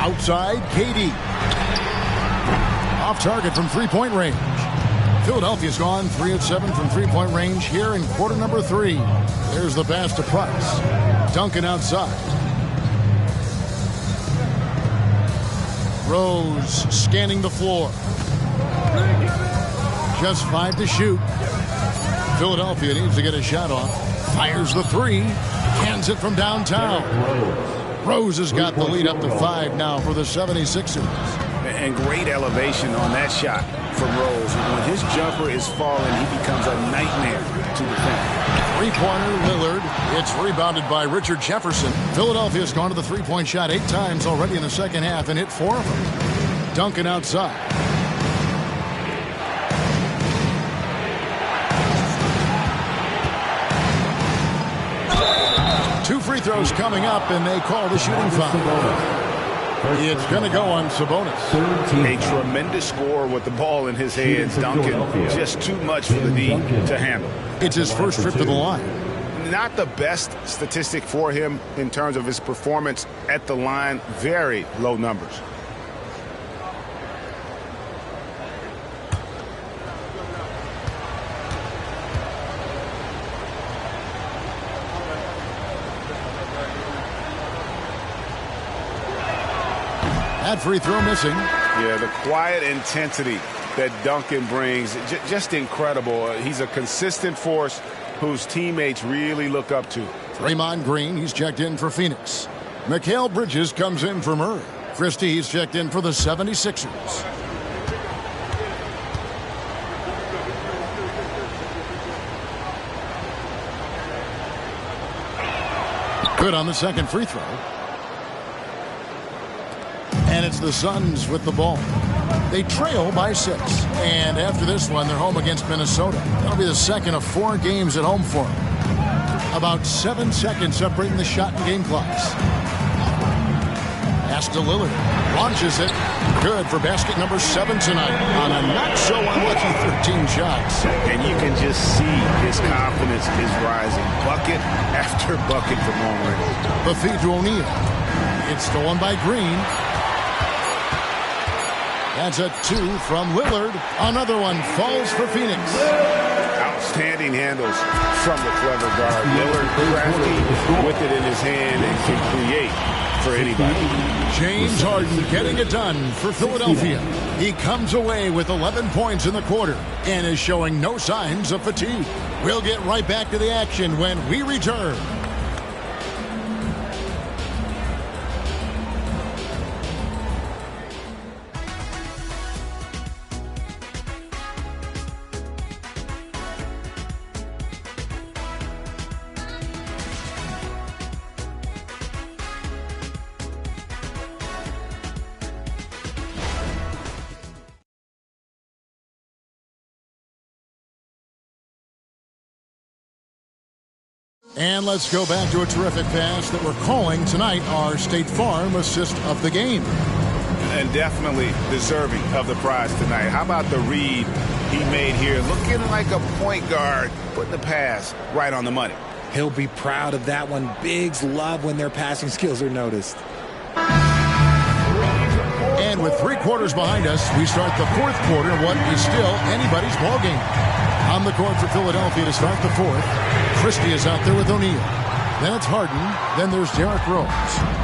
Outside, KD. Off target from three-point range. Philadelphia's gone 3 of 7 from three-point range here in quarter number 3. There's the pass to Price. Duncan outside. Rose scanning the floor. Just 5 to shoot. Philadelphia needs to get a shot off. Fires the 3. Cans it from downtown. Rose has got the lead up to 5 now for the 76ers. And great elevation on that shot from Rose. When his jumper is falling, he becomes a nightmare to defend. Three-pointer, Lillard. It's rebounded by Richard Jefferson. Philadelphia's gone to the three-point shot 8 times already in the second half and hit 4 of them. Duncan outside. Two free throws coming up, and they call the shooting foul. It's going to go on Sabonis. A tremendous scorer with the ball in his hands. Duncan, just too much for the D to handle. It's his first trip to the line. Not the best statistic for him in terms of his performance at the line. Very low numbers. That free throw missing. Yeah, the quiet intensity that Duncan brings, just incredible. He's a consistent force whose teammates really look up to. Draymond Green, he's checked in for Phoenix. Mikal Bridges comes in for Murray. Christie, he's checked in for the 76ers. Good on the second free throw. And it's the Suns with the ball. They trail by 6. And after this one, they're home against Minnesota. That'll be the second of 4 games at home for them. About 7 seconds separating the shot and game clocks. Pass to Lillard. Launches it. Good for basket number 7 tonight on a not-so-unlucky 13 shots. And you can just see his confidence is rising. Bucket after bucket from long range. The feed to O'Neal. It's stolen by Green. That's a 2 from Lillard. Another one falls for Phoenix. Outstanding handles from the clever guard. Lillard crafty with it in his hand and can create for anybody. James Harden getting it done for Philadelphia. He comes away with 11 points in the quarter and is showing no signs of fatigue. We'll get right back to the action when we return. And let's go back to a terrific pass that we're calling tonight our State Farm assist of the game. And definitely deserving of the prize tonight. How about the read he made here? Looking like a point guard, putting the pass right on the money. He'll be proud of that one. Bigs love when their passing skills are noticed. And with 3 quarters behind us, we start the 4th quarter of what is still anybody's ball game. On the court for Philadelphia to start the 4th. Christie is out there with O'Neal. Then it's Harden. Then there's Derrick Rose.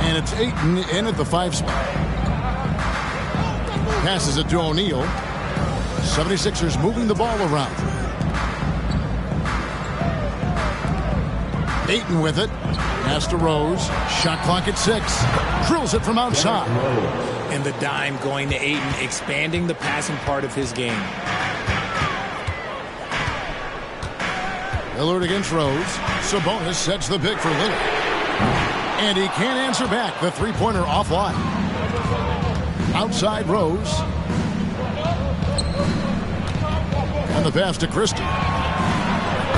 And it's Ayton in at the 5 spot. Passes it to O'Neal. 76ers moving the ball around. Ayton with it. Pass to Rose. Shot clock at 6. Drills it from outside. And the dime going to Ayton, expanding the passing part of his game. Lillard against Rose. Sabonis sets the pick for Lillard. And he can't answer back. The three-pointer offline. Outside Rose. And the pass to Christie.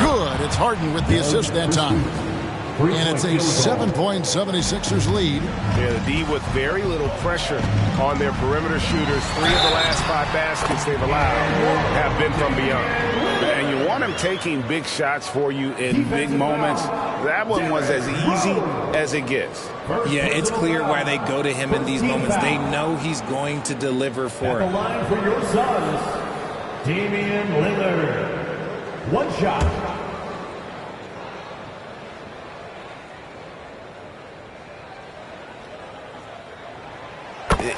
Good. It's Harden with the assist that time. And it's a 7-point 76ers lead. Yeah, the D with very little pressure on their perimeter shooters. 3 of the last 5 baskets they've allowed have been from beyond. And you want him taking big shots for you in big moments. That one was as easy as it gets. Yeah, it's clear why they go to him in these moments. They know he's going to deliver for At the it. line for your Suns, Damian Lillard. 1 shot.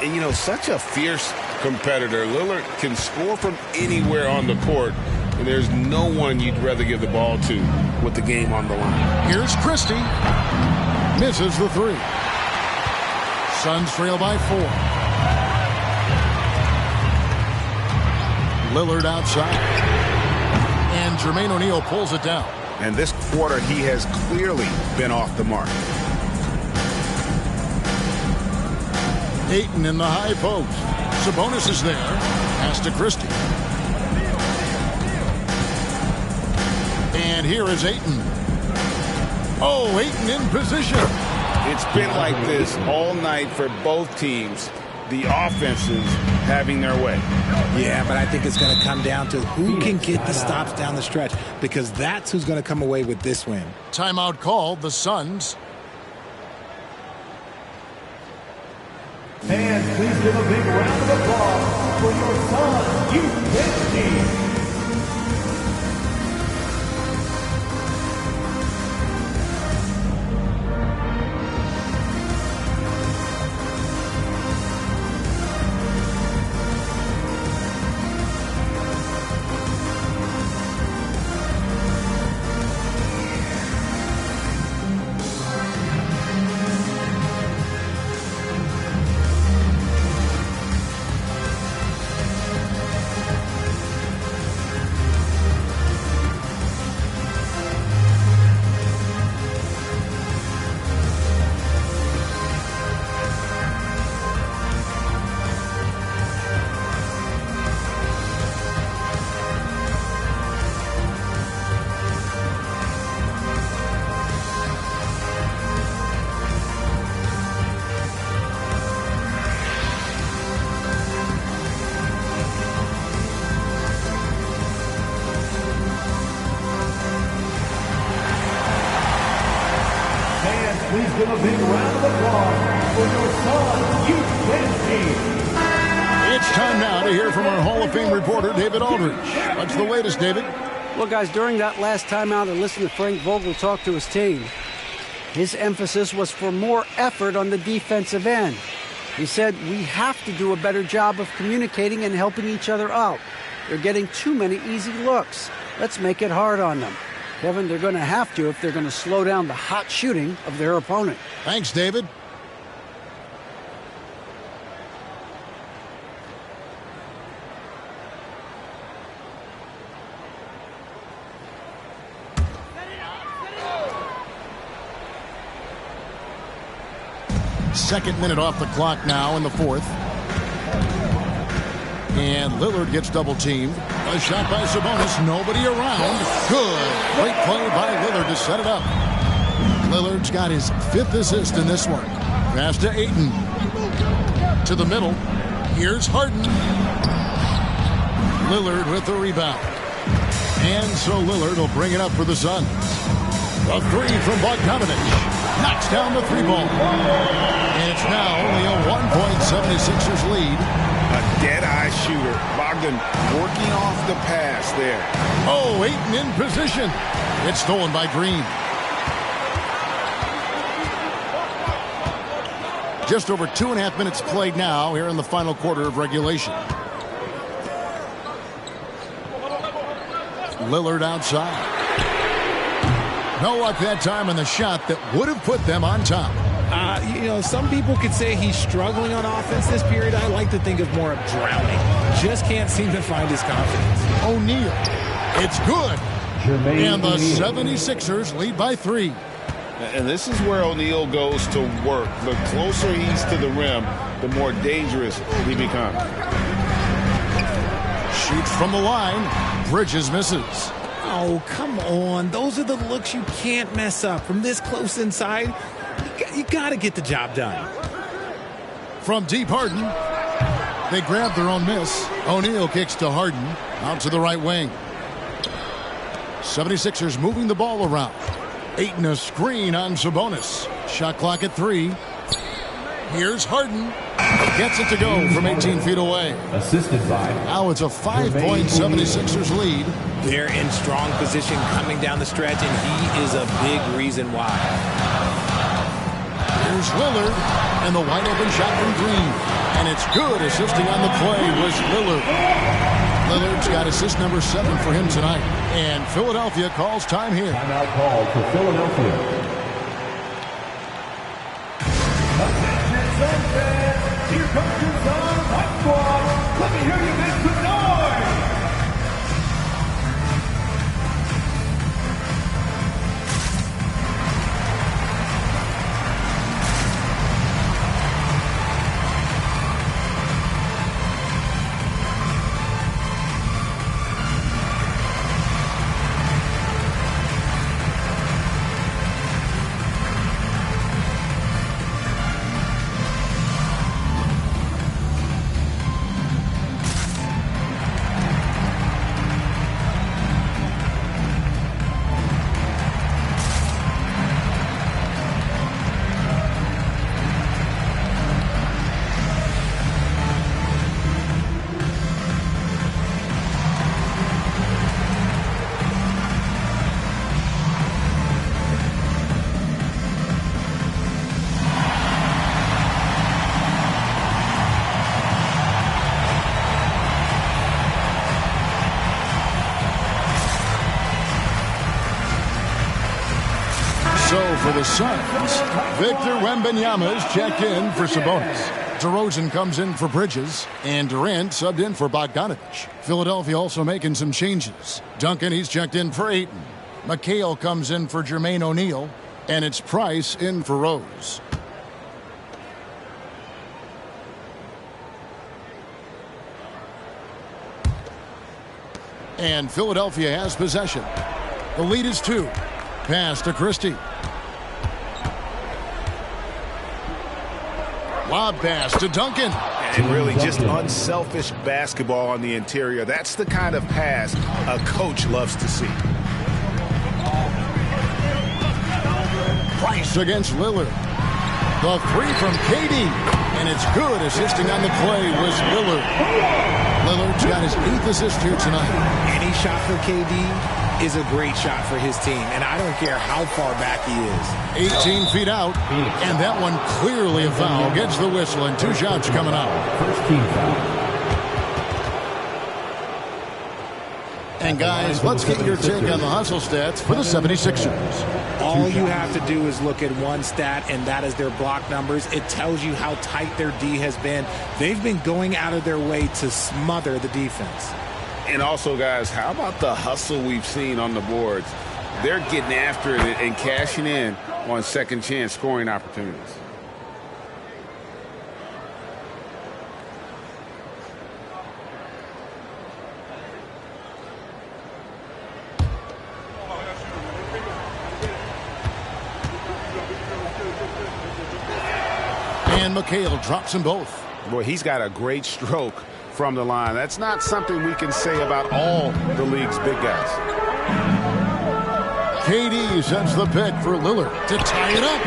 And, you know, such a fierce competitor. Lillard can score from anywhere on the court, and there's no one you'd rather give the ball to with the game on the line. Here's Christie. Misses the 3. Suns trail by 4. Lillard outside. And Jermaine O'Neal pulls it down. And this quarter, he has clearly been off the mark. Ayton in the high post. Sabonis is there. Pass to Christie. And here is Ayton. Oh, Ayton in position. It's been like this all night for both teams. The offenses having their way. Yeah, but I think it's going to come down to who can get the stops down the stretch, because that's who's going to come away with this win. Timeout called, the Suns. Fans, please give a big round of applause for your Suns youth team. Please give a big round of applause for your Suns youth team. It's time now to hear from our Hall of Fame reporter, David Aldridge. What's the latest, David? Well, guys, during that last timeout, I listened to Frank Vogel talk to his team. His emphasis was for more effort on the defensive end. He said, we have to do a better job of communicating and helping each other out. They're getting too many easy looks. Let's make it hard on them. Kevin, they're going to have to if they're going to slow down the hot shooting of their opponent. Thanks, David. Second minute off the clock now in the fourth. And Lillard gets double-teamed. A shot by Sabonis. Nobody around. Good. Great play by Lillard to set it up. Lillard's got his 5th assist in this one. Pass to Ayton. To the middle. Here's Harden. Lillard with the rebound. And so Lillard will bring it up for the Suns. A 3 from Bogdanovich. Knocks down the 3 ball. And it's now only a 1-point 76ers lead. A dead-eye shooter. Bogdan working off the pass there. Oh, Ayton in position. It's stolen by Green. Just over 2.5 minutes played now here in the final quarter of regulation. Lillard outside. No luck that time on the shot that would have put them on top. You know, some people could say he's struggling on offense this period. I like to think of more of drowning. Just can't seem to find his confidence. O'Neal. It's good. And the 76ers lead by 3. And this is where O'Neal goes to work. The closer he's to the rim, the more dangerous he becomes. Shoots from the line. Bridges misses. Oh, Oh, come on. Those are the looks you can't mess up. From this close inside, you got to get the job done. From deep, Harden. They grab their own miss. O'Neal kicks to Harden. Out to the right wing. 76ers moving the ball around. Ayton a screen on Sabonis. Shot clock at 3. Here's Harden. Gets it to go from 18 feet away. Assisted by. Now it's a 5-point 76ers lead. They're in strong position coming down the stretch, and he is a big reason why. Here's Lillard, and the wide open shot from Green. And it's good. Assisting on the play was Lillard. Lillard's got assist number 7 for him tonight. And Philadelphia calls time here. Timeout call for Philadelphia. Attention, Suns fans. Here comes your Suns hot squad. Let me hear you make some noise. For the Suns, Victor Wembanyama is checked in for Sabonis. DeRozan comes in for Bridges, and Durant subbed in for Bogdanovich. Philadelphia also making some changes. Duncan, he's checked in for Ayton. McHale comes in for Jermaine O'Neal, and it's Price in for Rose. And Philadelphia has possession. The lead is 2. Pass to Christie. Lob pass to Duncan. And really just unselfish basketball on the interior. That's the kind of pass a coach loves to see. Price against Lillard. The 3 from KD. And it's good. Assisting on the play was Lillard. Lillard's got his 8th assist here tonight. Any shot for KD is a great shot for his team, and I don't care how far back he is. 18 feet out, and that one clearly a foul. Gets the whistle, and 2 shots coming out. First team foul. And guys, let's get your take on the hustle stats for the 76ers. All you have to do is look at one stat, and that is their block numbers. It tells you how tight their D has been. They've been going out of their way to smother the defense. And also, guys, how about the hustle we've seen on the boards? They're getting after it and cashing in on second chance scoring opportunities. And McHale drops them both. Boy, he's got a great stroke from the line. That's not something we can say about all the league's big guys. KD sets the pick for Lillard to tie it up.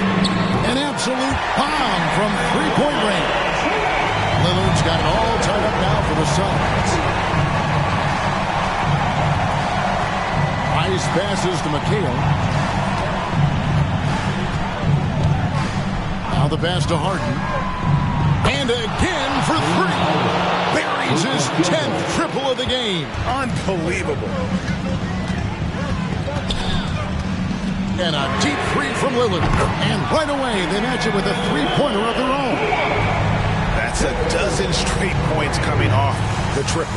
An absolute bomb from three-point range. Lillard's got it all tied up now for the Suns. Nice passes to McHale. Now the pass to Harden. And again for 3. Buries his 10th triple of the game. Unbelievable. And a deep 3 from Lillard. And right away, they match it with a 3-pointer of their own. That's a dozen straight points coming off the triple.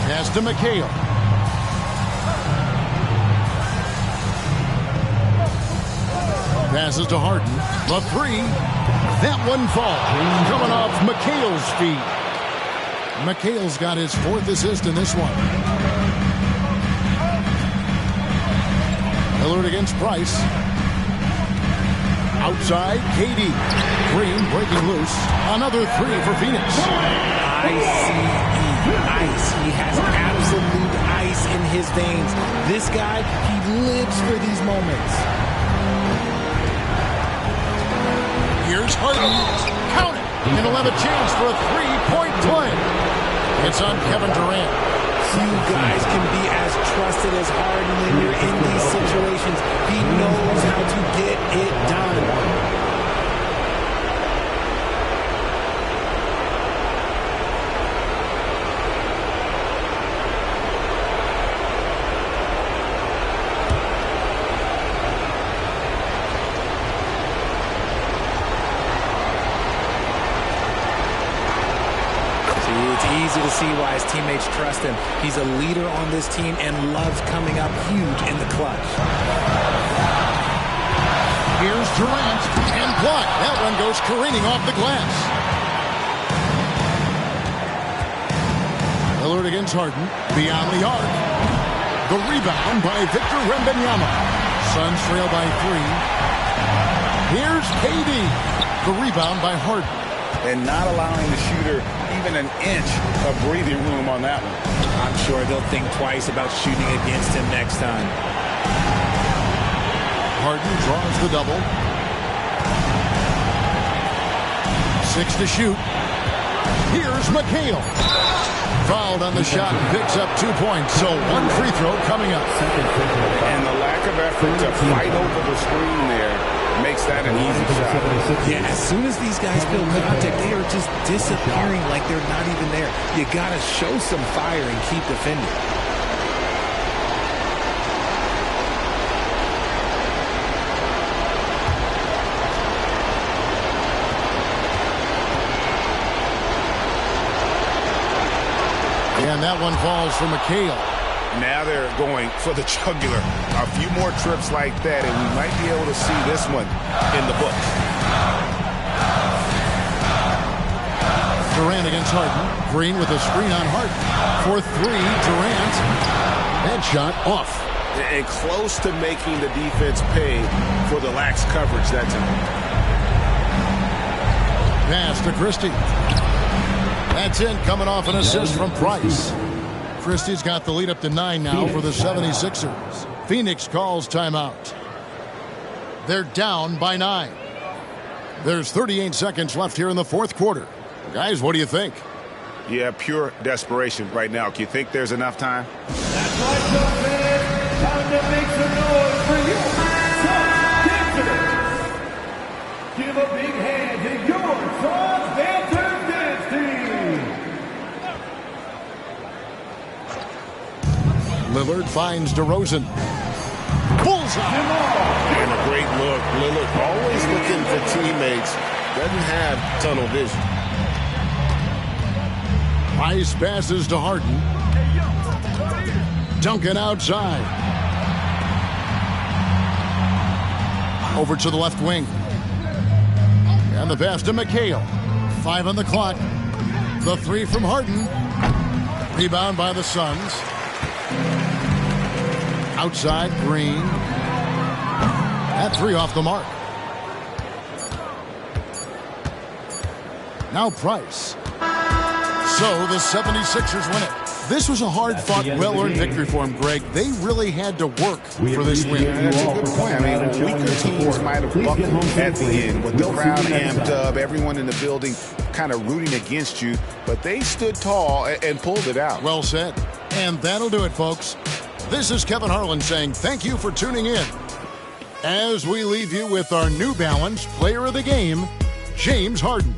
Pass to McHale. Passes to Harden. The 3. That one falls. Coming off McHale's feet. McHale's got his 4th assist in this one. Lillard against Price. Outside, KD. Green breaking loose. Another 3 for Phoenix. Ice. He has absolute ice in his veins. This guy, he lives for these moments. Here's Harden. Count it. And he'll have a chance for a 3-point play. It's on Kevin Durant. Few guys can be as trusted as Harden when you're in these situations. He knows how to get it done. Easy to see why his teammates trust him. He's a leader on this team and loves coming up huge in the clutch. Here's Durant and blocked. That one goes careening off the glass. Lillard against Harden. Beyond the arc. The rebound by Victor Wembanyama. Suns trail by 3. Here's KD. The rebound by Harden. And not allowing the shooter even an inch of breathing room on that one. I'm sure they'll think twice about shooting against him next time. Harden draws the double. 6 to shoot. Here's McHale. Fouled on the shot and picks up 2 points. So 1 free throw coming up. And the lack of effort to fight over the screen there makes that an easy shot. Yeah, as soon as these guys feel contact, they are just disappearing like they're not even there. You got to show some fire and keep defending. And that one falls for McHale. Now they're going for the jugular. A few more trips like that, and we might be able to see this one in the books. Durant against Harden. Green with a screen on Harden. For 3, Durant. That shot off. And close to making the defense pay for the lax coverage that time. Pass to Christie. That's in, coming off an assist from Price. Christie's got the lead up to 9 now for the 76ers. Phoenix calls timeout. They're down by 9. There's 38 seconds left here in the 4th quarter. Guys, what do you think? Yeah, pure desperation right now. Do you think there's enough time? That's right, fans. Time to make some noise for you. Suns dancers. Give a big hand to your Suns dancers dance team. Lillard finds DeRozan. Bullseye! And a great look. Lillard always looking for teammates. Doesn't have tunnel vision. Price passes to Harden. Duncan outside. Over to the left wing. And the pass to McHale. 5 on the clock. The 3 from Harden. Rebound by the Suns. Outside, Green. That 3 off the mark. Now Price. So the 76ers win it. This was a hard-fought, well-earned victory for them, Greg. They really had to work for this win. That's a good point. I mean, weaker teams might have buckled at the end with the crowd amped up, everyone in the building kind of rooting against you, but they stood tall and pulled it out. Well said. And that'll do it, folks. This is Kevin Harlan saying thank you for tuning in. As we leave you with our New Balance Player of the Game, James Harden.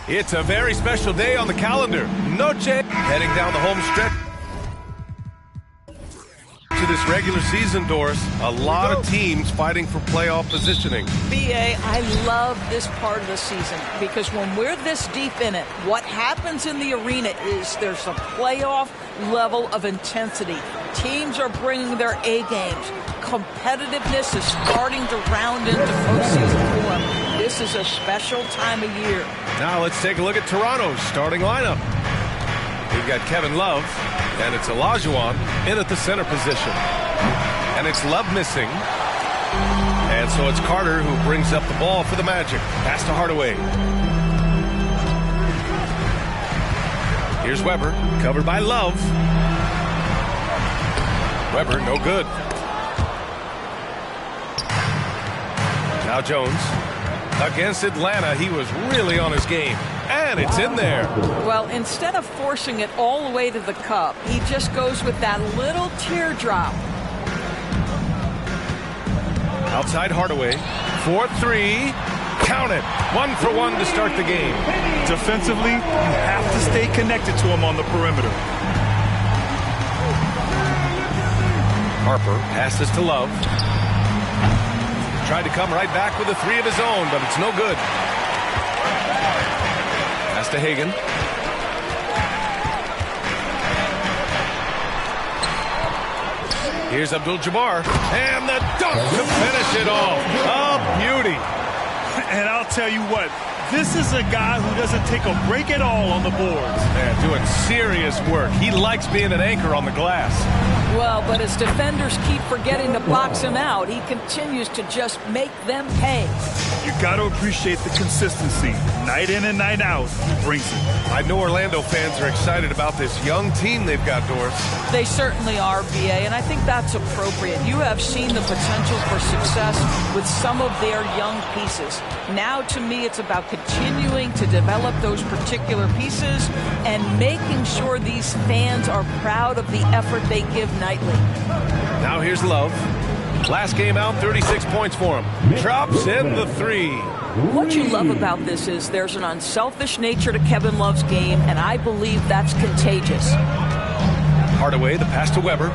It's a very special day on the calendar. Noche heading down the home stretch to this regular season, Doris. A lot of teams fighting for playoff positioning. BA, I love this part of the season because when we're this deep in it, what happens in the arena is there's a playoff level of intensity. Teams are bringing their A games. Competitiveness is starting to round into postseason form. This is a special time of year. Now let's take a look at Toronto's starting lineup. We've got Kevin Love, and it's Olajuwon in at the center position. And it's Love missing. And so it's Carter who brings up the ball for the Magic. Pass to Hardaway. Here's Weber, covered by Love. Weber, no good. Now Jones. Against Atlanta, he was really on his game. And it's in there. Well, instead of forcing it all the way to the cup, he just goes with that little teardrop. Outside Hardaway. 4-3. Count it. 1 for 1 to start the game. Defensively, you have to stay connected to him on the perimeter. Harper passes to Love. Tried to come right back with a 3 of his own, but it's no good. Pass to Hagan. Here's Abdul-Jabbar. And the dunk to finish it off. A beauty. And I'll tell you what, this is a guy who doesn't take a break at all on the boards. Man, doing serious work. He likes being an anchor on the glass. Well, but as defenders keep forgetting to box him out, he continues to just make them pay. You got to appreciate the consistency. Night in and night out, he brings it. I know Orlando fans are excited about this young team they've got, Doris. They certainly are, BA, and I think that's appropriate. You have seen the potential for success with some of their young pieces. Now, to me, it's about continuing to develop those particular pieces and making sure these fans are proud of the effort they give nightly. Now here's Love. Last game out, 36 points for him. Drops in the 3. What you love about this is there's an unselfish nature to Kevin Love's game, and I believe that's contagious. Hardaway, the pass to Weber.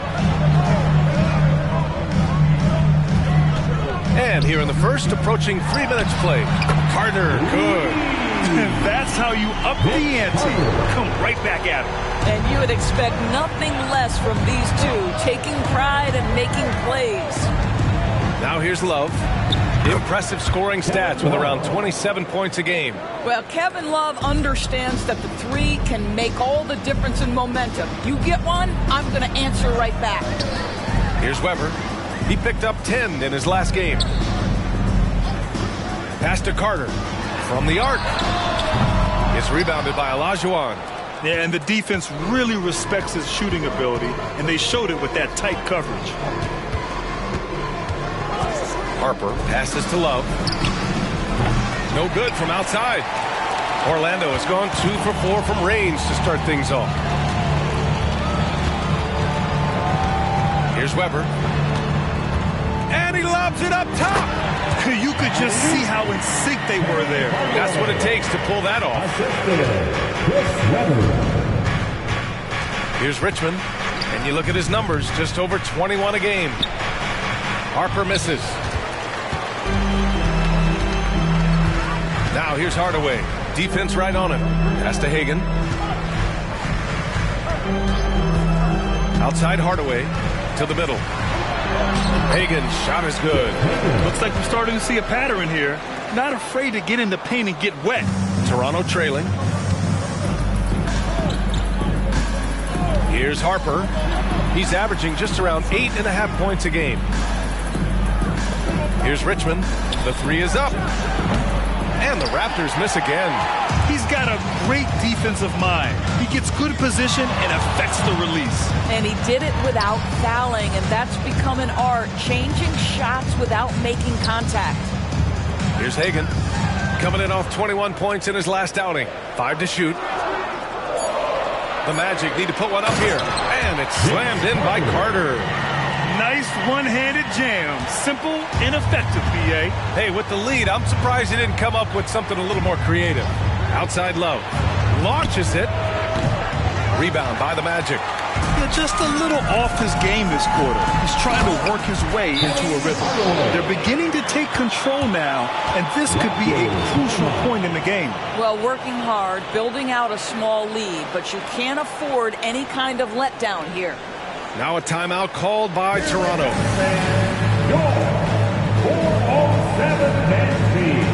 And here in the first, approaching 3 minutes play. Carter, good. That's how you up the ante. Come right back at him. And you would expect nothing less from these two, taking pride and making plays. Now here's Love. Impressive scoring stats with around 27 points a game. Well, Kevin Love understands that the 3 can make all the difference in momentum. You get one, I'm going to answer right back. Here's Weber. He picked up 10 in his last game. Pass to Carter. From the arc. It's rebounded by Olajuwon. Yeah, and the defense really respects his shooting ability, and they showed it with that tight coverage. Harper passes to Love. No good from outside. Orlando has gone 2 for 4 from range to start things off. Here's Weber. And he lobs it up top. You could just see how in sync they were there. That's what it takes to pull that off. Here's Richmond. And you look at his numbers, just over 21 a game. Harper misses. Now here's Hardaway. Defense right on him. Pass to Hagan. Outside Hardaway to the middle. Hagan's shot is good. Looks like we're starting to see a pattern here. Not afraid to get in the paint and get wet. Toronto trailing. Here's Harper. He's averaging just around 8.5 points a game. Here's Richmond. The 3 is up. And the Raptors miss again. He's got a great defensive mind. He gets good position and affects the release. And he did it without fouling, and that's become an art, changing shots without making contact. Here's Hagan. Coming in off 21 points in his last outing. 5 to shoot. The Magic need to put one up here. And it's slammed in by Carter. Nice one-handed jam. Simple and effective, B.A. Hey, with the lead, I'm surprised he didn't come up with something a little more creative. Outside Love. Launches it. Rebound by the Magic. Yeah, just a little off his game this quarter. He's trying to work his way into a rhythm. They're beginning to take control now, and this could be a crucial point in the game. Well, working hard, building out a small lead, but you can't afford any kind of letdown here. Now a timeout called by Toronto. 4:07 Nancy.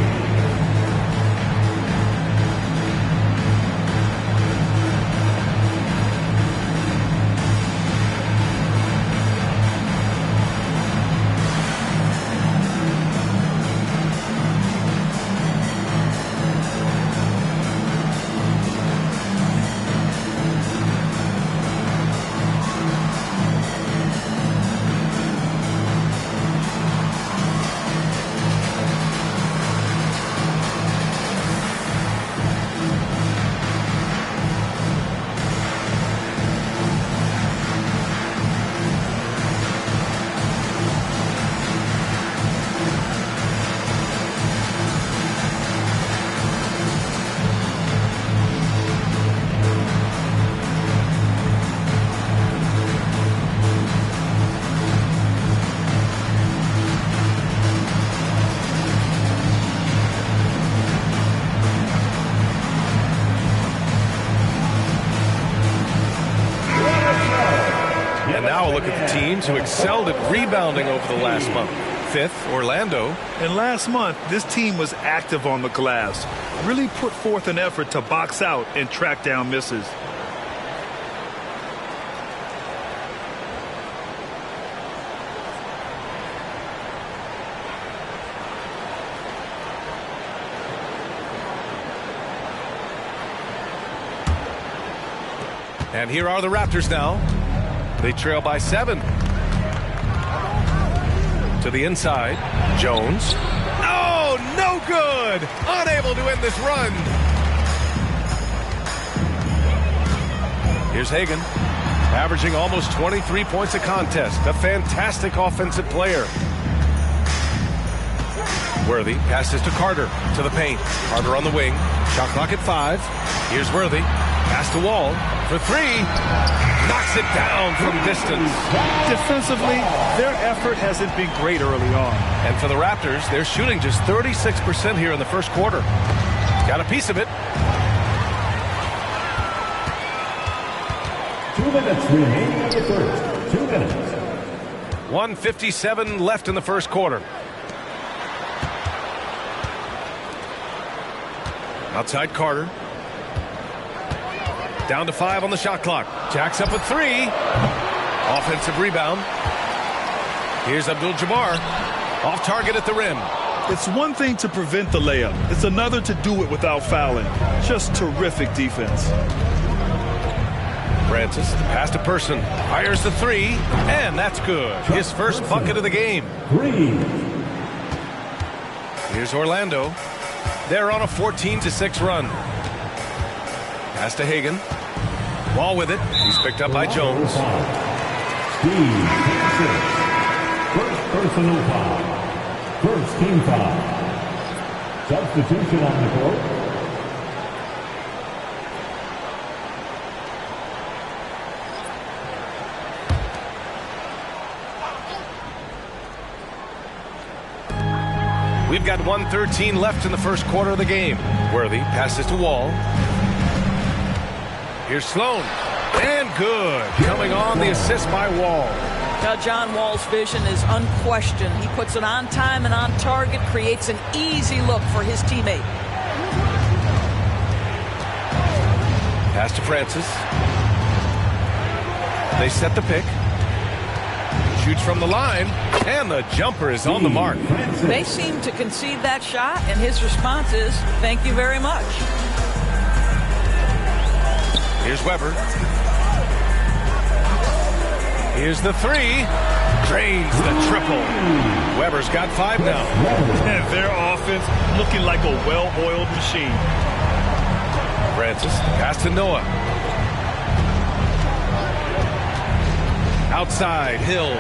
Now a look at the teams who excelled at rebounding over the last month. 5th, Orlando. And last month, this team was active on the glass. Really put forth an effort to box out and track down misses. And here are the Raptors now. They trail by 7. To the inside. Jones. Oh, no good! Unable to end this run. Here's Hagan. Averaging almost 23 points a contest. A fantastic offensive player. Worthy passes to Carter. To the paint. Carter on the wing. Shot clock at 5. Here's Worthy. Pass to Wall. For 3. Knocks it down from distance. Defensively, their effort hasn't been great early on. And for the Raptors, they're shooting just 36% here in the first quarter. Got a piece of it. 2 minutes remaining in the first. 2 minutes. 1:57 left in the first quarter. Outside Carter. Down to 5 on the shot clock. Jacks up with 3. Offensive rebound. Here's Abdul-Jabbar. Off target at the rim. It's one thing to prevent the layup. It's another to do it without fouling. Just terrific defense. Francis, the pass to Person. Fires the 3, and that's good. His first bucket of the game. 3. Here's Orlando. They're on a 14-6 run. Pass to Hagan. Ball with it. He's picked up by Jones. Steve, 6. First personal foul. First team foul. Substitution on the court. We've got 1:13 left in the first quarter of the game. Worthy passes to Wall. Here's Sloan. And good. Coming on the assist by Wall. Now, John Wall's vision is unquestioned. He puts it on time and on target, creates an easy look for his teammate. Pass to Francis. They set the pick. Shoots from the line, and the jumper is on the mark. They seem to concede that shot, and his response is, thank you very much. Here's Weber. Here's the 3. Drains the triple. Weber's got 5 now. And their offense looking like a well-oiled machine. Francis, pass to Noah. Outside, Hill.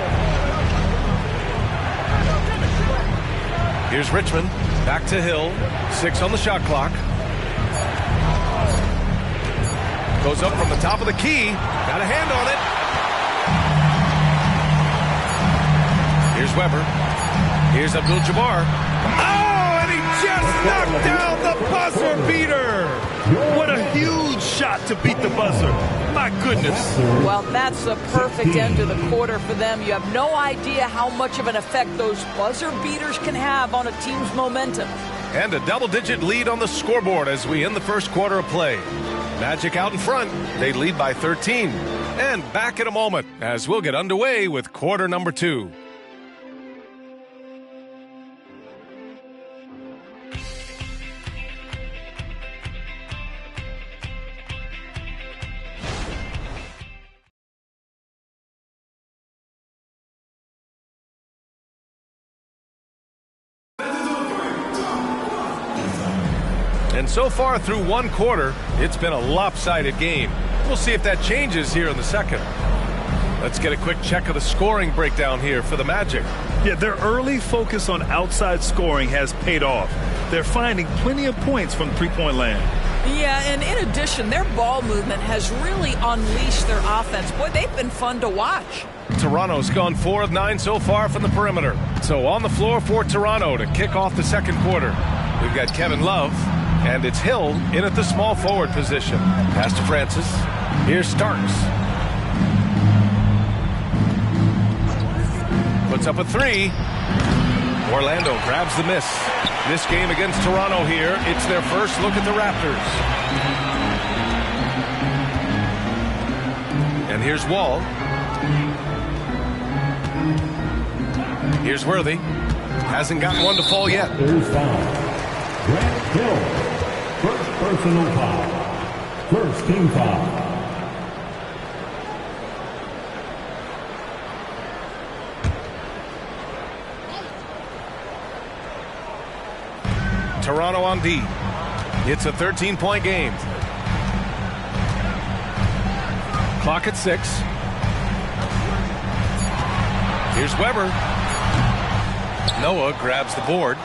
Here's Richmond. Back to Hill. 6 on the shot clock. Goes up from the top of the key. Got a hand on it. Here's Weber. Here's Abdul-Jabbar. Oh, and he just knocked down the buzzer beater. What a huge shot to beat the buzzer. My goodness. Well, that's the perfect end to the quarter for them. You have no idea how much of an effect those buzzer beaters can have on a team's momentum. And a double-digit lead on the scoreboard as we end the first quarter of play. Magic out in front. They lead by 13. And back in a moment as we'll get underway with quarter number 2. And so far through one quarter, it's been a lopsided game. We'll see if that changes here in the second. Let's get a quick check of the scoring breakdown here for the Magic. Yeah, their early focus on outside scoring has paid off. They're finding plenty of points from three-point land. Yeah, and in addition, their ball movement has really unleashed their offense. Boy, they've been fun to watch. Toronto's gone 4 of 9 so far from the perimeter. So on the floor for Toronto to kick off the second quarter. We've got Kevin Love. And it's Hill in at the small forward position. Pass to Francis. Here's Starks. Puts up a 3. Orlando grabs the miss. This game against Toronto here, it's their first look at the Raptors. And here's Wall. Here's Worthy. Hasn't gotten one to fall yet. There's foul. Grant Hill. First personal foul. First team foul. Toronto on D. It's a 13-point game. Clock at 6. Here's Weber. Noah grabs the board.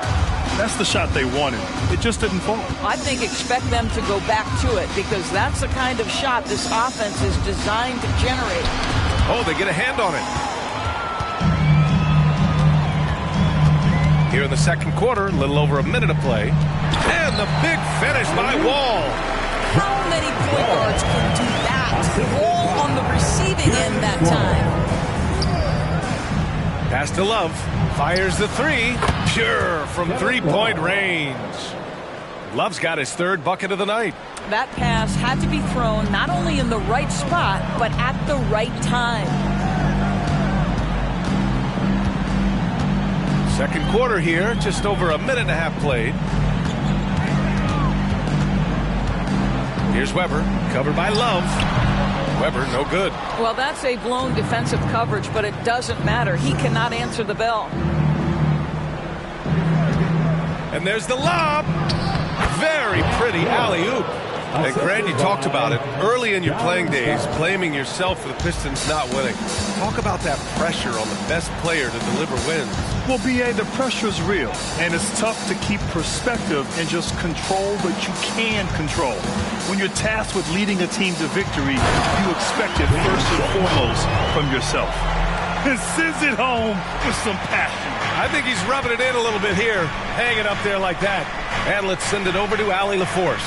That's the shot they wanted. It just didn't fall. I think expect them to go back to it because that's the kind of shot this offense is designed to generate. Oh, they get a hand on it. Here in the second quarter, a little over a minute of play. And the big finish by Wall. How many point guards can do that? Wall on the receiving end that time. Pass to Love. Fires the 3. Pure from three-point range. Love's got his third bucket of the night. That pass had to be thrown not only in the right spot, but at the right time. Second quarter here, just over a minute and a half played. Here's Weber, covered by Love. Weber, no good. Well, that's a blown defensive coverage, but it doesn't matter. He cannot answer the bell. And there's the lob. Very pretty alley-oop. And Grant, you talked about it early in your playing days, blaming yourself for the Pistons not winning. Talk about that pressure on the best player to deliver wins. Well, B.A., the pressure's real, and it's tough to keep perspective and just control what you can control. When you're tasked with leading a team to victory, you expect it first and foremost from yourself. And sends it home with some passion. I think he's rubbing it in a little bit here, hanging up there like that. And let's send it over to Allie LaForce.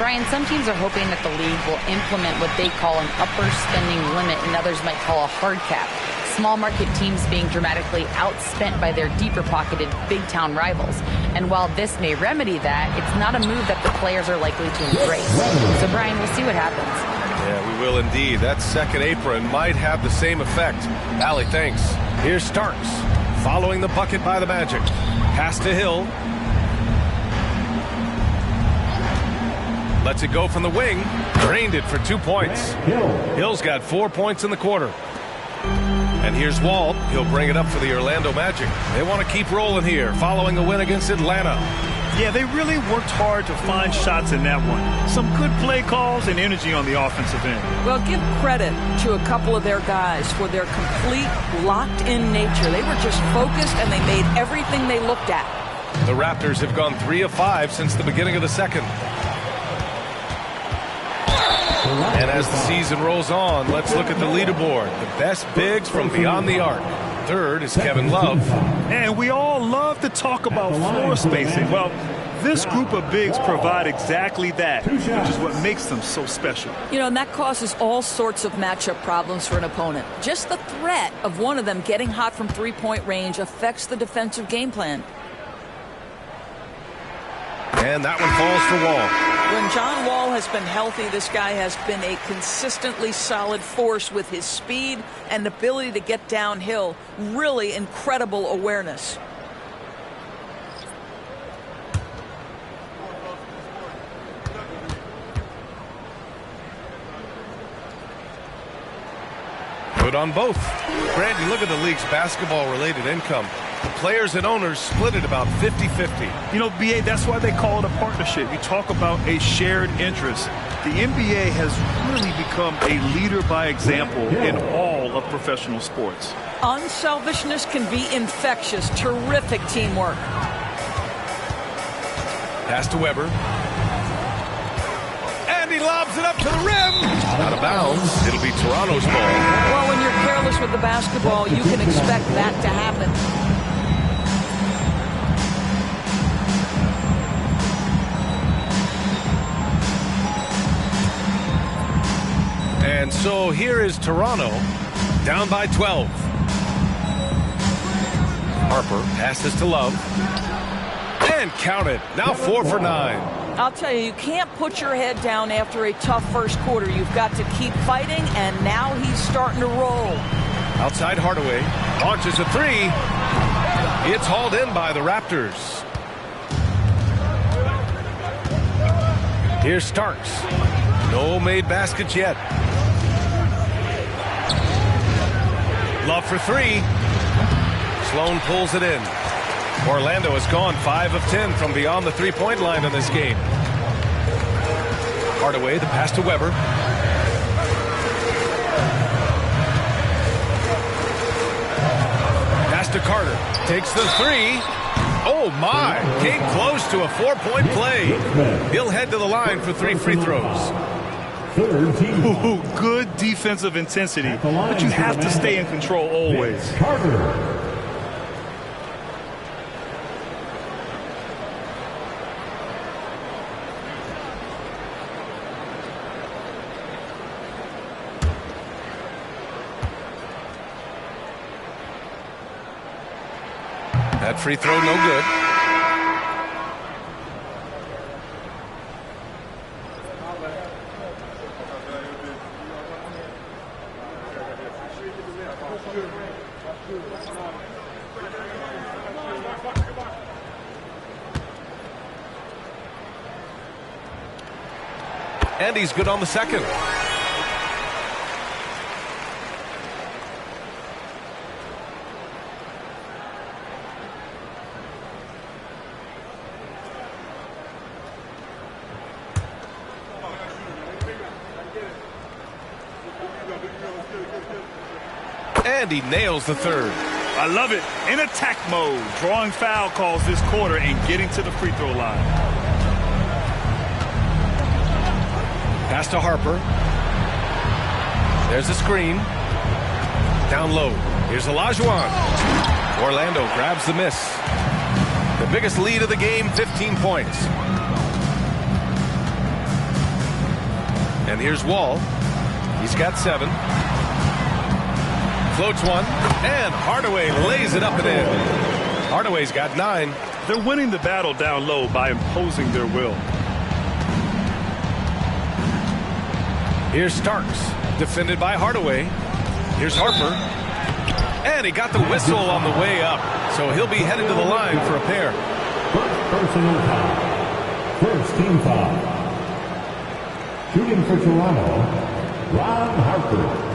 Brian, some teams are hoping that the league will implement what they call an upper spending limit and others might call a hard cap. Small market teams being dramatically outspent by their deeper pocketed big town rivals. And while this may remedy that, it's not a move that the players are likely to embrace. So Brian, we'll see what happens. Yeah, we will indeed. That second apron might have the same effect. Allie, thanks. Here's Starks, following the bucket by the Magic. Pass to Hill. Lets it go from the wing. Drained it for 2 points. Hill's got 4 points in the quarter. And here's Wall. He'll bring it up for the Orlando Magic. They want to keep rolling here, following a win against Atlanta. Yeah, they really worked hard to find shots in that one. Some good play calls and energy on the offensive end. Well, give credit to a couple of their guys for their complete, locked-in nature. They were just focused, and they made everything they looked at. The Raptors have gone 3 of 5 since the beginning of the second. And as the season rolls on, let's look at the leaderboard. The best bigs from beyond the arc. Third is Kevin Love. And we all love to talk about floor spacing. Well, this group of bigs provide exactly that, which is what makes them so special. You know, and that causes all sorts of matchup problems for an opponent. Just the threat of one of them getting hot from three-point range affects the defensive game plan. And that one falls for Wall. When John Wall has been healthy, this guy has been a consistently solid force with his speed and ability to get downhill. Really incredible awareness. Good on both. Brandon, look at the league's basketball-related income. The players and owners split it about 50-50. You know, BA, that's why they call it a partnership. You talk about a shared interest. The NBA has really become a leader by example in all of professional sports. Unselfishness can be infectious. Terrific teamwork. Pass to Weber. And he lobs it up to the rim. Out of bounds. It'll be Toronto's ball. Well, when you're careless with the basketball, you can expect that to happen. And so here is Toronto, down by 12. Harper passes to Love. And count it. Now 4 for 9. I'll tell you, you can't put your head down after a tough first quarter. You've got to keep fighting, and now he's starting to roll. Outside Hardaway. Launches a three. It's hauled in by the Raptors. Here's Starks. No made baskets yet. Love for three. Sloan pulls it in. Orlando has gone 5 of 10 from beyond the three-point line in this game. Hardaway, the pass to Weber. Pass to Carter. Takes the three. Oh, my. Came close to a 4-point play. He'll head to the line for 3 free throws. Ooh, good defensive intensity, but you have to stay in control always. That free throw no good. And he's good on the second. And he nails the third. I love it. In attack mode, drawing foul calls this quarter and getting to the free throw line. Pass to Harper. There's a screen. Down low. Here's Olajuwon. Orlando grabs the miss. The biggest lead of the game, 15 points. And here's Wall. He's got 7. Floats one. And Hardaway lays it up and in. Hardaway's got 9. They're winning the battle down low by imposing their will. Here's Starks, defended by Hardaway. Here's Harper. And he got the whistle on the way up, so he'll be headed to the line for a pair. Personal foul. First team foul. Shooting for Toronto, Ron Harper.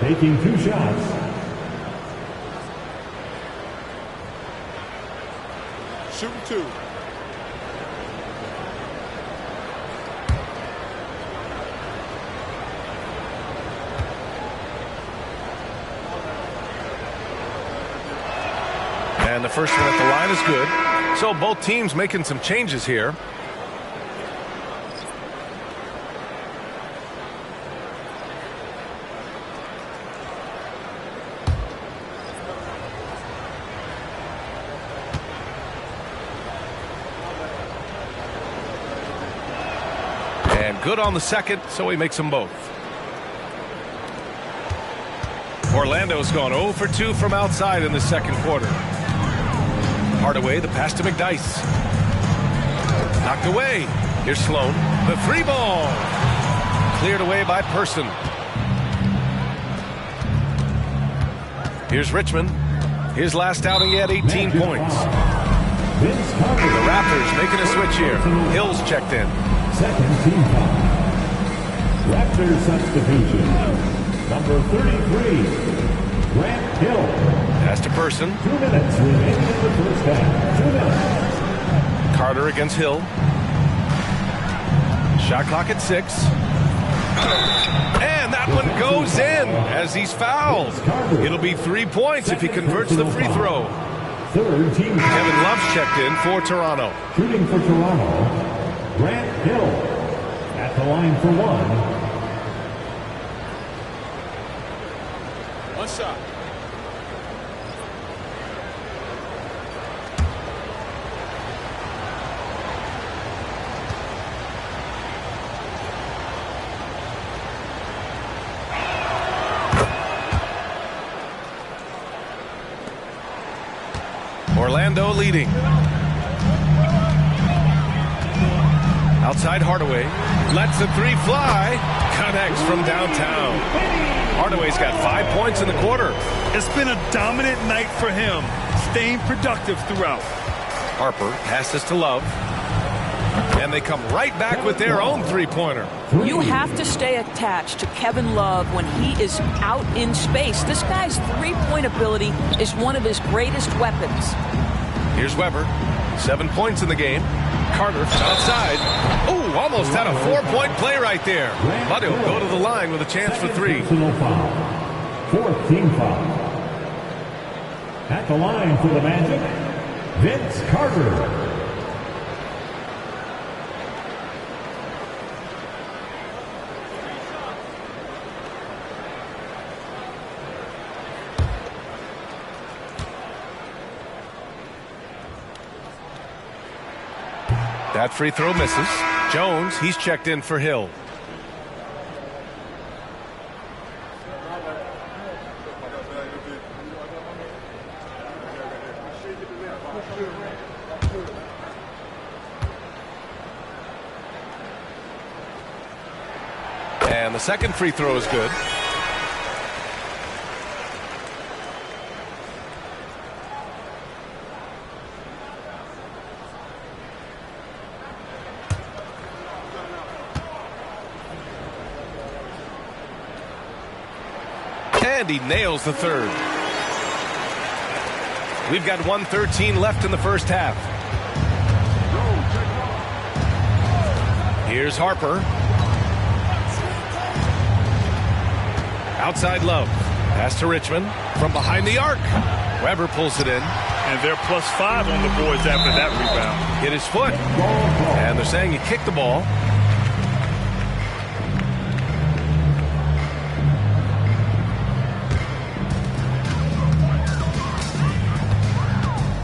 Taking 2 shots. Shooting 2. And the first one at the line is good. So both teams making some changes here. good on the second, so he makes them both. Orlando's gone 0 for 2 from outside in the second quarter. Hardaway, the pass to McDyess. Knocked away. Here's Sloan. The 3-ball. Cleared away by Person. Here's Richmond. His last outing, he had 18 points. The Raptors making a switch here. Hill's checked in. Second team foul. Raptors substitution. Number 33, Grant Hill. Pass to Person. 2 minutes remaining in the first half. 2 minutes. Carter against Hill. Shot clock at 6. And that one goes in as he's fouled. It'll be 3 points if he converts the free throw. Third team. Kevin Love's checked in for Toronto. Shooting for Toronto, Grant Hill. At the line for 1. One shot. Orlando leading. Outside Hardaway. Lets the 3 fly. Connects from downtown. Hardaway's got 5 points in the quarter. It's been a dominant night for him, staying productive throughout. Harper passes to Love. And they come right back with their own 3-pointer. You have to stay attached to Kevin Love when he is out in space. This guy's 3-point ability is one of his greatest weapons. Here's Weber. 7 points in the game. Carter outside. Oh, almost had a 4-point play right there. But he'll go to the line with a chance for 3. Fourth team foul. At the line for the Magic, Vince Carter. That free throw misses. Jones, he's checked in for Hill. And the second free throw is good. And he nails the third. We've got 1:13 left in the first half. Here's Harper. Outside Love. Pass to Richmond from behind the arc. Weber pulls it in. And they're +5 on the boards after that rebound. Hit his foot. And they're saying he kicked the ball.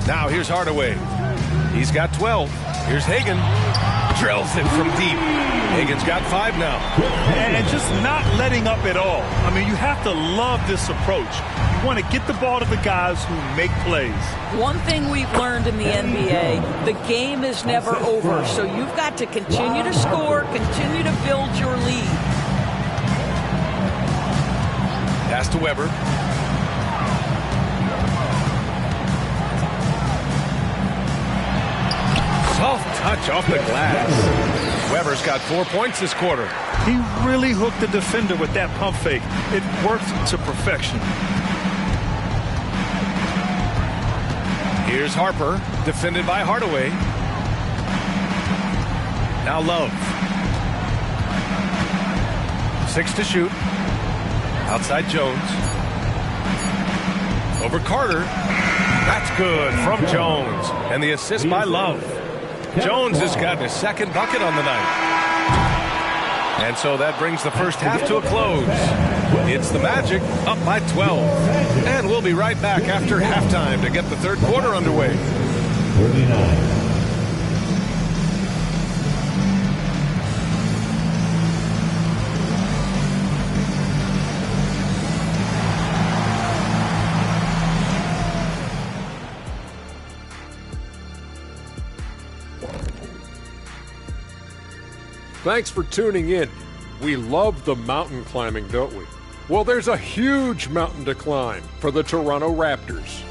Now here's Hardaway. He's got 12. Here's Hagan. Drills it from deep. Hagan's got 5 now. And just not letting up at all. I mean, you have to love this approach. You want to get the ball to the guys who make plays. One thing we've learned in the NBA, the game is never over. So you've got to continue to score, continue to build your lead. Pass to Weber. Soft touch off the glass. Weber's got 4 points this quarter. He really hooked the defender with that pump fake. It worked to perfection. Here's Harper, defended by Hardaway. Now Love. 6 to shoot. Outside Jones. Over Carter. That's good from Jones. And the assist by Love. Jones has gotten his second bucket on the night. And so that brings the first half to a close. It's the Magic up by 12. And we'll be right back after halftime to get the third quarter underway. 39. Thanks for tuning in. We love the mountain climbing, don't we? Well, there's a huge mountain to climb for the Toronto Raptors.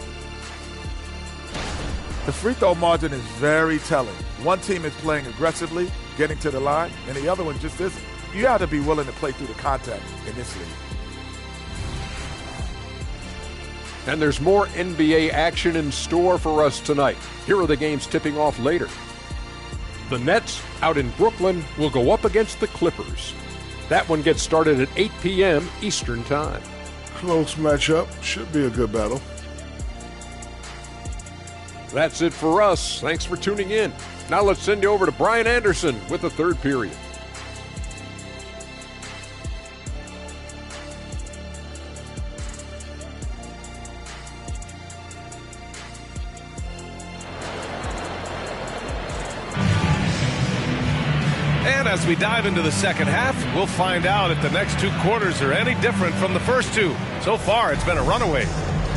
The free throw margin is very telling. One team is playing aggressively, getting to the line, and the other one just isn't. You have to be willing to play through the contact in this league. And there's more NBA action in store for us tonight. Here are the games tipping off later. The Nets out in Brooklyn will go up against the Clippers. That one gets started at 8 p.m. Eastern Time. Close matchup. Should be a good battle. That's it for us. Thanks for tuning in. Now let's send you over to Brian Anderson with the third period. And as we dive into the second half, we'll find out if the next two quarters are any different from the first two. So far, it's been a runaway.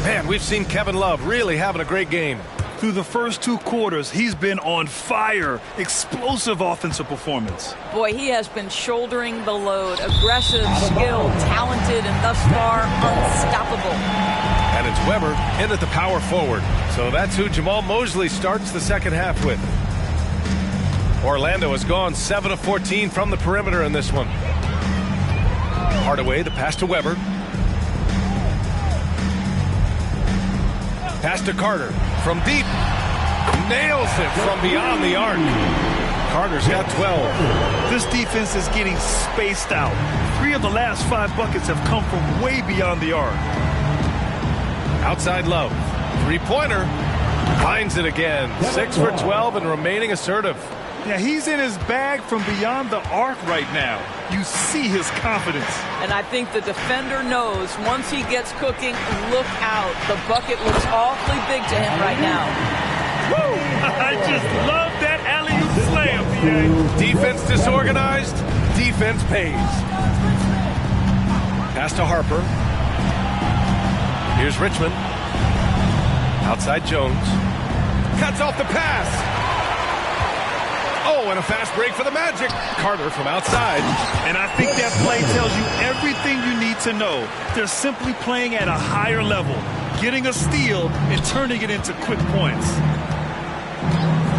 Man, we've seen Kevin Love really having a great game. Through the first two quarters, he's been on fire. Explosive offensive performance. Boy, he has been shouldering the load. Aggressive, skilled, talented, and thus far unstoppable. And it's Weber in at the power forward. So that's who Jamal Mosley starts the second half with. Orlando has gone 7 of 14 from the perimeter in this one. Hardaway, the pass to Weber. Pass to Carter from deep. Nails it from beyond the arc. Carter's got 12. This defense is getting spaced out. 3 of the last 5 buckets have come from way beyond the arc. Outside Love. Three-pointer. Finds it again. 6 for 12 and remaining assertive. Yeah, he's in his bag from beyond the arc right now. You see his confidence. And I think the defender knows once he gets cooking, look out. The bucket looks awfully big to him right now. Woo! I just love that alley-oop slam, PA. Defense disorganized. Defense pays. Pass to Harper. Here's Richmond. Outside Jones. Cuts off the pass. Oh, and a fast break for the Magic. Carter from outside. And I think that play tells you everything you need to know. They're simply playing at a higher level, getting a steal and turning it into quick points.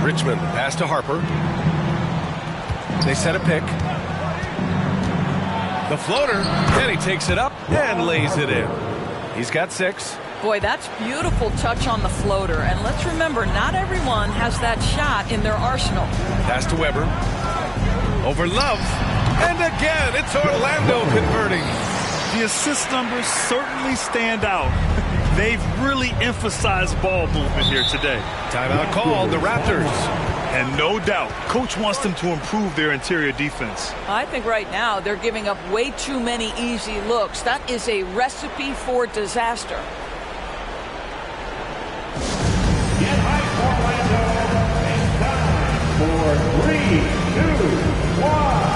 Richmond, pass to Harper. They set a pick. The floater, and he takes it up and lays it in. He's got 6. Boy, that's beautiful touch on the floater. And let's remember, not everyone has that shot in their arsenal. Pass to Weber. Over Love. And again, it's Orlando converting. The assist numbers certainly stand out. They've really emphasized ball movement here today. Timeout called, the Raptors. And no doubt, coach wants them to improve their interior defense. I think right now they're giving up way too many easy looks. That is a recipe for disaster. Get hype, Orlando. It's time for 3, 2, 1.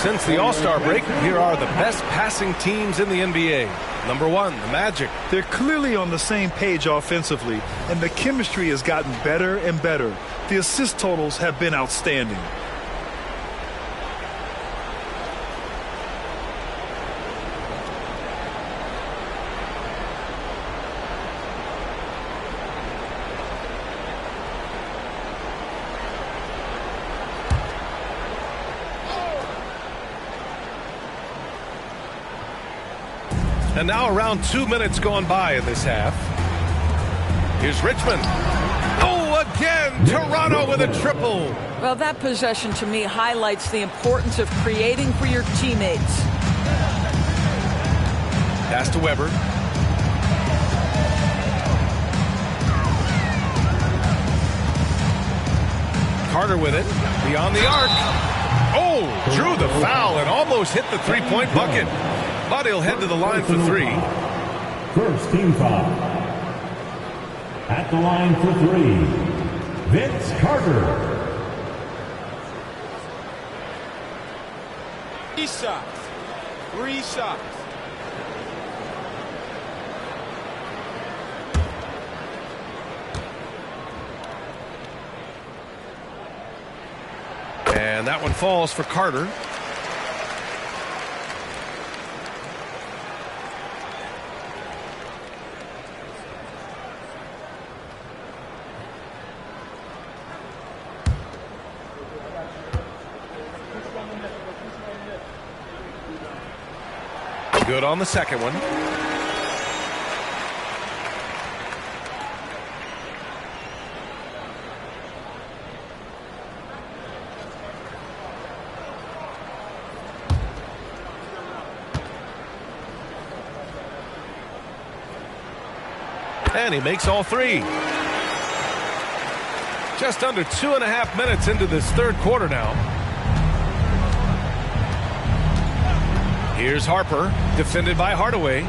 Since the All-Star break, here are the best passing teams in the NBA. Number 1, the Magic. They're clearly on the same page offensively, and the chemistry has gotten better and better. The assist totals have been outstanding. And now around 2 minutes gone by in this half. Here's Richmond. Oh, again, Toronto with a triple. Well, that possession to me highlights the importance of creating for your teammates. Pass to Weber. Carter with it. Beyond the arc. Oh, drew the foul and almost hit the three-point bucket. But he'll head to the line for three. First team foul. At the line for three, Vince Carter. 3 shots. 3 shots. And that one falls for Carter. Good on the second one. And he makes all three. Just under 2.5 minutes into this third quarter now. Here's Harper, defended by Hardaway.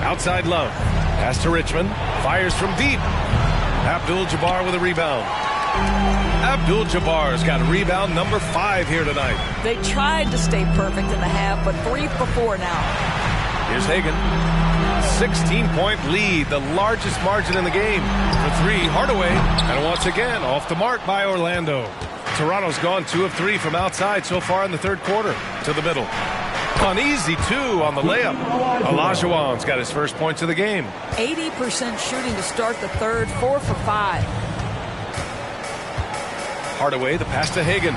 Outside Love. Pass to Richmond. Fires from deep. Abdul-Jabbar with a rebound. Abdul-Jabbar's got rebound number 5 here tonight. They tried to stay perfect in the half, but 3 for 4 now. Here's Hagan. 16-point lead, the largest margin in the game. For 3, Hardaway. And once again, off the mark by Orlando. Toronto's gone 2 of 3 from outside so far in the third quarter. To the middle. An easy 2 on the layup. Olajuwon's got his first points of the game. 80% shooting to start the third, 4 for 5. Hardaway, the pass to Hagan.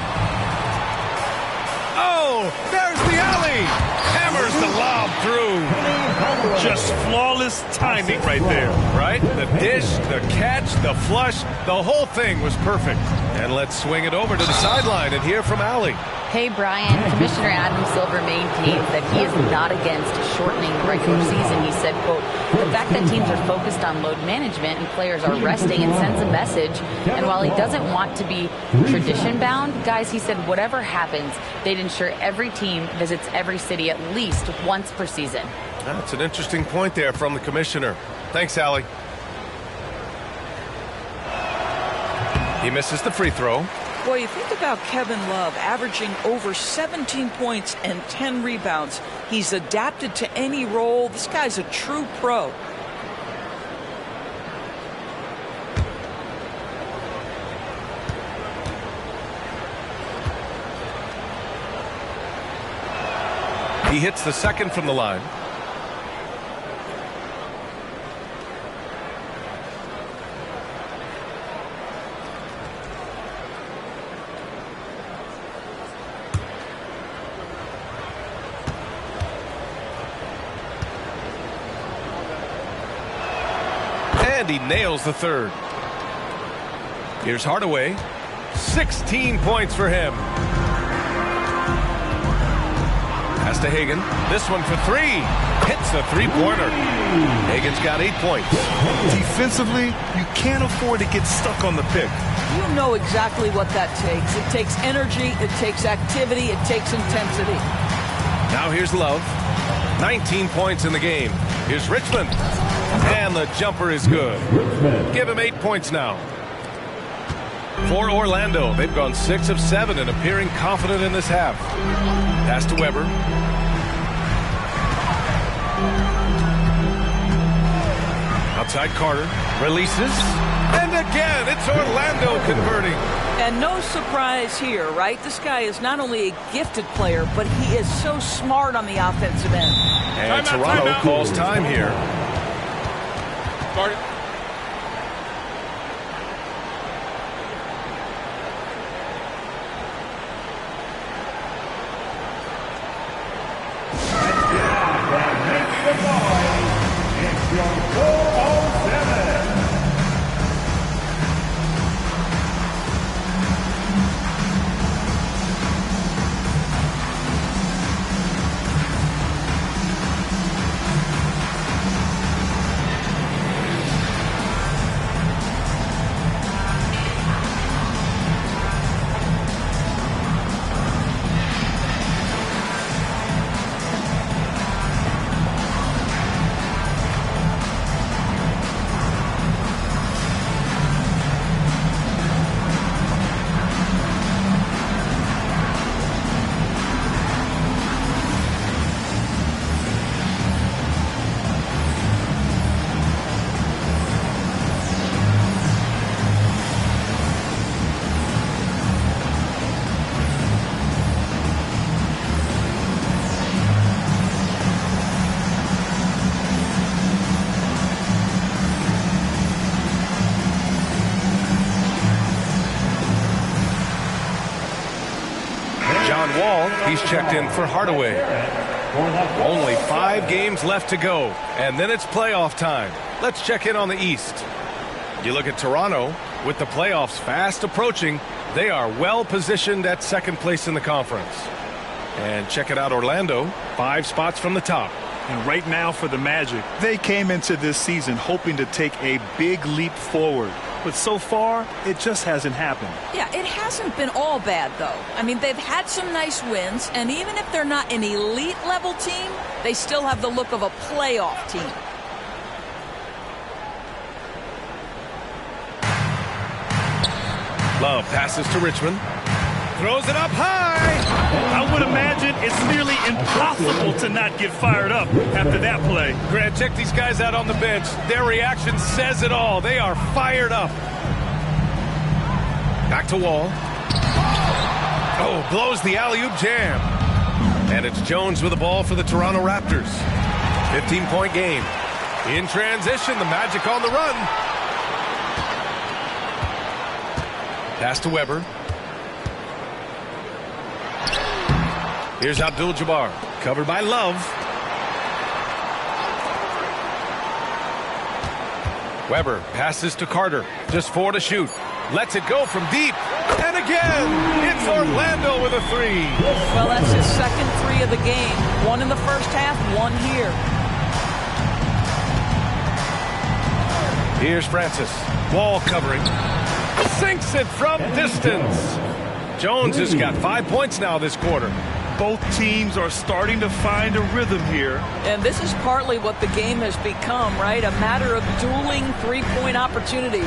Oh, there's the alley. Hammers the lob through. Just flawless timing right there. Right? The dish, the catch, the flush, the whole thing was perfect. And let's swing it over to the sideline and hear from Allie. Hey, Brian. Commissioner Adam Silver maintains that he is not against shortening the regular season. He said, quote, the fact that teams are focused on load management and players are resting and sends a message. And while he doesn't want to be tradition-bound, guys, he said whatever happens, they'd ensure every team visits every city at least once per season. That's an interesting point there from the commissioner. Thanks, Allie. He misses the free throw. Boy, you think about Kevin Love averaging over 17 points and 10 rebounds. He's adapted to any role. This guy's a true pro. He hits the second from the line. And he nails the third. Here's Hardaway. 16 points for him. Pass to Hagan. This one for 3. Hits the three-pointer. Hagan's got 8 points. Defensively, you can't afford to get stuck on the pick. You know exactly what that takes. It takes energy, it takes activity, it takes intensity. Now here's Love. 19 points in the game. Here's Richmond. And the jumper is good. Give him 8 points now. For Orlando, they've gone 6 of 7 and appearing confident in this half. Pass to Weber. Outside Carter. Releases. And again, it's Orlando converting. And no surprise here, right? This guy is not only a gifted player, but he is so smart on the offensive end. And Toronto calls time here. Guard it. 5, it's your 407. Wall, he's checked in for Hardaway. Only 5 games left to go, and then it's playoff time. Let's check in on the East. You look at Toronto, with the playoffs fast approaching, they are well positioned at second place in the conference. And check it out, Orlando, 5 spots from the top. And right now for the Magic, they came into this season hoping to take a big leap forward. But so far, it just hasn't happened. Yeah, it hasn't been all bad, though. I mean, they've had some nice wins, and even if they're not an elite-level team, they still have the look of a playoff team. Love passes to Richmond. Throws it up high. I would imagine it's nearly impossible to not get fired up after that play. Grant, check these guys out on the bench. Their reaction says it all. They are fired up. Back to Wall. Oh, blows the alley-oop jam. And it's Jones with the ball for the Toronto Raptors. 15-point game. In transition, the Magic on the run. Pass to Weber. Here's Abdul-Jabbar, covered by Love. Weber passes to Carter, just 4 to shoot. Lets it go from deep. And again, it's Orlando with a 3. Well, that's his second 3 of the game. 1 in the first half, 1 here. Here's Francis. Wall covering. Sinks it from distance. Jones has got 5 points now this quarter. Both teams are starting to find a rhythm here. And this is partly what the game has become, right? A matter of dueling 3-point opportunities.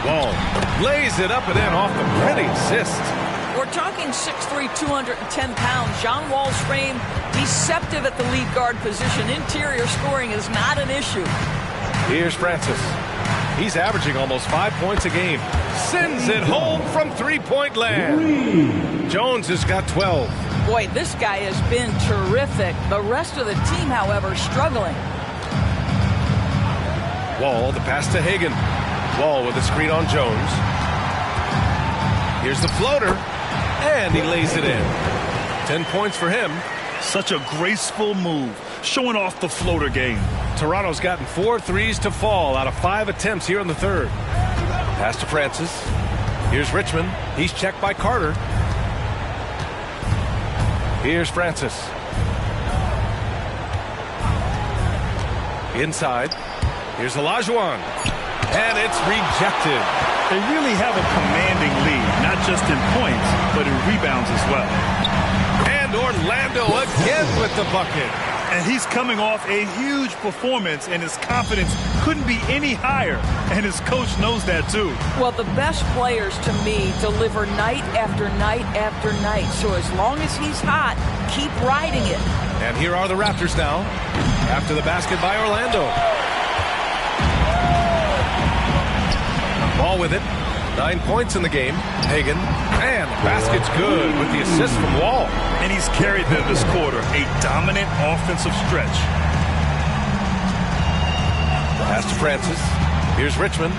Wall lays it up and in off the pretty assist. We're talking 6'3", 210 pounds. John Wall's frame, deceptive at the lead guard position. Interior scoring is not an issue. Here's Francis. He's averaging almost 5 points a game. Sends it home from 3-point land. Jones has got 12. Boy, this guy has been terrific. The rest of the team, however, struggling. Wall, the pass to Hagan. Wall with a screen on Jones. Here's the floater. And he lays it in. 10 points for him. Such a graceful move, showing off the floater game. Toronto's gotten 4 threes to fall out of 5 attempts here in the third. Pass to Francis. Here's Richmond. He's checked by Carter. Here's Francis. Inside. Here's Olajuwon. And it's rejected. They really have a commanding lead, not just in points, but in rebounds as well. And Orlando again with the bucket. And he's coming off a huge performance, and his confidence couldn't be any higher. And his coach knows that, too. Well, the best players, to me, deliver night after night after night. So as long as he's hot, keep riding it. And here are the Raptors now, after the basket by Orlando. Ball with it. 9 points in the game. Hagan. And the basket's good with the assist from Wall. And he's carried them this quarter. A dominant offensive stretch. Pass to Francis. Here's Richmond.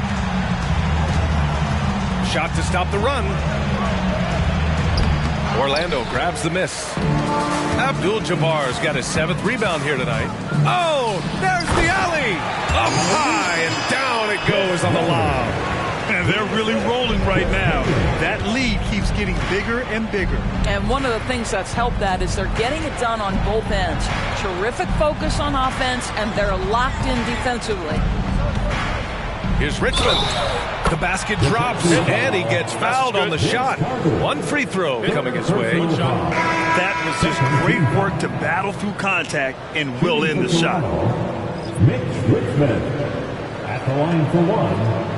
Shot to stop the run. Orlando grabs the miss. Abdul-Jabbar's got his 7th rebound here tonight. Oh, there's the alley. Up high and down it goes on the lob. And they're really rolling right now. That lead keeps getting bigger and bigger. And one of the things that's helped that is they're getting it done on both ends. Terrific focus on offense, and they're locked in defensively. Here's Richmond. The basket drops, and he gets fouled on the shot. 1 free throw coming his way. That was just great work to battle through contact and will in the shot. Mitch Richmond at the line for 1.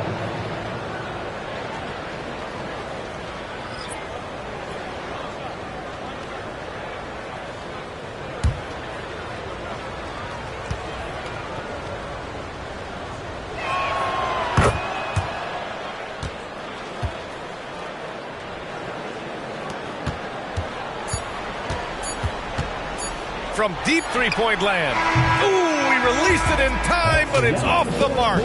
From deep three-point land. Ooh, he released it in time, but it's off the mark.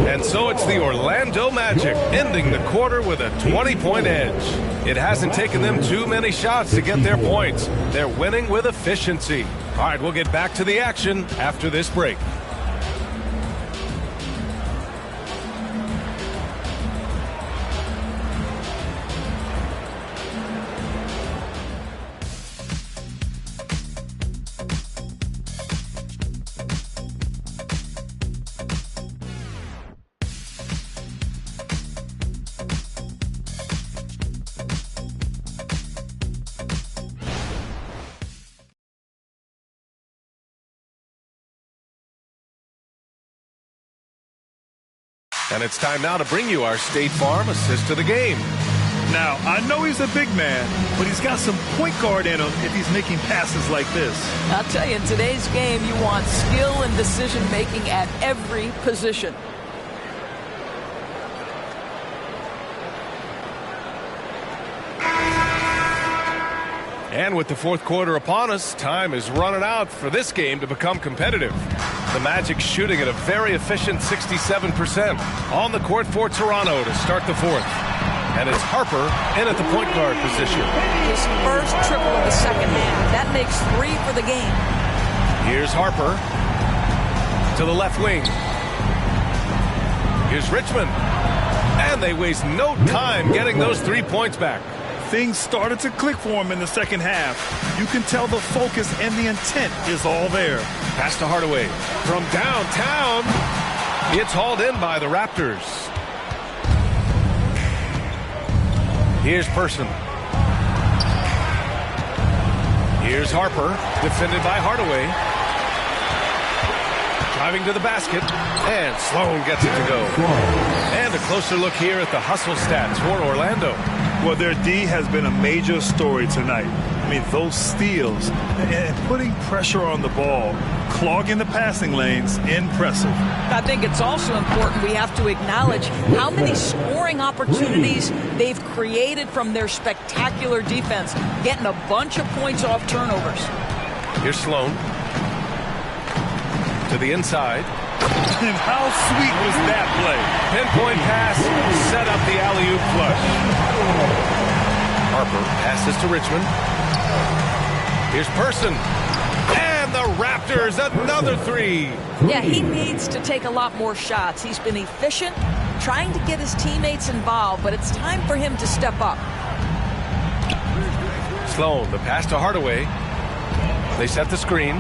And so it's the Orlando Magic ending the quarter with a 20-point edge. It hasn't taken them too many shots to get their points. They're winning with efficiency. All right, we'll get back to the action after this break. And it's time now to bring you our State Farm assist to the game. Now, I know he's a big man, but he's got some point guard in him if he's making passes like this. I'll tell you, in today's game, you want skill and decision-making at every position. And with the fourth quarter upon us, time is running out for this game to become competitive. The Magic shooting at a very efficient 67% on the court for Toronto to start the fourth. And it's Harper in at the point guard position. His first triple of the second half. That makes 3 for the game. Here's Harper to the left wing. Here's Richmond. And they waste no time getting those 3 points back. Things started to click for him in the second half. You can tell the focus and the intent is all there. Pass to Hardaway from downtown. It's hauled in by the Raptors. Here's Person. Here's Harper, defended by Hardaway. Driving to the basket, and Sloan gets it to go. And a closer look here at the hustle stats for Orlando. Well, their D has been a major story tonight. I mean, those steals and putting pressure on the ball, clogging the passing lanes, impressive. I think it's also important we have to acknowledge how many scoring opportunities they've created from their spectacular defense, getting a bunch of points off turnovers. Here's Sloan to the inside. And how sweet was that play? Pinpoint pass, set up the alley-oop flush. Harper passes to Richmond. Here's Person. And the Raptors, another 3. Yeah, he needs to take a lot more shots. He's been efficient, trying to get his teammates involved, but it's time for him to step up. Sloan, the pass to Hardaway. They set the screen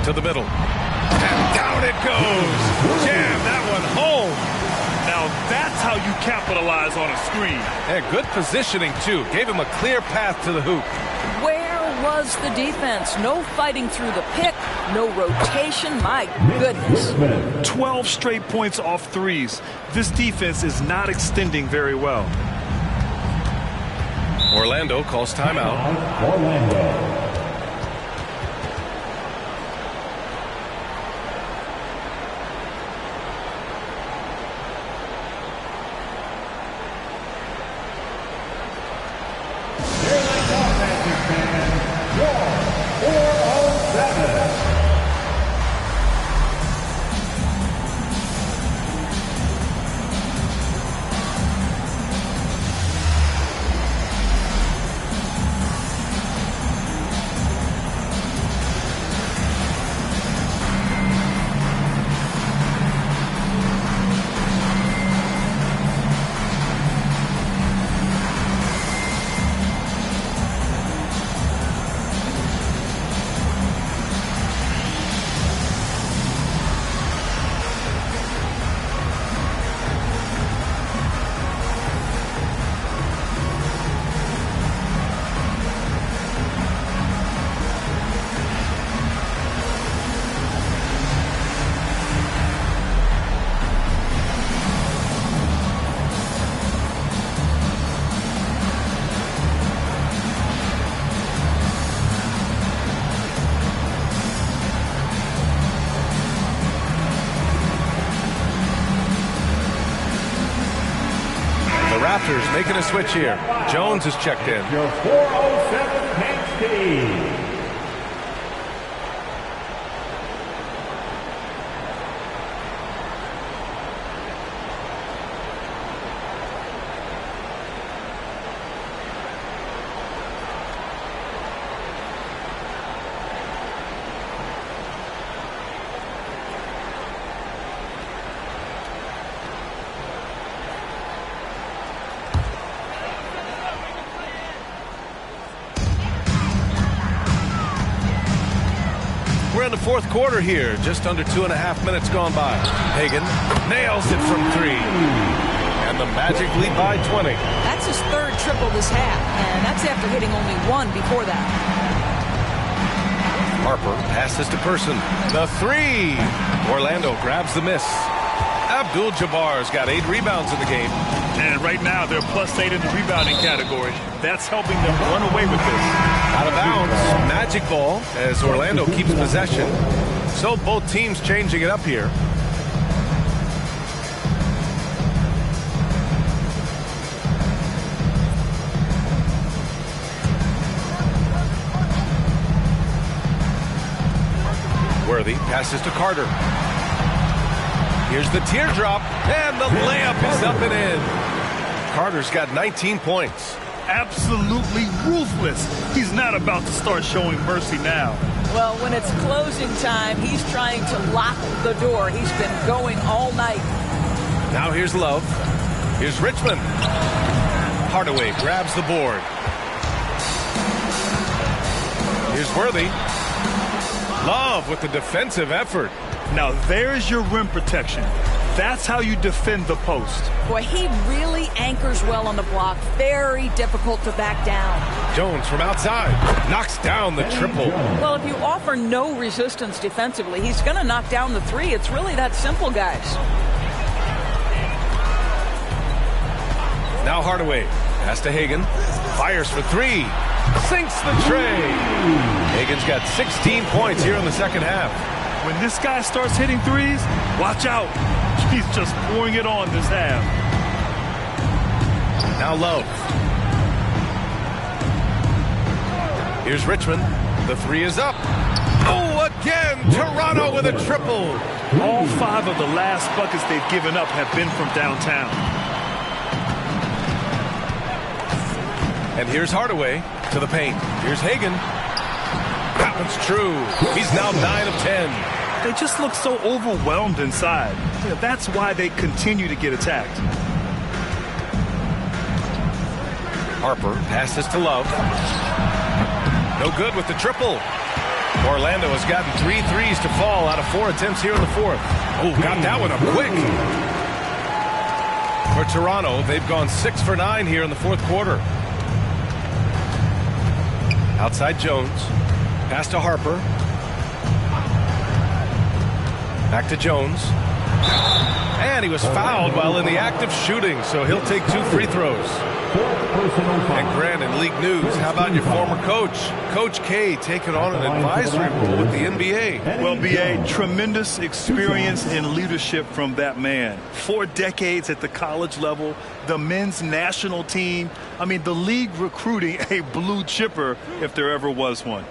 to the middle. And down it goes. Jam that one home. Now that's how you capitalize on a screen. And good positioning, too. Gave him a clear path to the hoop. Where was the defense? No fighting through the pick, no rotation. My goodness. 12 straight points off threes. This defense is not extending very well. Orlando calls timeout. Orlando. Raptors making a switch here. Jones is checked in. Your 407 Kent State. We're in the fourth quarter here. Just under 2.5 minutes gone by. Hagan nails it from 3. And the Magic lead by 20. That's his third triple this half, and that's after hitting only 1 before that. Harper passes to Person. The 3. Orlando grabs the miss. Abdul-Jabbar's got 8 rebounds in the game. And right now, they're +8 in the rebounding category. That's helping them run away with this. Out of bounds. Magic ball as Orlando keeps possession. So both teams changing it up here. Worthy passes to Carter. Here's the teardrop, and the layup is up and in. Carter's got 19 points. Absolutely ruthless. He's not about to start showing mercy now. Well, when it's closing time, he's trying to lock the door. He's been going all night. Now here's Love. Here's Richmond. Hardaway grabs the board. Here's Worthy. Love with the defensive effort. Now there's your rim protection. That's how you defend the post. Boy, he really anchors well on the block. Very difficult to back down. Jones from outside knocks down the triple. Well, if you offer no resistance defensively, he's going to knock down the 3. It's really that simple, guys. Now Hardaway pass to Hagan. Fires for 3. Sinks the tray. Hagan's got 16 points here in the second half. When this guy starts hitting threes, watch out. He's just pouring it on this half. Now Love. Here's Richmond. The 3 is up. Oh, again, Toronto with a triple. All 5 of the last buckets they've given up have been from downtown. And here's Hardaway to the paint. Here's Hagan. That one's true. He's now 9 of 10. They just look so overwhelmed inside. That's why they continue to get attacked. Harper passes to Love. No good with the triple. Orlando has gotten 3 threes to fall out of 4 attempts here in the fourth. Oh, got that one up quick. For Toronto, they've gone 6 for 9 here in the fourth quarter. Outside Jones. Pass to Harper. Back to Jones. And he was fouled while in the act of shooting, so he'll take 2 free throws. And Grant, in league news, how about your former coach? Coach K taking on an advisory role with the NBA. Well, B.A., tremendous experience and leadership from that man. 4 decades at the college level, the men's national team. I mean, the league recruiting a blue chipper if there ever was one.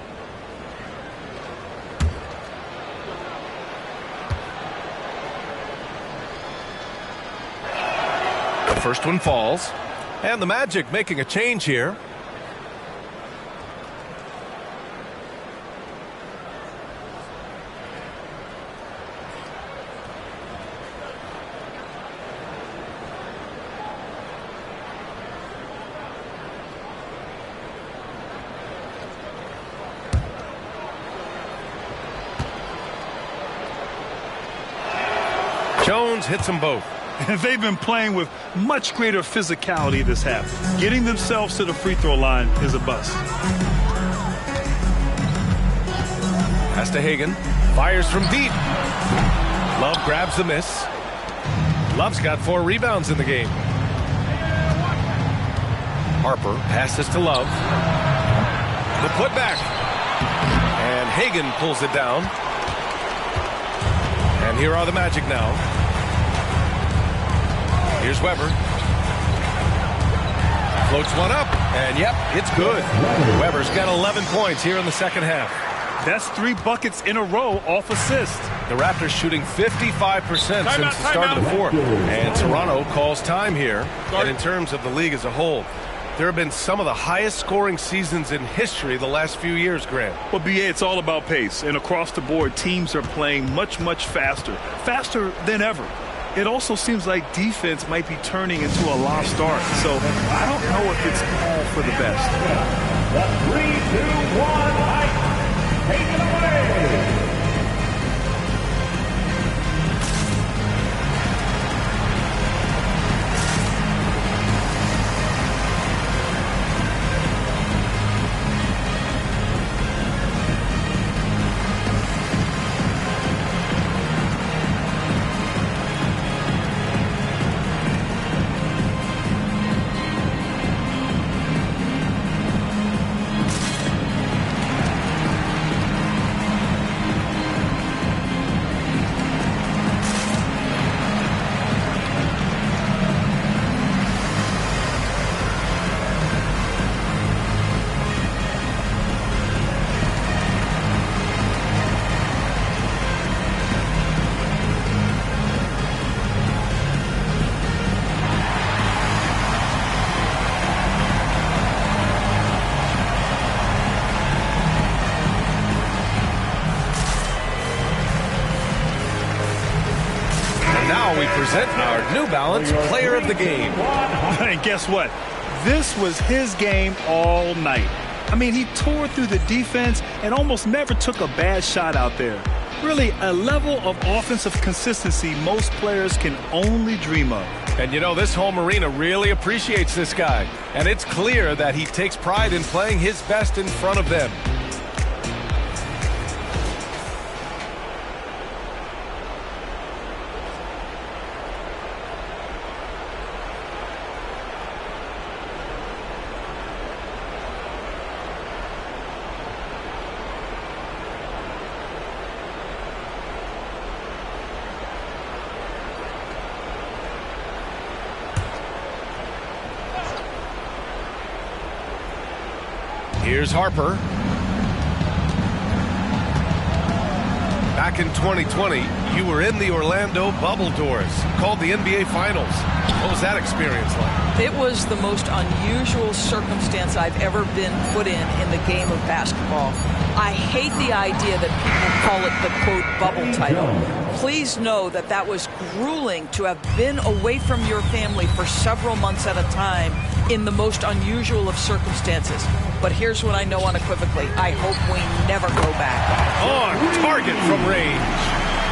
The first one falls. And the Magic making a change here. Jones hits them both. They've been playing with much greater physicality this half. Getting themselves to the free throw line is a bust. Pass to Hagan. Fires from deep. Love grabs the miss. Love's got 4 rebounds in the game. Harper passes to Love. The putback. And Hagan pulls it down. And here are the Magic now. Here's Weber. Floats one up, and yep, it's good. Weber's got 11 points here in the second half. That's 3 buckets in a row off assist. The Raptors shooting 55% since the start of the fourth. And Toronto calls time here. And in terms of the league as a whole, there have been some of the highest scoring seasons in history the last few years, Grant. Well, BA, it's all about pace. And across the board, teams are playing much, much faster. Faster than ever. It also seems like defense might be turning into a lost art. So I don't know if it's all for the best. The 3-2-1 hike. Take it away. Present our New Balance Player of the Game. And guess what? This was his game all night. I mean, he tore through the defense and almost never took a bad shot out there. Really, a level of offensive consistency most players can only dream of. And you know, this home arena really appreciates this guy. And it's clear that he takes pride in playing his best in front of them. Here's Harper. Back in 2020, you were in the Orlando bubble doors, called the NBA Finals. What was that experience like? It was the most unusual circumstance I've ever been put in the game of basketball. I hate the idea that people call it the, quote, bubble title. Please know that that was grueling to have been away from your family for several months at a time in the most unusual of circumstances. But here's what I know unequivocally. I hope we never go back. On target from range.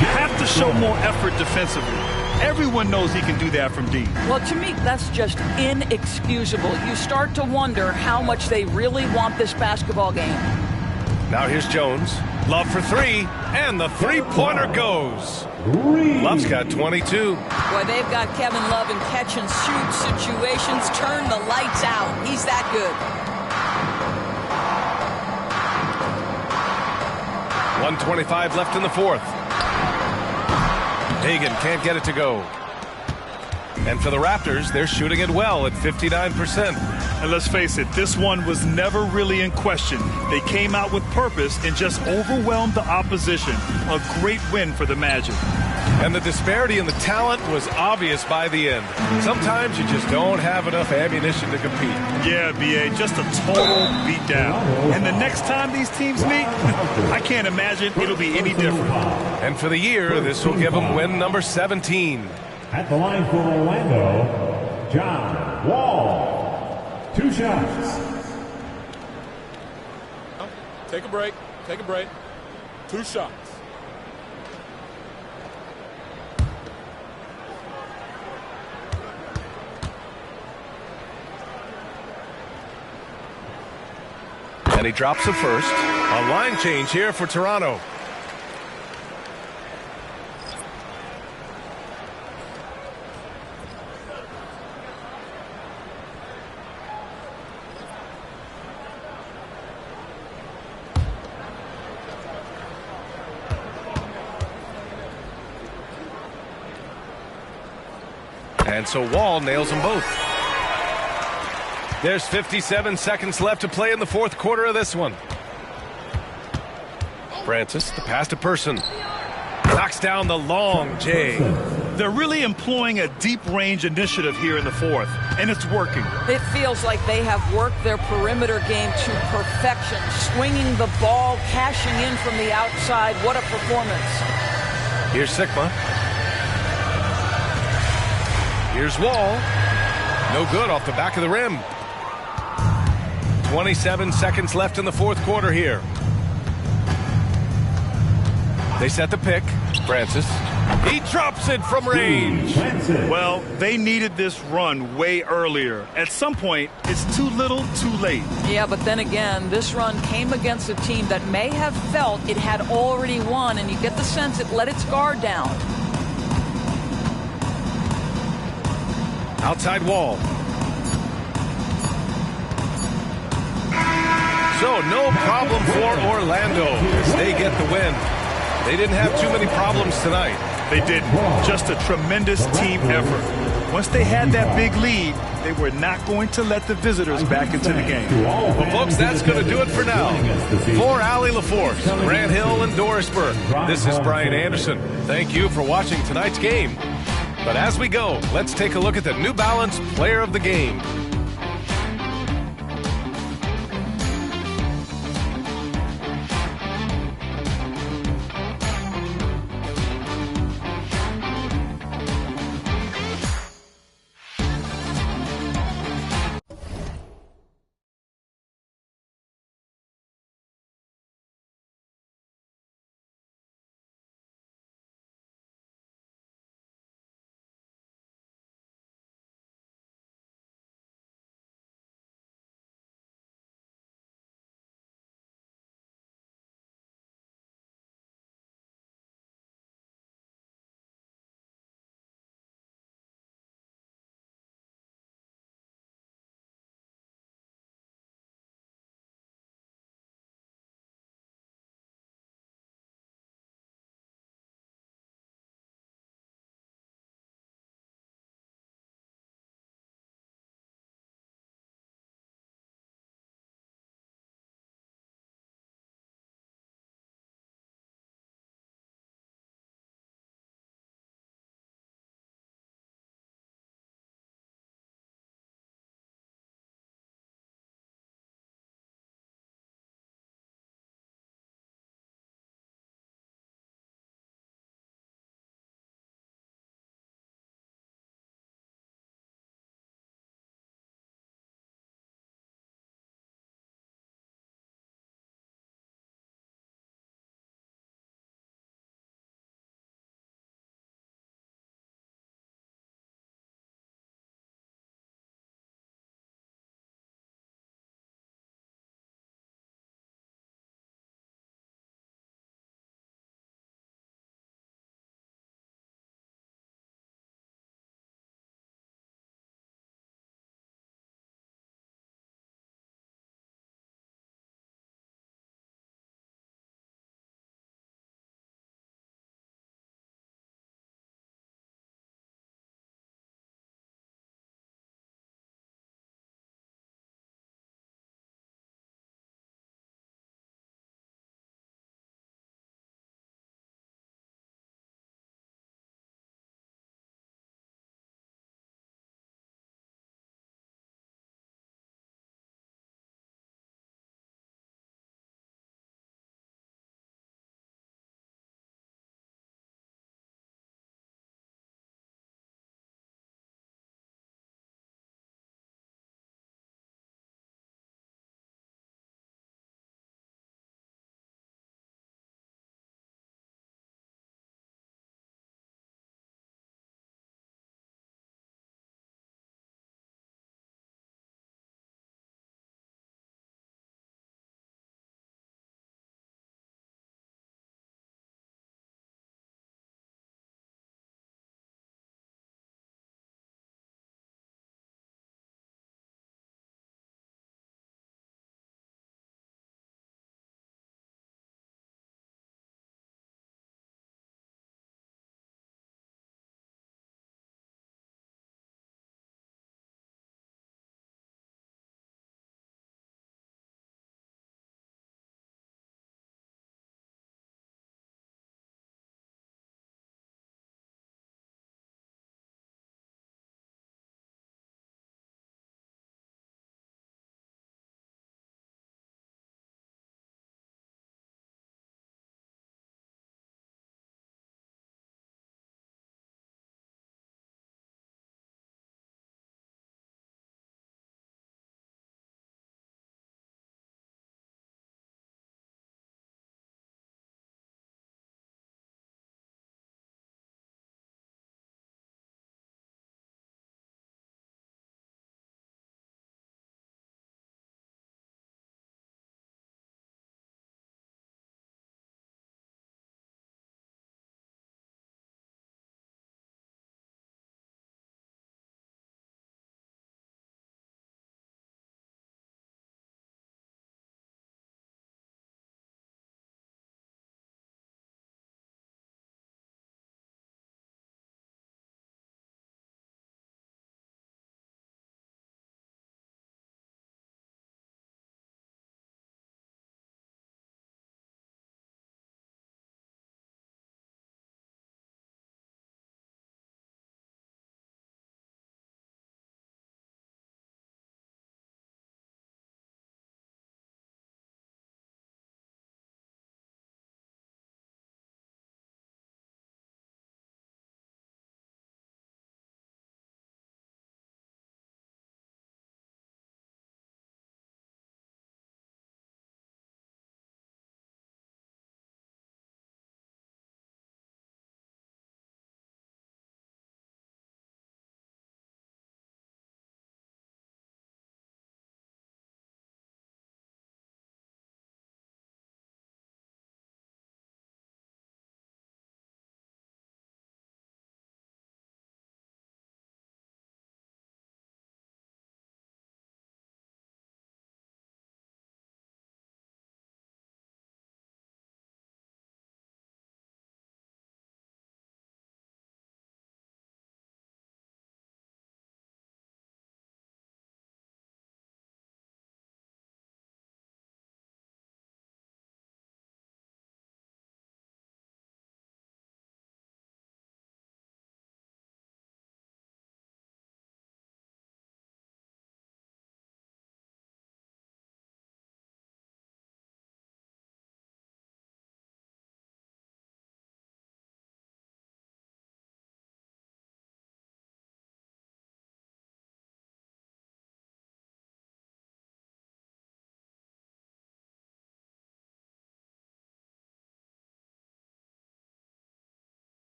You have to show more effort defensively. Everyone knows he can do that from deep. Well, to me, that's just inexcusable. You start to wonder how much they really want this basketball game. Now here's Jones. Love for three, and the three-pointer goes. Love's got 22. Boy, they've got Kevin Love in catch-and-shoot situations. Turn the lights out. He's that good. 1:25 left in the fourth. Hagan can't get it to go. And for the Raptors, they're shooting it well at 59%. And let's face it, this one was never really in question. They came out with purpose and just overwhelmed the opposition. A great win for the Magic. And the disparity in the talent was obvious by the end. Sometimes you just don't have enough ammunition to compete. Yeah, B.A., just a total beatdown. And the next time these teams meet, I can't imagine it'll be any different. And for the year, this will give them win number 17. At the line for Orlando, John Wall. 2 shots. Take a break. Take a break. 2 shots. And he drops the first. A line change here for Toronto. And so Wall nails them both. There's 57 seconds left to play in the fourth quarter of this one. Francis, the pass to Person. Knocks down the long J. They're really employing a deep-range initiative here in the fourth, and it's working. It feels like they have worked their perimeter game to perfection, swinging the ball, cashing in from the outside. What a performance. Here's Sikma. Here's Wall. No good off the back of the rim. 27 seconds left in the fourth quarter here. They set the pick. Francis. He drops it from range. Well, they needed this run way earlier. At some point, it's too little, too late. Yeah, but then again, this run came against a team that may have felt it had already won, and you get the sense it let its guard down. Outside Wall. So no problem for Orlando as they get the win. They didn't have too many problems tonight. They didn't. Just a tremendous team effort. Once they had that big lead, they were not going to let the visitors back into the game. Well, folks, that's going to do it for now. For Allie LaForce, Grant Hill, and Doris Burke, this is Brian Anderson. Thank you for watching tonight's game. But as we go, let's take a look at the New Balance Player of the Game.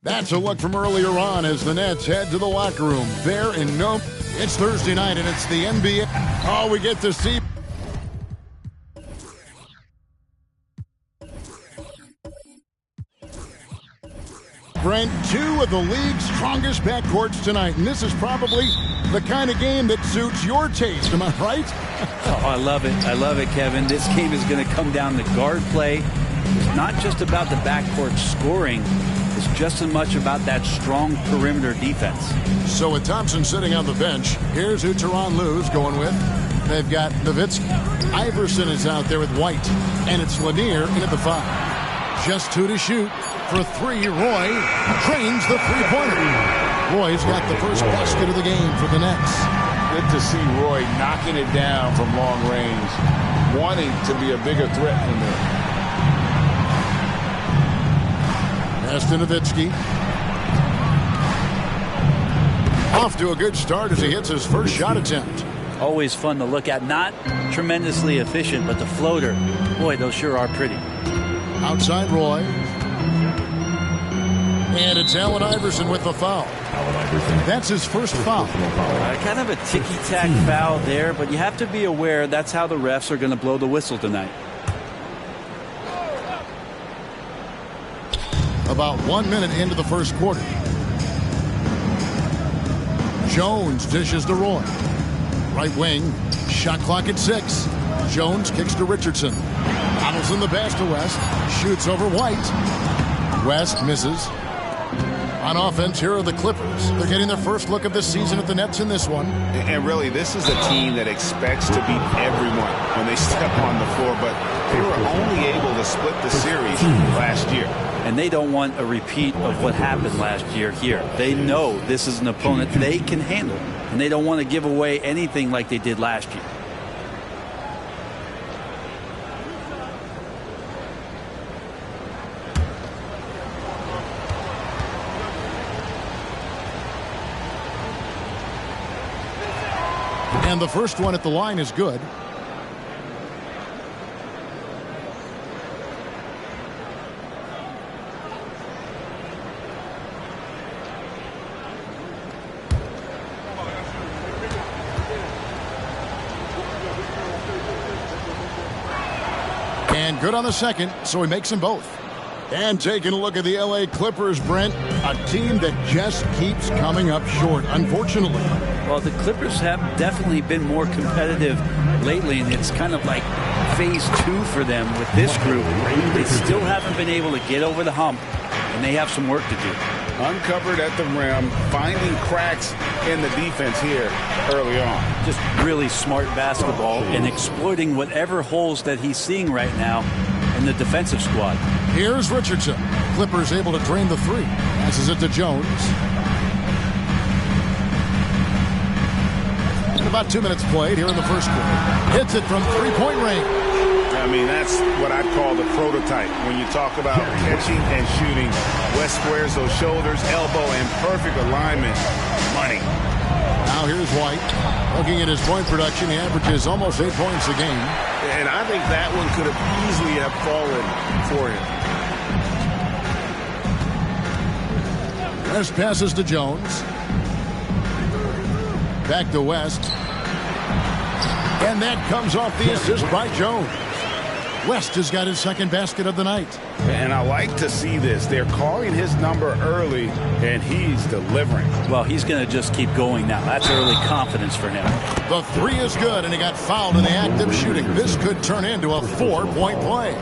That's a look from earlier on as the Nets head to the locker room. There in no. It's Thursday night and it's the NBA. Oh, we get to see. Brent, two of the league's strongest backcourts tonight, and this is probably the kind of game that suits your taste. Am I right? Oh, I love it. I love it, Kevin. This game is going to come down to guard play. It's not just about the backcourt scoring. It's just as much about that strong perimeter defense. So with Thompson sitting on the bench, here's who Tyronn Lue's going with. They've got Nowitzki. Iverson is out there with White, and it's Lanier in at the 5. Just 2 to shoot. For 3, Roy trains the three-pointer. Roy's got the first basket of the game for the Nets. Good to see Roy knocking it down from long range, wanting to be a bigger threat than them. Pass to Nowitzki. Off to a good start as he hits his first shot attempt. Always fun to look at. Not tremendously efficient, but the floater, boy, those sure are pretty. Outside Roy. And it's Allen Iverson with the foul. That's his first foul. Kind of a ticky-tack foul there, but you have to be aware that's how the refs are going to blow the whistle tonight. About 1 minute into the first quarter. Jones dishes to Roy. Right wing. Shot clock at 6. Jones kicks to Richardson. Donaldson the pass to West. Shoots over White. West misses. On offense, here are the Clippers. They're getting their first look of this season at the Nets in this one. And really, this is a team that expects to beat everyone when they step on the floor, but they were only able to split the series last year. And they don't want a repeat of what happened last year here. They know this is an opponent they can handle, and they don't want to give away anything like they did last year. And the first one at the line is good. And good on the second, so he makes them both. And taking a look at the LA Clippers, Brent, a team that just keeps coming up short, unfortunately. Well, the Clippers have definitely been more competitive lately, and it's kind of like phase 2 for them with this group. They still haven't been able to get over the hump, and they have some work to do. Uncovered at the rim, finding cracks in the defense here early on. Just really smart basketball and exploiting whatever holes that he's seeing right now in the defensive squad. Here's Richardson. Clippers able to drain the 3. Passes it to Jones. And about 2 minutes played here in the first quarter. Hits it from three-point range. I mean, that's what I'd call the prototype. When you talk about catching and shooting, West squares those shoulders, elbow, and perfect alignment. Money. Now here's White. Looking at his point production, he averages almost 8 points a game. And I think that one could have easily have fallen for him. West passes to Jones. Back to West. And that comes off the assist by Jones. West has got his second basket of the night. And I like to see this. They're calling his number early, and he's delivering. Well, he's going to just keep going now. That's early confidence for him. The 3 is good, and he got fouled in the act of shooting. This could turn into a 4-point play.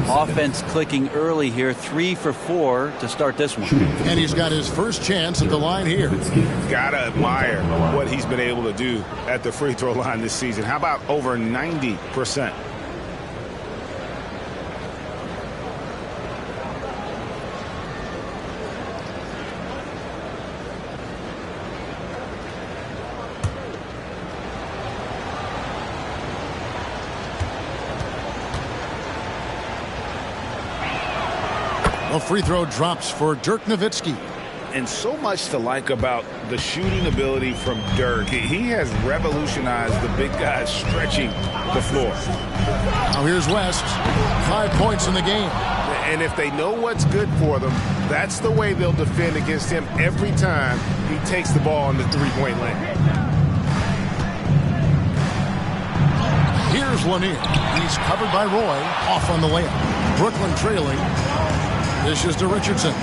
Offense clicking early here. 3 for 4 to start this one. And he's got his first chance at the line here. Gotta admire what he's been able to do at the free throw line this season. How about over 90%? A free throw drops for Dirk Nowitzki. And so much to like about the shooting ability from Dirk. He has revolutionized the big guys stretching the floor. Now here's West. 5 points in the game. And if they know what's good for them, that's the way they'll defend against him every time he takes the ball in the three-point lane. Here's Lanier. He's covered by Roy. Off on the layup. Brooklyn trailing. This is to Richardson.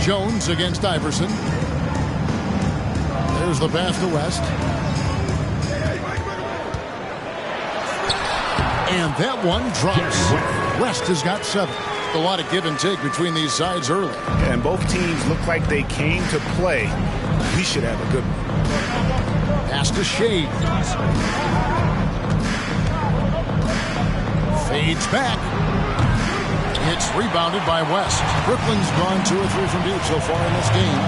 Jones against Iverson. There's the pass to West. And that one drops. West has got 7. A lot of give and take between these sides early. And both teams look like they came to play. We should have a good one. Pass to Shades. Fades back. It's rebounded by West. Brooklyn's gone 2 or 3 from deep so far in this game.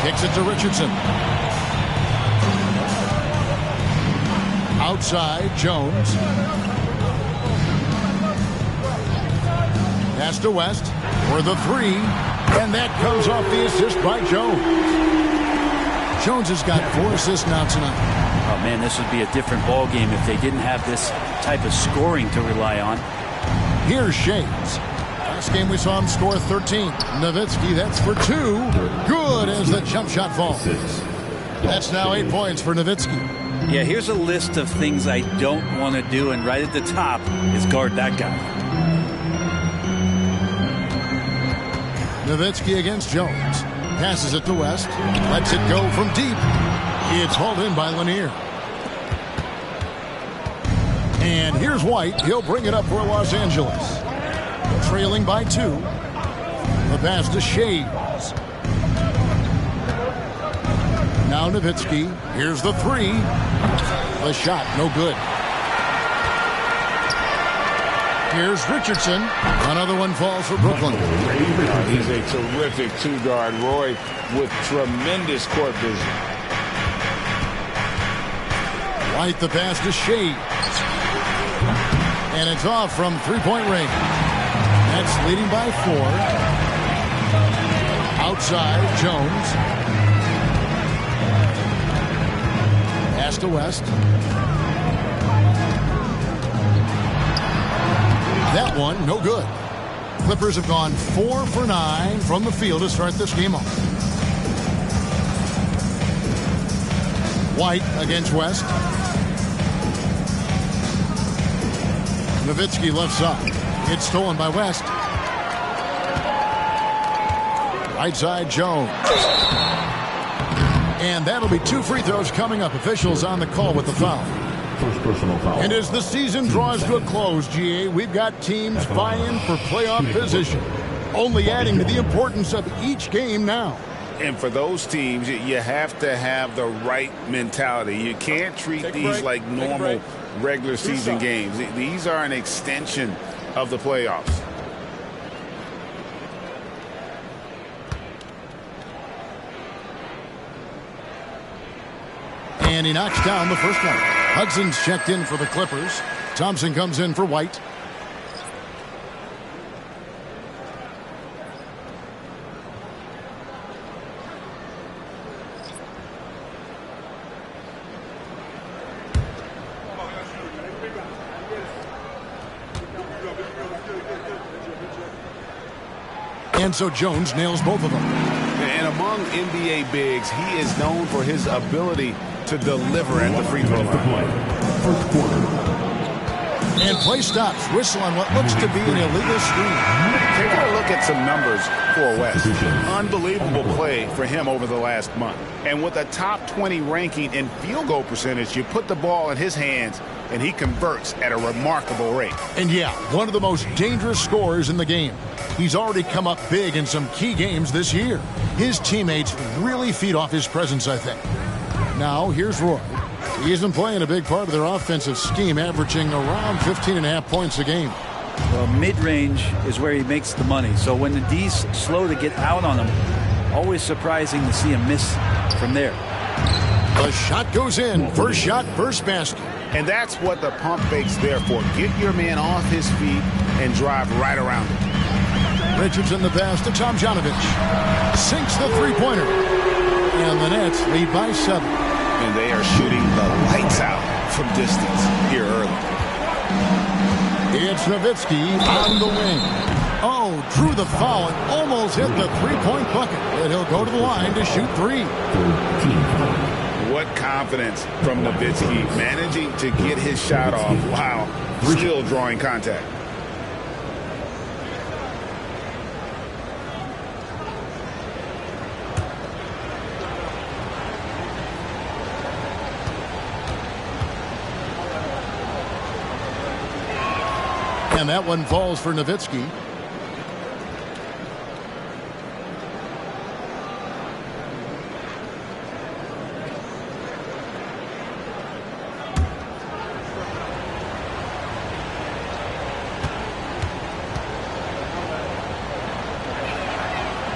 Kicks it to Richardson. Outside, Jones. Pass to West for the 3. And that comes off the assist by Jones. Jones has got 4 assists now tonight. Oh, man, this would be a different ball game if they didn't have this type of scoring to rely on. Here's Shades. Last game we saw him score 13. Nowitzki, that's for 2. Good as the jump shot falls. That's now 8 points for Nowitzki. Yeah, here's a list of things I don't want to do, and right at the top is guard that guy. Nowitzki against Jones. Passes it to West. Lets it go from deep. It's hauled in by Lanier. And here's White. He'll bring it up for Los Angeles. Trailing by 2. The pass to Shades. Now Nowitzki. Here's the 3. The shot, no good. Here's Richardson. Another one falls for Brooklyn. He's a terrific 2-guard. Roy with tremendous court vision. White the pass to Shades. And it's off from three-point range. That's leading by 4. Outside, Jones. Pass to West. That one, no good. Clippers have gone 4 for 9 from the field to start this game off. White against West. Nowitzki left side. It's stolen by West. Right side, Jones. And that'll be 2 free throws coming up. Officials on the call with the foul. First personal foul. And as the season draws to a close, GA, we've got teams vying for playoff position, only adding to the importance of each game now. And for those teams, you have to have the right mentality. You can't treat these like normal regular season games. These are an extension of the playoffs. And he knocks down the first one. Hudson's checked in for the Clippers. Thompson comes in for White. And so Jones nails both of them. And among NBA bigs, he is known for his ability to deliver at the free throw line. First quarter. And play stops. Whistle on what looks to be an illegal screen. Taking a look at some numbers for West. Unbelievable play for him over the last month. And with a top 20 ranking in field goal percentage, you put the ball in his hands, and he converts at a remarkable rate. And yeah, one of the most dangerous scorers in the game. He's already come up big in some key games this year. His teammates really feed off his presence, I think. Now, here's Roy. He isn't playing a big part of their offensive scheme, averaging around 15.5 points a game. Well, mid-range is where he makes the money. So when the D's slow to get out on him, always surprising to see him miss from there. The shot goes in. First shot, first basket. And that's what the pump fake's there for. Get your man off his feet and drive right around him. Richardson the pass to Tomjanovich. Sinks the three-pointer. And the Nets lead by 7. And they are shooting the lights out from distance here early. Nowitzki on the wing. Oh, drew the foul and almost hit the three-point bucket. And he'll go to the line to shoot three. What confidence from Nowitzki, managing to get his shot off while still drawing contact. And that one falls for Nowitzki.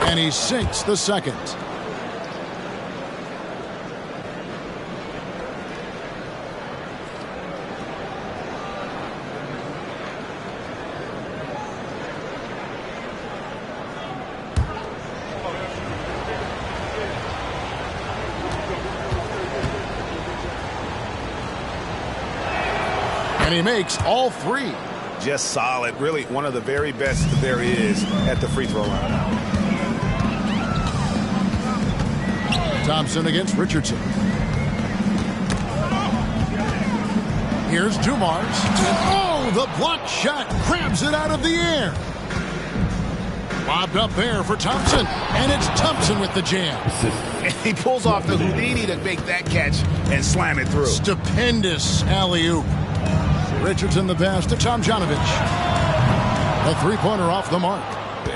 And he sinks the second. And he makes all three. Just solid. Really one of the very best there is at the free throw line. Thompson against Richardson. Here's Dumars. And oh, the blocked shot grabs it out of the air. Lobbed up there for Thompson. And it's Thompson with the jam. And he pulls off the Houdini to make that catch and slam it through. Stupendous alley-oop. Richardson the pass to Tomjanovich. A three-pointer off the mark.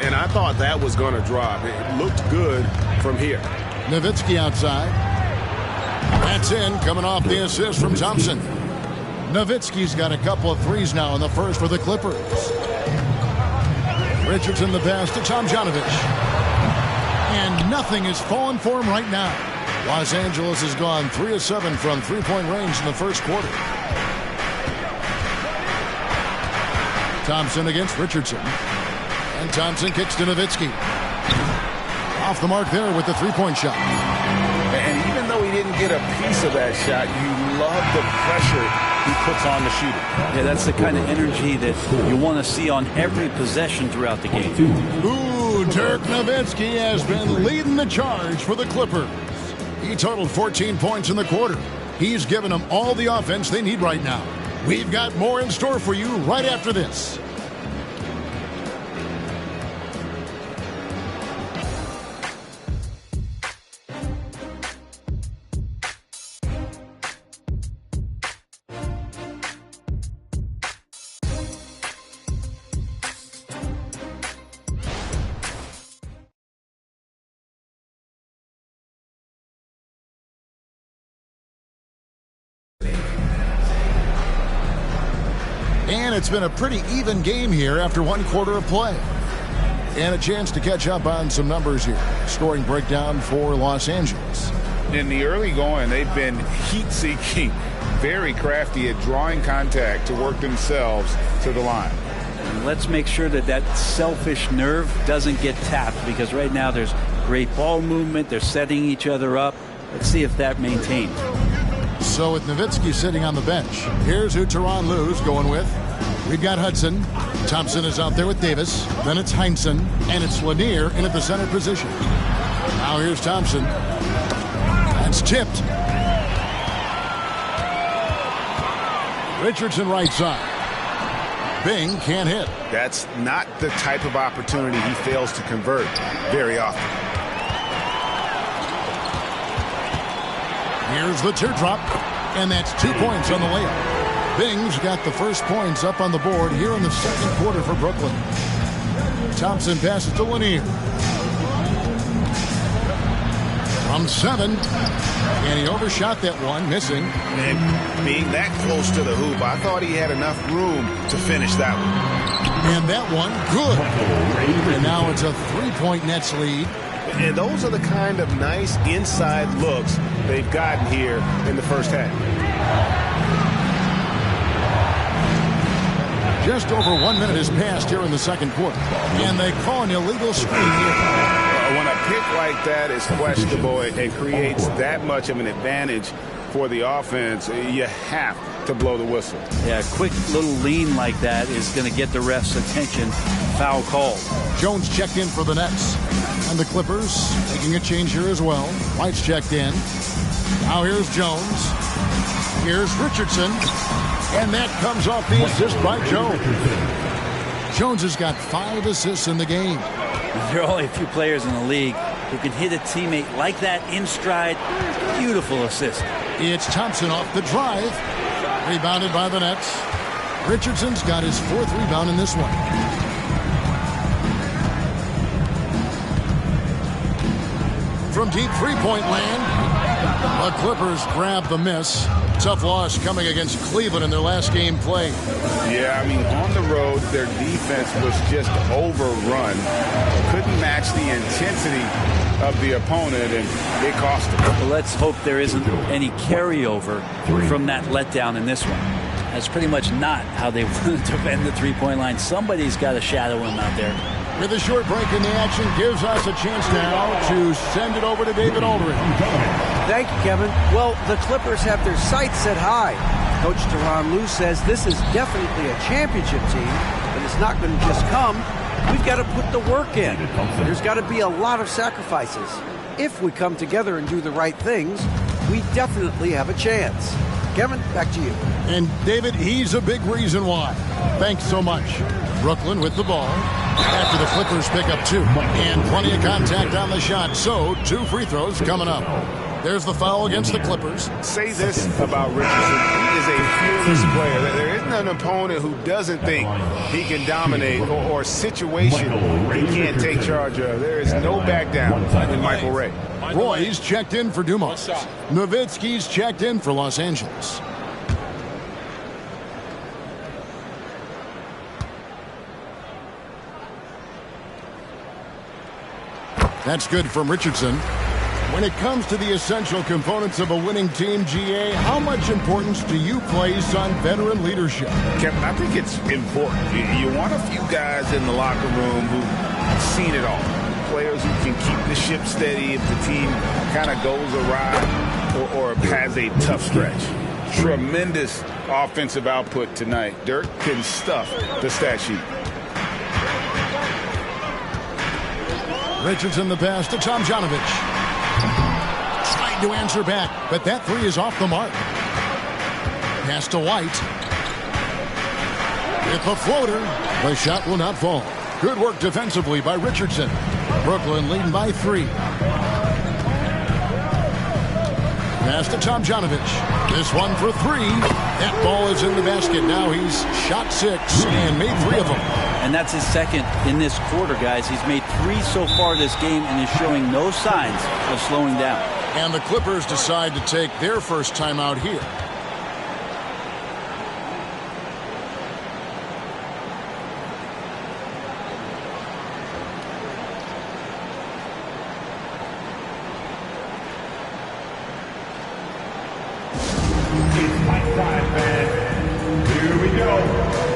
And I thought that was going to drop. It looked good from here. Nowitzki outside. That's in, coming off the assist from Thompson. Nowitzki's got a couple of threes now in the first for the Clippers. Richardson the pass to Tomjanovich. And nothing is falling for him right now. Los Angeles has gone 3 of 7 from three-point range in the first quarter. Thompson against Richardson. And Thompson kicks to Nowitzki. Off the mark there with the three-point shot. And even though he didn't get a piece of that shot, you love the pressure he puts on the shooter. Yeah, that's the kind of energy that you want to see on every possession throughout the game. Ooh, Dirk Nowitzki has been leading the charge for the Clippers. He totaled 14 points in the quarter. He's given them all the offense they need right now. We've got more in store for you right after this. And it's been a pretty even game here after one quarter of play. And a chance to catch up on some numbers here. Scoring breakdown for Los Angeles. In the early going, they've been heat-seeking, very crafty at drawing contact to work themselves to the line. And let's make sure that that selfish nerve doesn't get tapped, because right now there's great ball movement. They're setting each other up. Let's see if that maintains. So with Nowitzki sitting on the bench, here's who Tyronn Lue's going with. We've got Hudson. Thompson is out there with Davis. Then it's Heinsohn. And it's Lanier in at the center position. Now here's Thompson. That's tipped. Richardson right side. Bing can't hit. That's not the type of opportunity he fails to convert very often. Here's the teardrop, and that's 2 points on the layup. Bing's got the first points up on the board here in the second quarter for Brooklyn. Thompson passes to Lanier. From 7, and he overshot that one, missing. And being that close to the hoop, I thought he had enough room to finish that one. And that one, good. And now it's a 3-point Nets lead. And those are the kind of nice inside looks they've gotten here in the first half. Just over 1 minute has passed here in the second quarter. And they call an illegal screen here. When a pick like that is questionable and creates that much of an advantage for the offense, you have to blow the whistle. Yeah, a quick little lean like that is going to get the ref's attention. Foul called. Jones checked in for the Nets. And the Clippers making a change here as well. White's checked in. Now here's Jones. Here's Richardson. And that comes off the assist by Jones. Jones has got 5 assists in the game. There are only a few players in the league who can hit a teammate like that in stride. Beautiful assist. It's Thompson off the drive. Rebounded by the Nets. Richardson's got his 4th rebound in this one. From deep three-point land, the Clippers grab the miss. Tough loss coming against Cleveland in their last game played. Yeah, I mean, on the road, their defense was just overrun. Couldn't match the intensity of the opponent, and it cost them. Well, let's hope there isn't any carryover from that letdown in this one. That's pretty much not how they want to defend the three-point line. Somebody's got to shadow him out there. With a short break in the action, gives us a chance now to send it over to David Aldridge. Thank you, Kevin. Well, the Clippers have their sights set high. Coach Tyronn Lue says this is definitely a championship team, but it's not going to just come. We've got to put the work in. There's got to be a lot of sacrifices. If we come together and do the right things, we definitely have a chance. Kevin, back to you. And David, he's a big reason why. Thanks so much. Brooklyn with the ball after the Clippers pick up 2. And plenty of contact on the shot, so 2 free throws coming up. There's the foul against the Clippers. Say this about Richardson. He is a fearless player. There isn't an opponent who doesn't think he can dominate or a situation he can't take charge of. There is no back down in Michael Ray. Roy's checked in for Dumas. Nowitzki's checked in for Los Angeles. That's good from Richardson. When it comes to the essential components of a winning team, GA, how much importance do you place on veteran leadership? Kevin, I think it's important. You want a few guys in the locker room who've seen it all. Players who can keep the ship steady if the team kind of goes awry or has a tough stretch. Tremendous offensive output tonight. Dirk can stuff the stat sheet. Richardson the pass to Tomjanovich. Trying to answer back, but that 3 is off the mark. Pass to White. With the floater, the shot will not fall. Good work defensively by Richardson. Brooklyn leading by 3. Pass to Tomjanovich. This one for 3. That ball is in the basket. Now he's shot 6 and made 3 of them. And that's his 2nd in this quarter, guys. He's made 3 so far this game and is showing no signs of slowing down. And the Clippers decide to take their first time out here. It's my time, man. Here we go.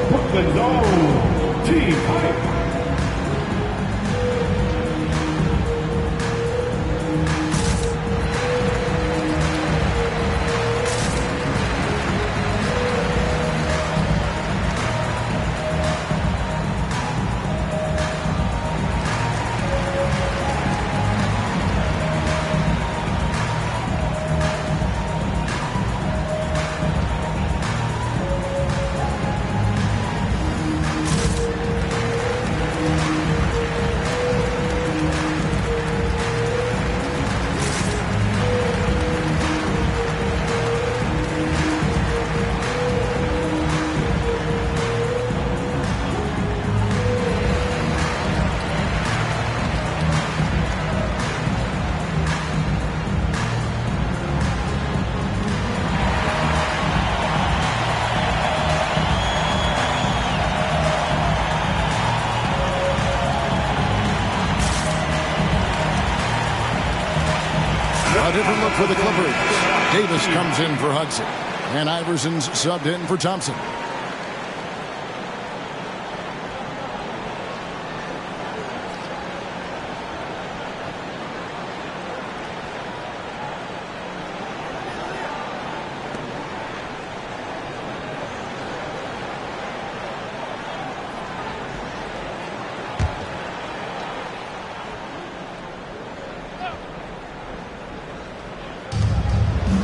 Brooklyn's own Team Hype. A different look for the Clippers. Davis comes in for Hudson. And Iverson's subbed in for Thompson.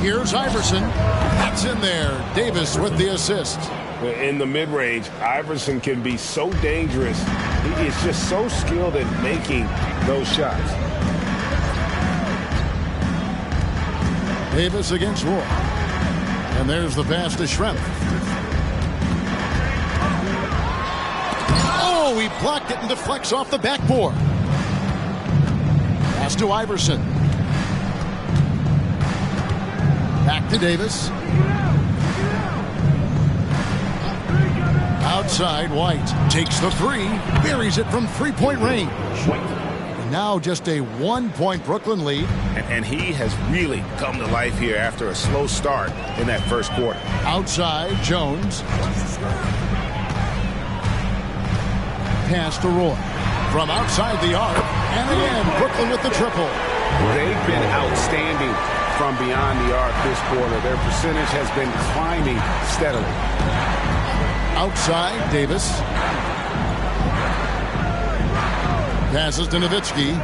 Here's Iverson. That's in there. Davis with the assist. In the mid-range, Iverson can be so dangerous. He is just so skilled at making those shots. Davis against Roy. And there's the pass to Schrempf. Oh, he blocked it and deflects off the backboard. Pass to Iverson. Back to Davis. Outside, White takes the three, buries it from three-point range. And now just a 1-point Brooklyn lead. And he has really come to life here after a slow start in that first quarter. Outside, Jones. Pass to Roy. From outside the arc. And again, Brooklyn with the triple. They've been outstanding from beyond the arc this quarter. Their percentage has been climbing steadily. Outside, Davis. Passes to Nowitzki.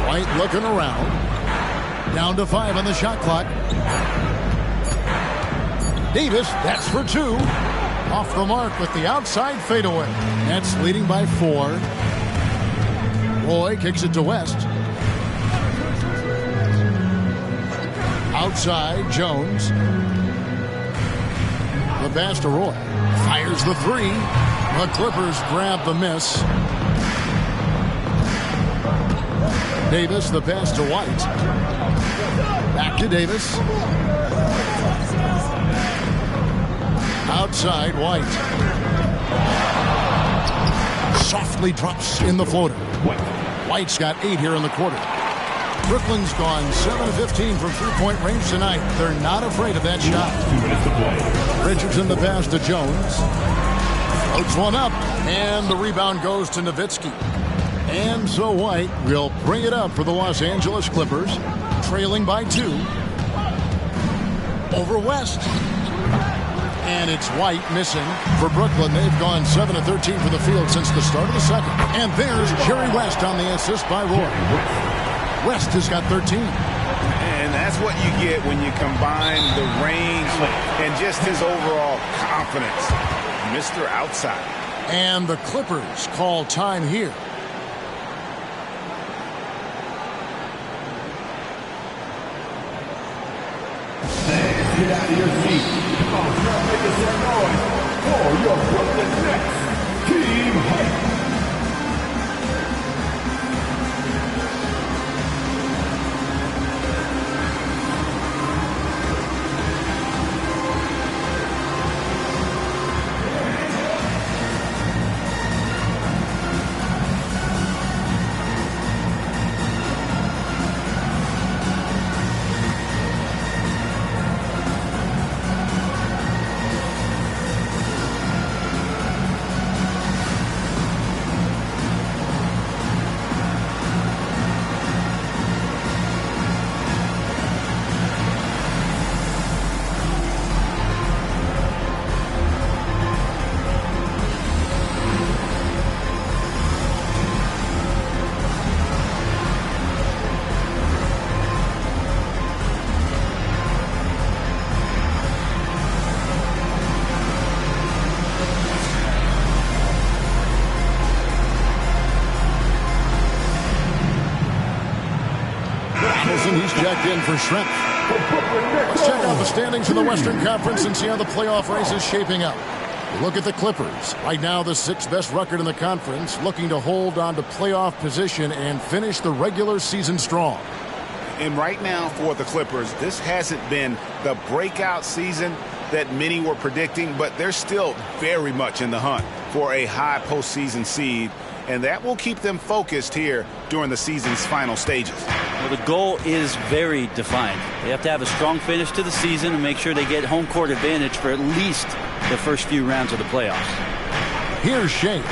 White looking around. Down to 5 on the shot clock. Davis, that's for 2. Off the mark with the outside fadeaway. Nets leading by 4. Roy kicks it to West. Outside, Jones. The pass to Roy. Fires the 3. The Clippers grab the miss. Davis, the pass to White. Back to Davis. Outside, White. Softly drops in the floater. White's got 8 here in the quarter. Brooklyn's gone 7 of 15 from three-point range tonight. They're not afraid of that shot. Richardson the pass to Jones. Floats one up, and the rebound goes to Nowitzki. And so White will bring it up for the Los Angeles Clippers, trailing by 2. Over West. And it's White missing for Brooklyn. They've gone 7 of 13 from the field since the start of the second. And there's Jerry West on the assist by Roy. West has got 13. And that's what you get when you combine the range and just his overall confidence. Mr. Outside. And the Clippers call time here. Fans, get out of your seat. Come on, start making some noise for your Brooklyn Nets. Team Hype. He's checked in for Schrempf. Let's check out the standings in the Western Conference and see how the playoff race is shaping up. Look at the Clippers. Right now, the 6th best record in the conference, looking to hold on to playoff position and finish the regular season strong. And right now for the Clippers, this hasn't been the breakout season that many were predicting, but they're still very much in the hunt for a high postseason seed, and that will keep them focused here during the season's final stages. Well, the goal is very defined. They have to have a strong finish to the season and make sure they get home court advantage for at least the first few rounds of the playoffs. Here's Shades.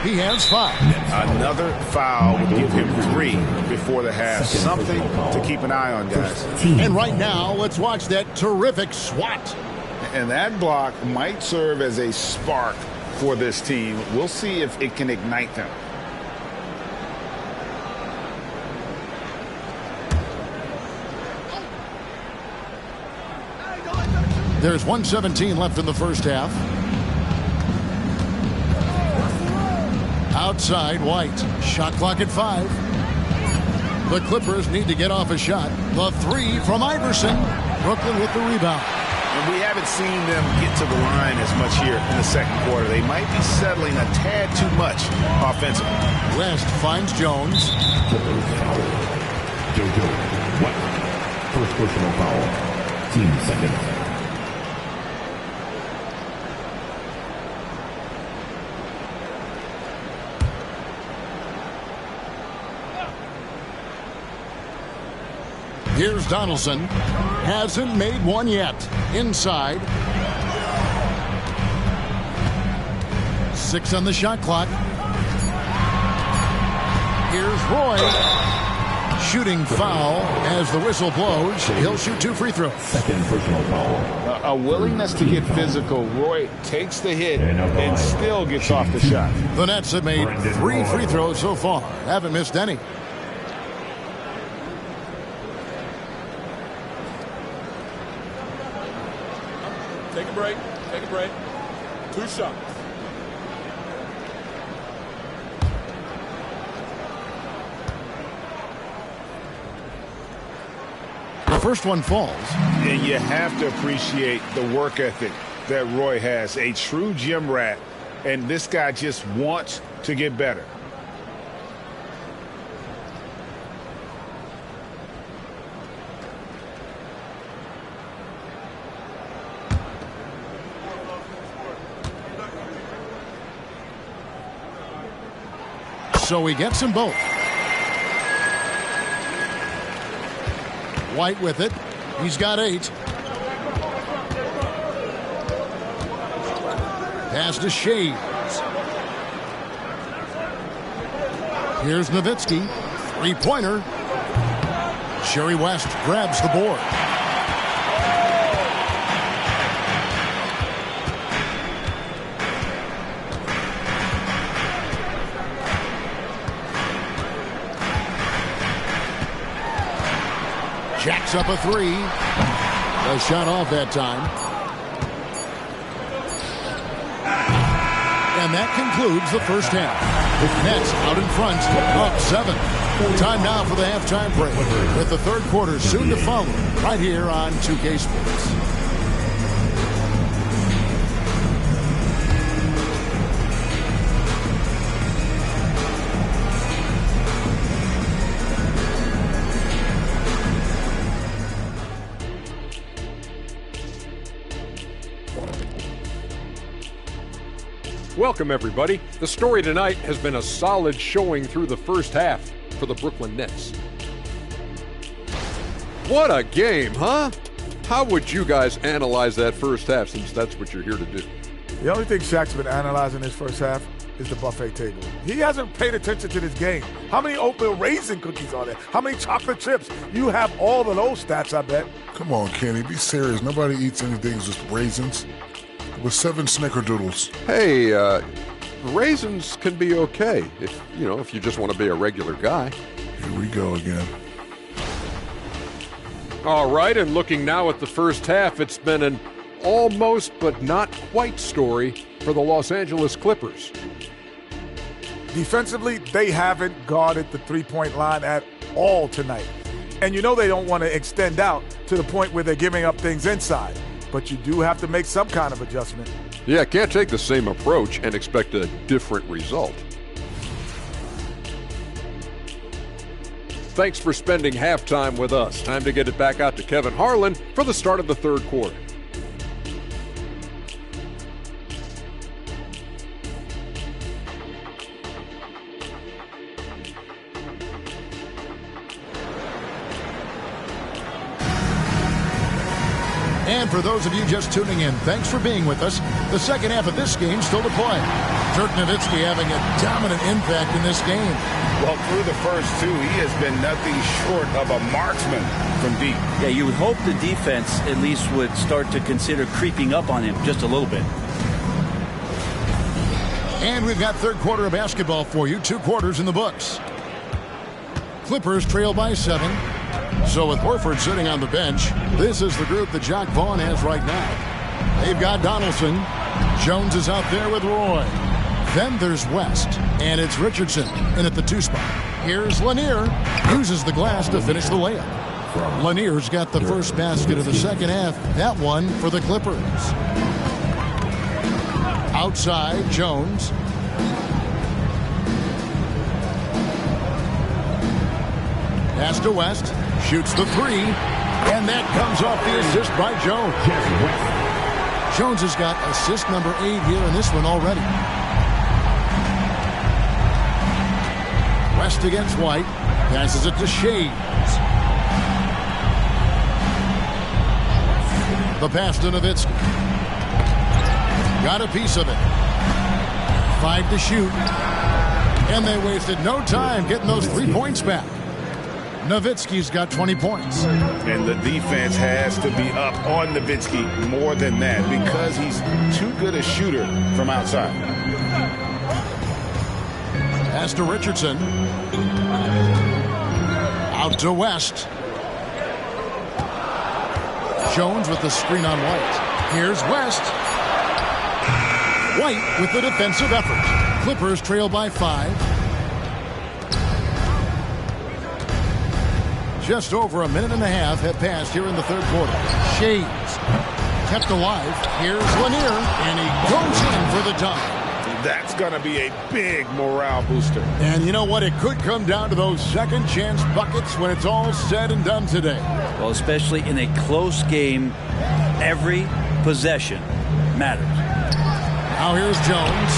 He has 5. Another foul would give him 3 before the half. Something to keep an eye on, guys. And right now, let's watch that terrific swat. And that block might serve as a spark for this team. We'll see if it can ignite them. There's 1:17 left in the first half. Outside, White. Shot clock at 5. The Clippers need to get off a shot. The 3 from Iverson. Brooklyn with the rebound. And we haven't seen them get to the line as much here in the second quarter. They might be settling a tad too much offensively. West finds Jones. JoJo White. First personal foul. Team second. Here's Donaldson. Hasn't made one yet. Inside. 6 on the shot clock. Here's Roy. Shooting foul as the whistle blows. He'll shoot 2 free throws. Second personal foul. A willingness to get physical. Roy takes the hit and still gets off the shot. The Nets have made 3 free throws so far. Haven't missed any. Take a break. Take a break. 2 shots. The first one falls. And you have to appreciate the work ethic that Roy has. A true gym rat. And this guy just wants to get better. So he gets them both. White with it. He's got 8. Pass to Shades. Here's Nowitzki. 3-pointer. Sherry West grabs the board. Jacks up a 3. A shot off that time. And that concludes the first half. Nets out in front, up 7. Time now for the halftime break, with the third quarter soon to follow, right here on 2K Sports. Welcome, everybody. The story tonight has been a solid showing through the first half for the Brooklyn Nets. What a game, huh? How would you guys analyze that first half, since that's what you're here to do? The only thing Shaq's been analyzing this first half is the buffet table. He hasn't paid attention to this game. How many oatmeal raisin cookies are there? How many chocolate chips? You have all of those stats, I bet. Come on, Kenny, be serious. Nobody eats anything with raisins. With 7 snickerdoodles. Hey, raisins can be okay if you just want to be a regular guy. Here we go again. All right, and looking now at the first half, it's been an almost but not quite story for the Los Angeles Clippers. Defensively, they haven't guarded the three-point line at all tonight. And you know they don't want to extend out to the point where they're giving up things inside. But you do have to make some kind of adjustment. Yeah, can't take the same approach and expect a different result. Thanks for spending halftime with us. Time to get it back out to Kevin Harlan for the start of the third quarter. And for those of you just tuning in, thanks for being with us. The second half of this game still to play. Dirk Nowitzki having a dominant impact in this game. Well, through the first 2, he has been nothing short of a marksman from deep. Yeah, you would hope the defense at least would start to consider creeping up on him just a little bit. And we've got third quarter of basketball for you. 2 quarters in the books. Clippers trail by 7. So with Horford sitting on the bench, this is the group that Jacque Vaughn has right now. They've got Donaldson. Jones is out there with Roy. Then there's West, and it's Richardson in at the 2 spot. Here's Lanier. Uses the glass to finish the layup. Lanier's got the first basket of the second half. That one for the Clippers. Outside, Jones. Pass to West. Shoots the 3. And that comes off the assist by Jones. Jones has got assist number 8 here in this one already. West against White. Passes it to Shades. The pass to Nowitzki. Got a piece of it. 5 to shoot. And they wasted no time getting those 3 points back. Nowitzki's got 20 points. And the defense has to be up on Nowitzki more than that because he's too good a shooter from outside. Pass to Richardson. Out to West. Jones with the screen on White. Here's West. White with the defensive effort. Clippers trail by 5. Just over a minute and a half have passed here in the third quarter. Shades kept alive. Here's Lanier, and he goes in for the dunk. That's going to be a big morale booster. And you know what? It could come down to those second chance buckets when it's all said and done today. Well, especially in a close game, every possession matters. Now here's Jones.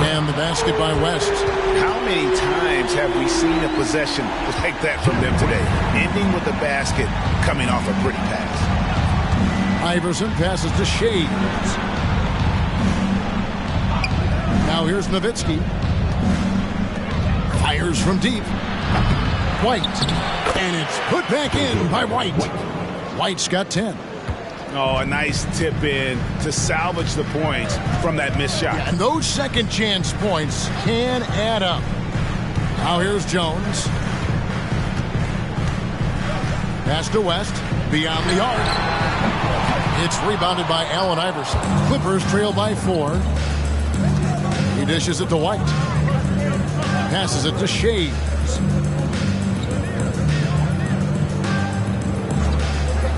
And the basket by West. How many times have we seen a possession like that from them today? Ending with the basket, coming off a pretty pass. Iverson passes to Shades. Now here's Nowitzki. Fires from deep. White. And it's put back in by White. White's got 10. Oh, a nice tip in to salvage the points from that missed shot. And those second chance points can add up. Now here's Jones. Pass to West. Beyond the arc. It's rebounded by Allen Iverson. Clippers trail by 4. He dishes it to White. Passes it to Shades.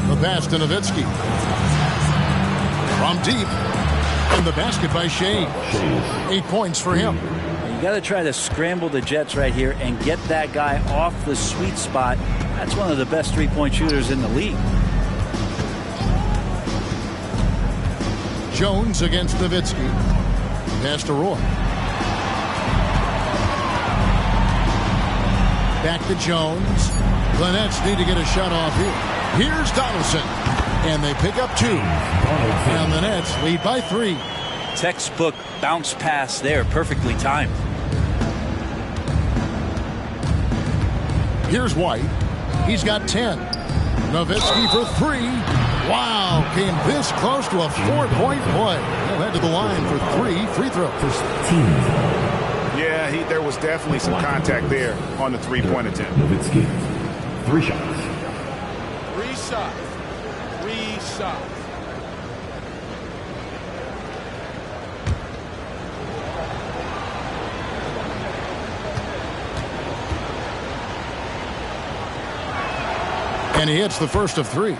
The pass to Nowitzki. From deep. And the basket by Shades. 8 points for him. You got to try to scramble the Jets right here and get that guy off the sweet spot. That's one of the best three-point shooters in the league. Jones against Nowitzki. Pass to Roy. Back to Jones. The Nets need to get a shot off here. Here's Donaldson. And they pick up 2. And the Nets lead by 3. Textbook bounce pass there, perfectly timed. Here's White. He's got 10. Nowitzki for 3. Wow, came this close to a 4-point play. He'll head to the line for 3 free throws. Yeah, there was definitely some contact there on the three-point attempt. Nowitzki, 3 shots. 3 shots. 3 shots. And he hits the first of 3.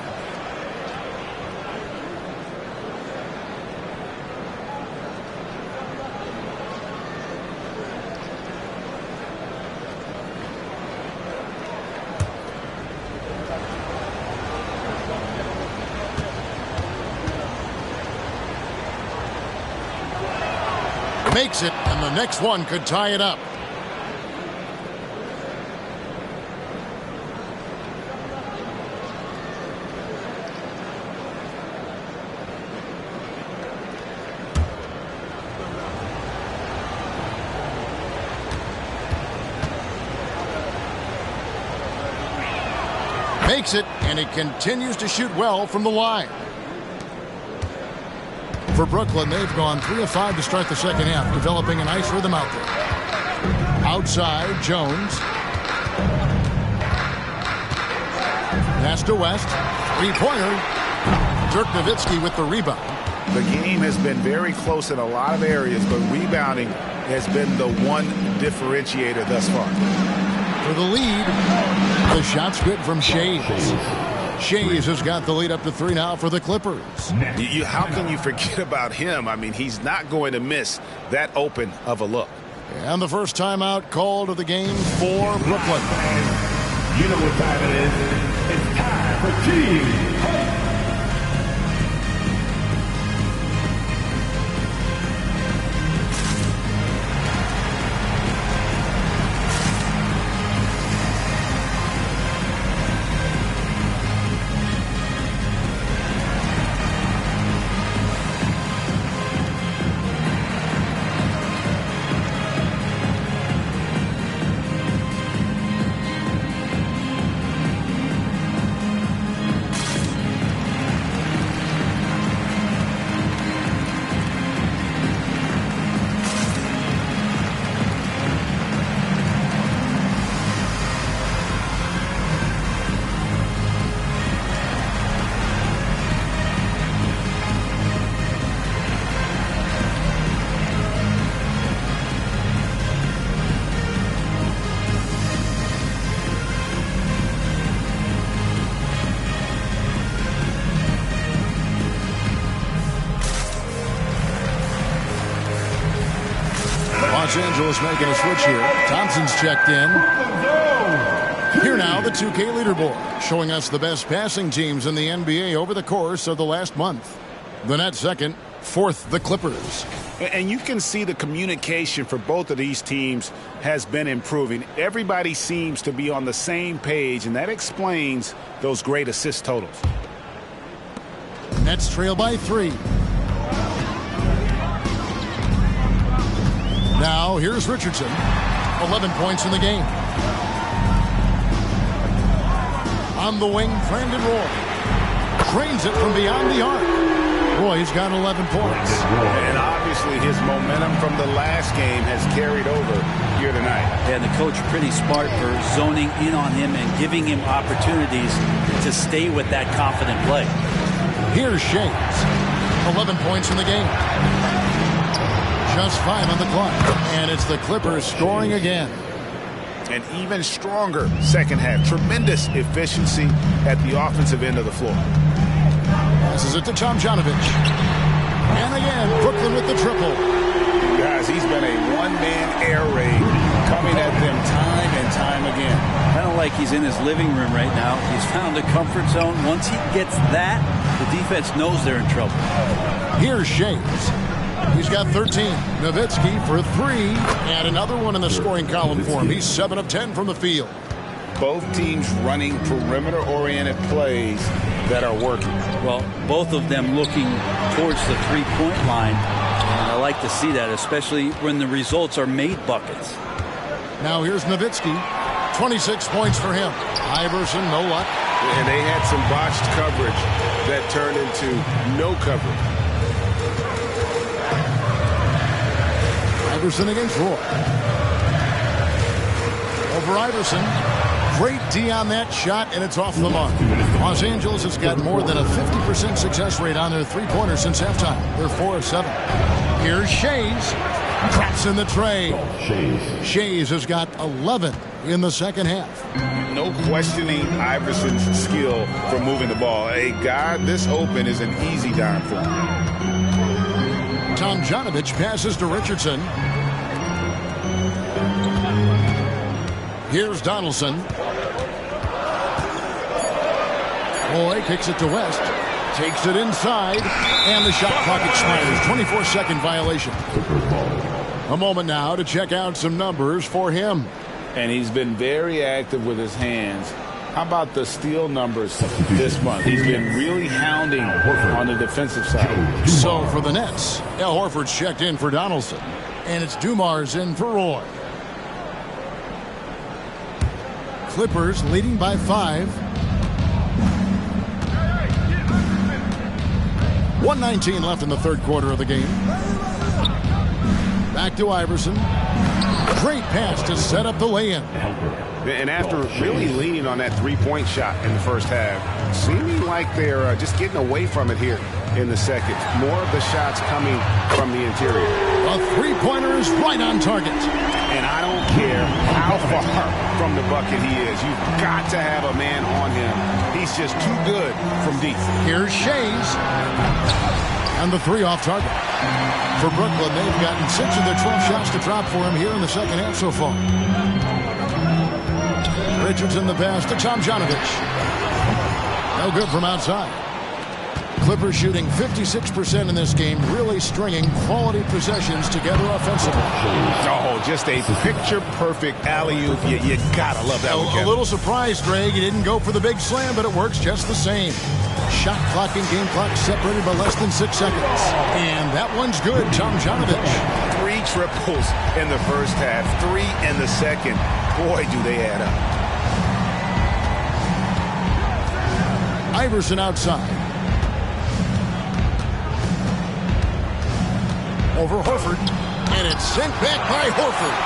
Makes it, and the next one could tie it up. Makes it, and he continues to shoot well from the line. For Brooklyn, they've gone 3 of 5 to start the second half, developing a nice rhythm out there. Outside, Jones. Pass to West. 3-pointer. Dirk Nowitzki with the rebound. The game has been very close in a lot of areas, but rebounding has been the one differentiator thus far. For the lead, the shot's good from Shays. Shays has got the lead up to 3 now for the Clippers. How can you forget about him? I mean, he's not going to miss that open of a look. And the first timeout called of the game for Brooklyn. You know what time it is. It's time for Team Hype. Los Angeles making a switch here. Thompson's checked in. Here now, the 2K leaderboard, showing us the best passing teams in the NBA over the course of the last month. The Nets second, fourth, the Clippers. And you can see the communication for both of these teams has been improving. Everybody seems to be on the same page, and that explains those great assist totals. Nets trail by 3. Now, here's Richardson. 11 points in the game. On the wing, Brandon Roy. Drains it from beyond the arc. Roy's got 11 points. And obviously his momentum from the last game has carried over here tonight. And the coach pretty smart for zoning in on him and giving him opportunities to stay with that confident play. Here's Shays. 11 points in the game. Just 5 on the clock. And it's the Clippers scoring again. An even stronger second half. Tremendous efficiency at the offensive end of the floor. Passes it to Tomjanovich. And again, Brooklyn with the triple. Guys, he's been a one-man air raid coming at them time and time again. Kind of like he's in his living room right now. He's found a comfort zone. Once he gets that, the defense knows they're in trouble. Here's Shays. He's got 13. Nowitzki for 3. And another one in the scoring column for him. He's 7 of 10 from the field. Both teams running perimeter-oriented plays that are working. Well, both of them looking towards the three-point line. And I like to see that, especially when the results are made buckets. Now here's Nowitzki. 26 points for him. Iverson, no luck. And they had some botched coverage that turned into no coverage. Iverson against Roy. Over Iverson. Great D on that shot, and it's off the mark. Los Angeles has got more than a 50% success rate on their three-pointers since halftime. They're 4 of 7. Here's Shays. Drops in the tray. Shays has got 11 in the second half. No questioning Iverson's skill for moving the ball. A guy this open is an easy dime for him. Tomjanovich passes to Richardson. Here's Donaldson. Roy kicks it to West. Takes it inside. And the shot clock expires. 24-second violation. A moment now to check out some numbers for him. And he's been very active with his hands. How about the steal numbers this month? He's been really hounding on the defensive side. So for the Nets, Al Horford's checked in for Donaldson. And it's Dumars in for Roy. Clippers leading by 5. 1:19 left in the third quarter of the game. Back to Iverson. Great pass to set up the lay-in. And after really leaning on that three-point shot in the first half, seeming like they're just getting away from it here in the second. More of the shots coming from the interior. A three-pointer is right on target. And I don't care how far from the bucket he is. You've got to have a man on him. He's just too good from deep. Here's Shays. And the three off target. For Brooklyn, they've gotten 6 of their 12 shots to drop for him here in the second half so far. Richardson the pass to Tomjanovich. No good from outside. Clippers shooting 56% in this game, really stringing quality possessions together offensively. Oh, just a picture-perfect alley-oop. You gotta love that one, Kevin. A little surprised, Greg. He didn't go for the big slam, but it works just the same. Shot clock and game clock separated by less than 6 seconds. And that one's good, Tomjanovich. 3 triples in the first half, 3 in the second. Boy, do they add up. Iverson outside. Over Horford, and it's sent back by Horford.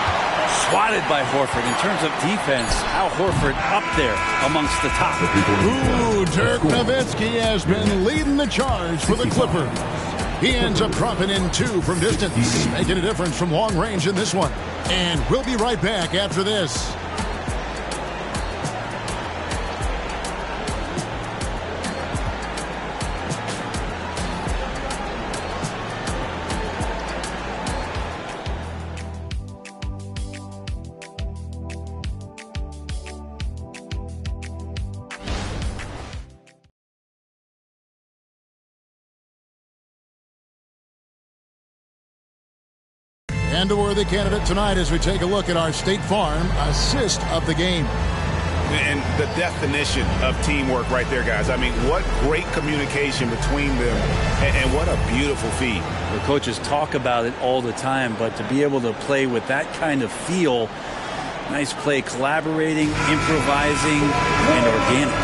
Swatted by Horford. In terms of defense, Al Horford up there amongst the top. Ooh, Dirk Nowitzki has been leading the charge for the Clippers. He ends up dropping in 2 from distance, making a difference from long range in this one. And we'll be right back after this. And a worthy candidate tonight as we take a look at our State Farm assist of the game. And the definition of teamwork right there, guys. I mean, what great communication between them, and what a beautiful feed. The coaches talk about it all the time, but to be able to play with that kind of feel, nice play, collaborating, improvising, and organic.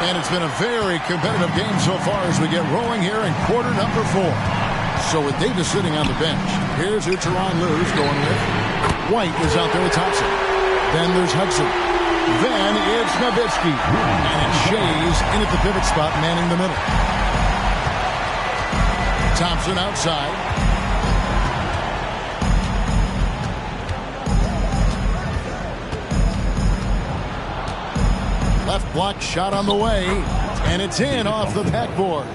And it's been a very competitive game so far as we get rolling here in quarter number 4. So with Davis sitting on the bench, here's who Tyronn Lue's going with. White is out there with Thompson. Then there's Hudson. Then it's Nowitzki. And it's Shays in at the pivot spot, manning the middle. Thompson outside. Left block shot on the way. And it's in off the backboard.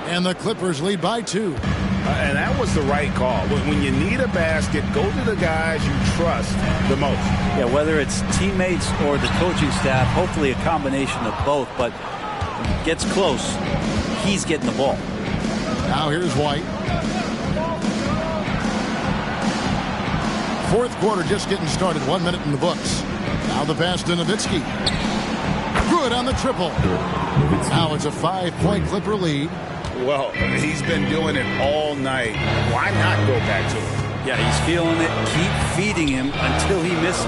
And the Clippers lead by 2. And that was the right call. When you need a basket, go to the guys you trust the most. Yeah, whether it's teammates or the coaching staff, hopefully a combination of both. But when it gets close, he's getting the ball. Now here's White. Fourth quarter just getting started. 1 minute in the books. Now the pass to Nowitzki. Good on the triple. Now it's a 5-point Clipper lead. Well, he's been doing it all night. Why not go back to it? Yeah, he's feeling it. Keep feeding him until he misses.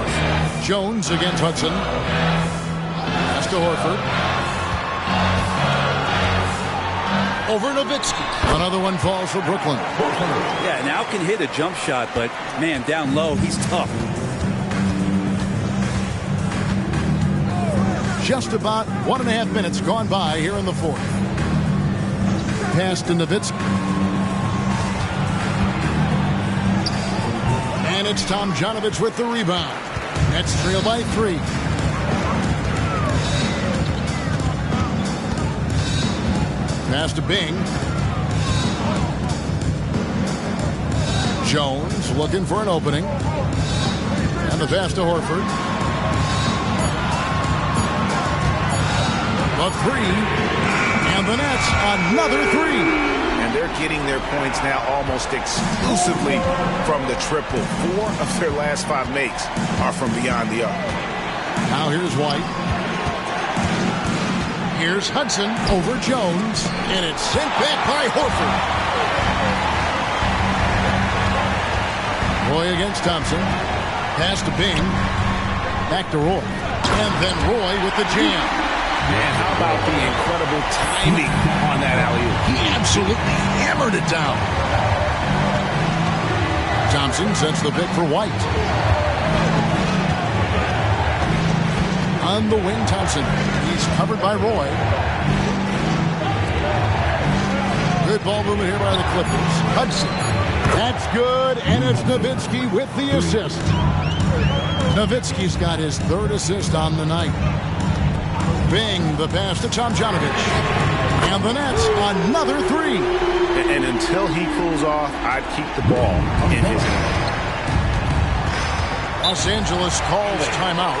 Jones against Hudson. Pass to Horford. Over Nowitzki. Another one falls for Brooklyn. Yeah, now can hit a jump shot, but, man, down low, he's tough. Just about 1.5 minutes gone by here in the fourth. Pass to Nowitzki. And it's Tomjanovich with the rebound. Nets trail by 3. Pass to Bing. Jones looking for an opening. And the pass to Horford. A 3. And the Nets, another 3. And they're getting their points now almost exclusively from the triple. 4 of their last 5 makes are from beyond the arc. Now here's White. Here's Hudson over Jones. And it's sent back by Horford. Roy against Thompson. Pass to Bing. Back to Roy. And then Roy with the jam. Man, how about the incredible timing on that alley-oop? He absolutely hammered it down. Thompson sets the pick for White. On the wing, Thompson. He's covered by Roy. Good ball movement here by the Clippers. Hudson. That's good, and it's Nowitzki with the assist. Nowitzki's got his third assist on the night. Bing, the pass to Tomjanovich. And the Nets, another three. And until he cools off, I'd keep the ball in his hand. Los Angeles calls timeout.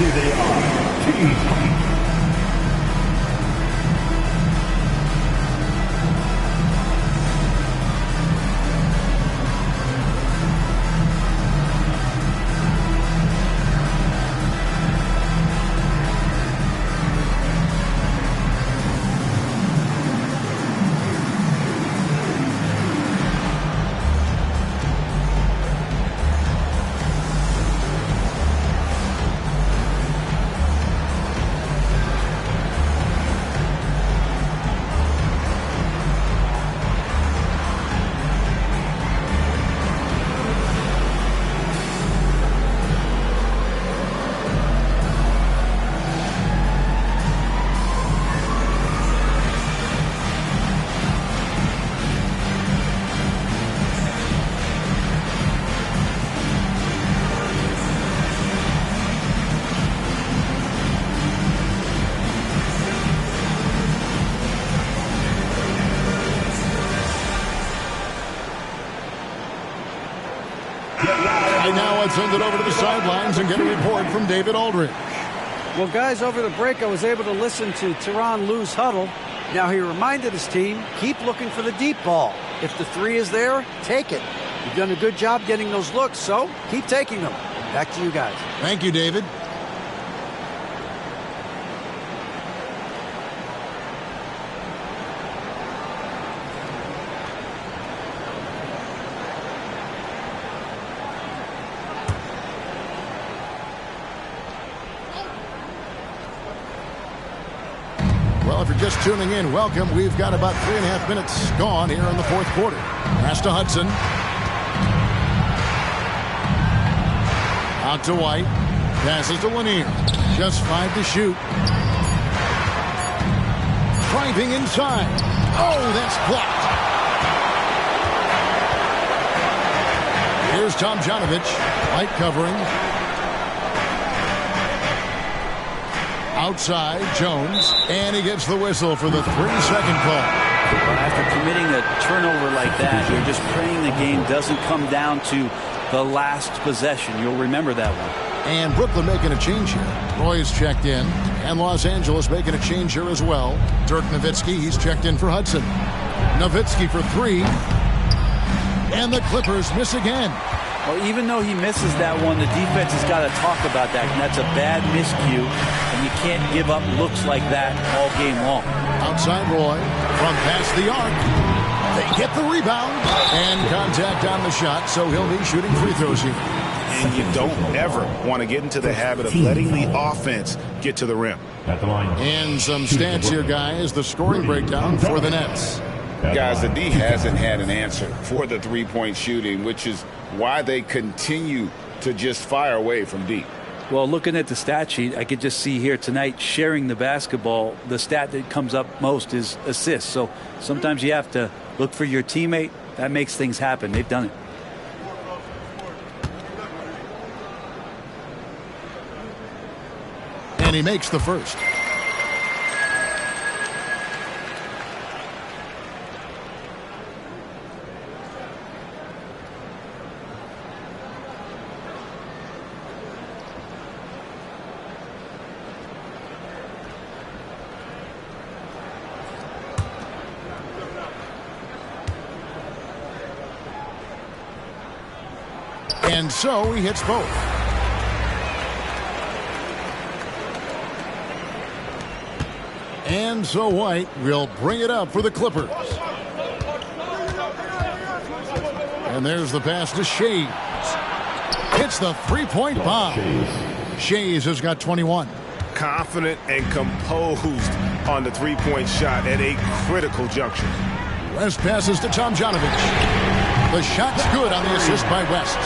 Here they are, Team Fight. Now let's send it over to the sidelines and get a report from David Aldridge. Well, guys, over the break, I was able to listen to Tyronn Lue's huddle. Now he reminded his team, keep looking for the deep ball. If the three is there, take it. You've done a good job getting those looks, so keep taking them. Back to you guys. Thank you, David. Well, if you're just tuning in, welcome. We've got about 3.5 minutes gone here in the fourth quarter. Pass to Hudson. Out to White. Passes to Lanier. Just 5 to shoot. Driving inside. Oh, that's blocked. Here's Tomjanovich. White covering. Outside, Jones, and he gets the whistle for the 3-second call. After committing a turnover like that, you're just praying the game doesn't come down to the last possession. You'll remember that one. And Brooklyn making a change here. Roy's checked in, and Los Angeles making a change here as well. Dirk Nowitzki, he's checked in for Hudson. Nowitzki for 3, and the Clippers miss again. Well, even though he misses that one, the defense has got to talk about that, and that's a bad miscue, and you can't give up looks like that all game long. Outside Roy, from past the arc. They get the rebound, and contact on the shot, so he'll be shooting free throws here. And you don't ever want to get into the habit of letting the offense get to the rim. And some stats here, guys. The scoring breakdown for the Nets. Guys, the D hasn't had an answer for the three-point shooting, which is why they continue to just fire away from deep. Well, looking at the stat sheet, I could just see here tonight sharing the basketball. The stat that comes up most is assists. So sometimes you have to look for your teammate. That makes things happen. They've done it. And he makes the first. And so he hits both. And so White will bring it up for the Clippers. And there's the pass to Shays. It's the three-point bomb. Shays has got 21. confident and composed on the three-point shot at a critical juncture. West passes to Tomjanovich. The shot's good on the assist by West.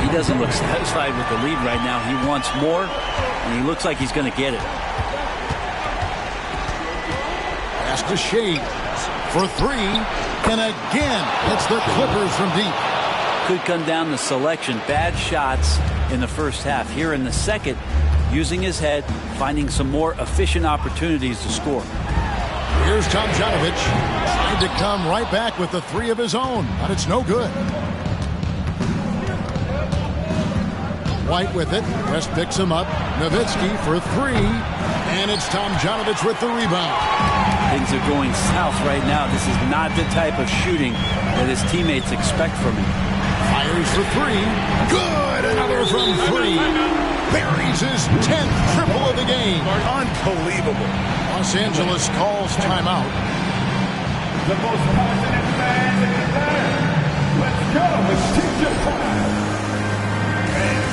He doesn't look satisfied with the lead right now. He wants more, and he looks like he's going to get it. Pass to Shades for three, and again, it's the Clippers from deep. Could come down to selection. Bad shots in the first half. Here in the second, using his head, finding some more efficient opportunities to score. Here's Tomjanovich, trying to come right back with the three of his own, but it's no good. White with it. West picks him up. Nowitzki for three, and it's Tomjanovich with the rebound. Things are going south right now. This is not the type of shooting that his teammates expect from him. Fires for three. Good! Another from three. Buries his 10th triple of the game. Unbelievable. Los Angeles calls timeout. The most passionate fans in the land. Let's go with Teacher Prime. And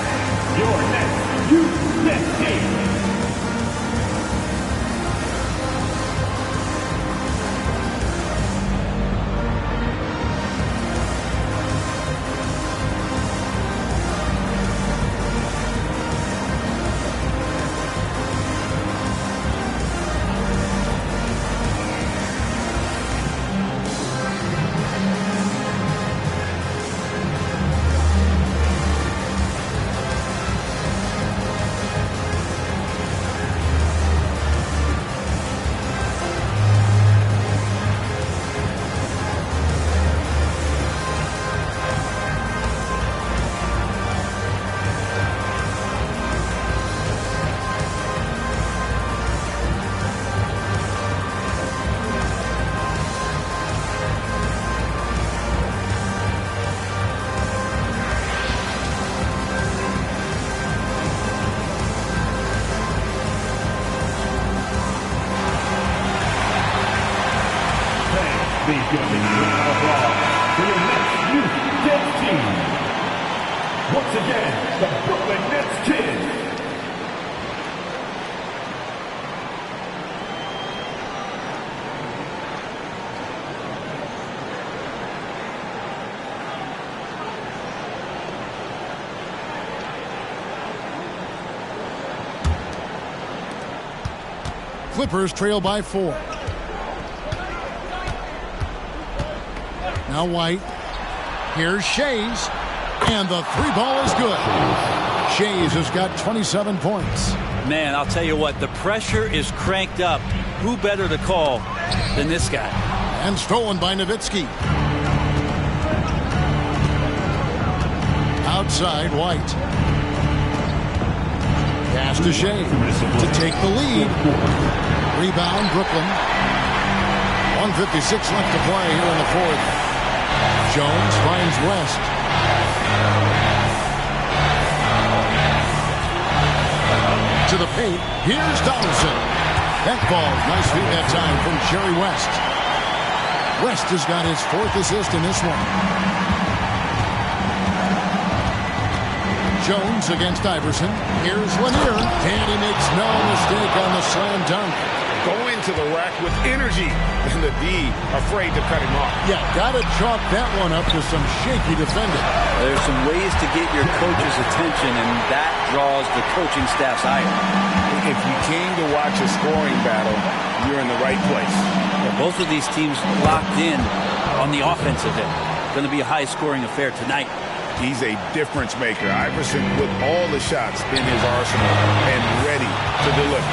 your next youth next game. Clippers trail by 4. Now White. Here's Shays. And the three ball is good. Shays has got 27 points. Man, I'll tell you what, the pressure is cranked up. Who better to call than this guy? And stolen by Nowitzki. Outside White. Pass to Shea to take the lead. Rebound Brooklyn. 1:56 left to play here in the fourth. Jones finds West. To the paint. Here's Donaldson. That ball, nice feed that time from Jerry West. West has got his fourth assist in this one. Jones against Iverson. Here's Lanier. And he makes no mistake on the slam dunk. Going to the rack with energy. And the D afraid to cut him off. Yeah, got to chalk that one up to some shaky defending. There's some ways to get your coach's attention, and that draws the coaching staff's ire. If you came to watch a scoring battle, you're in the right place. Yeah, both of these teams locked in on the offensive end. Going to be a high-scoring affair tonight. He's a difference maker. Iverson with all the shots in his arsenal and ready to deliver.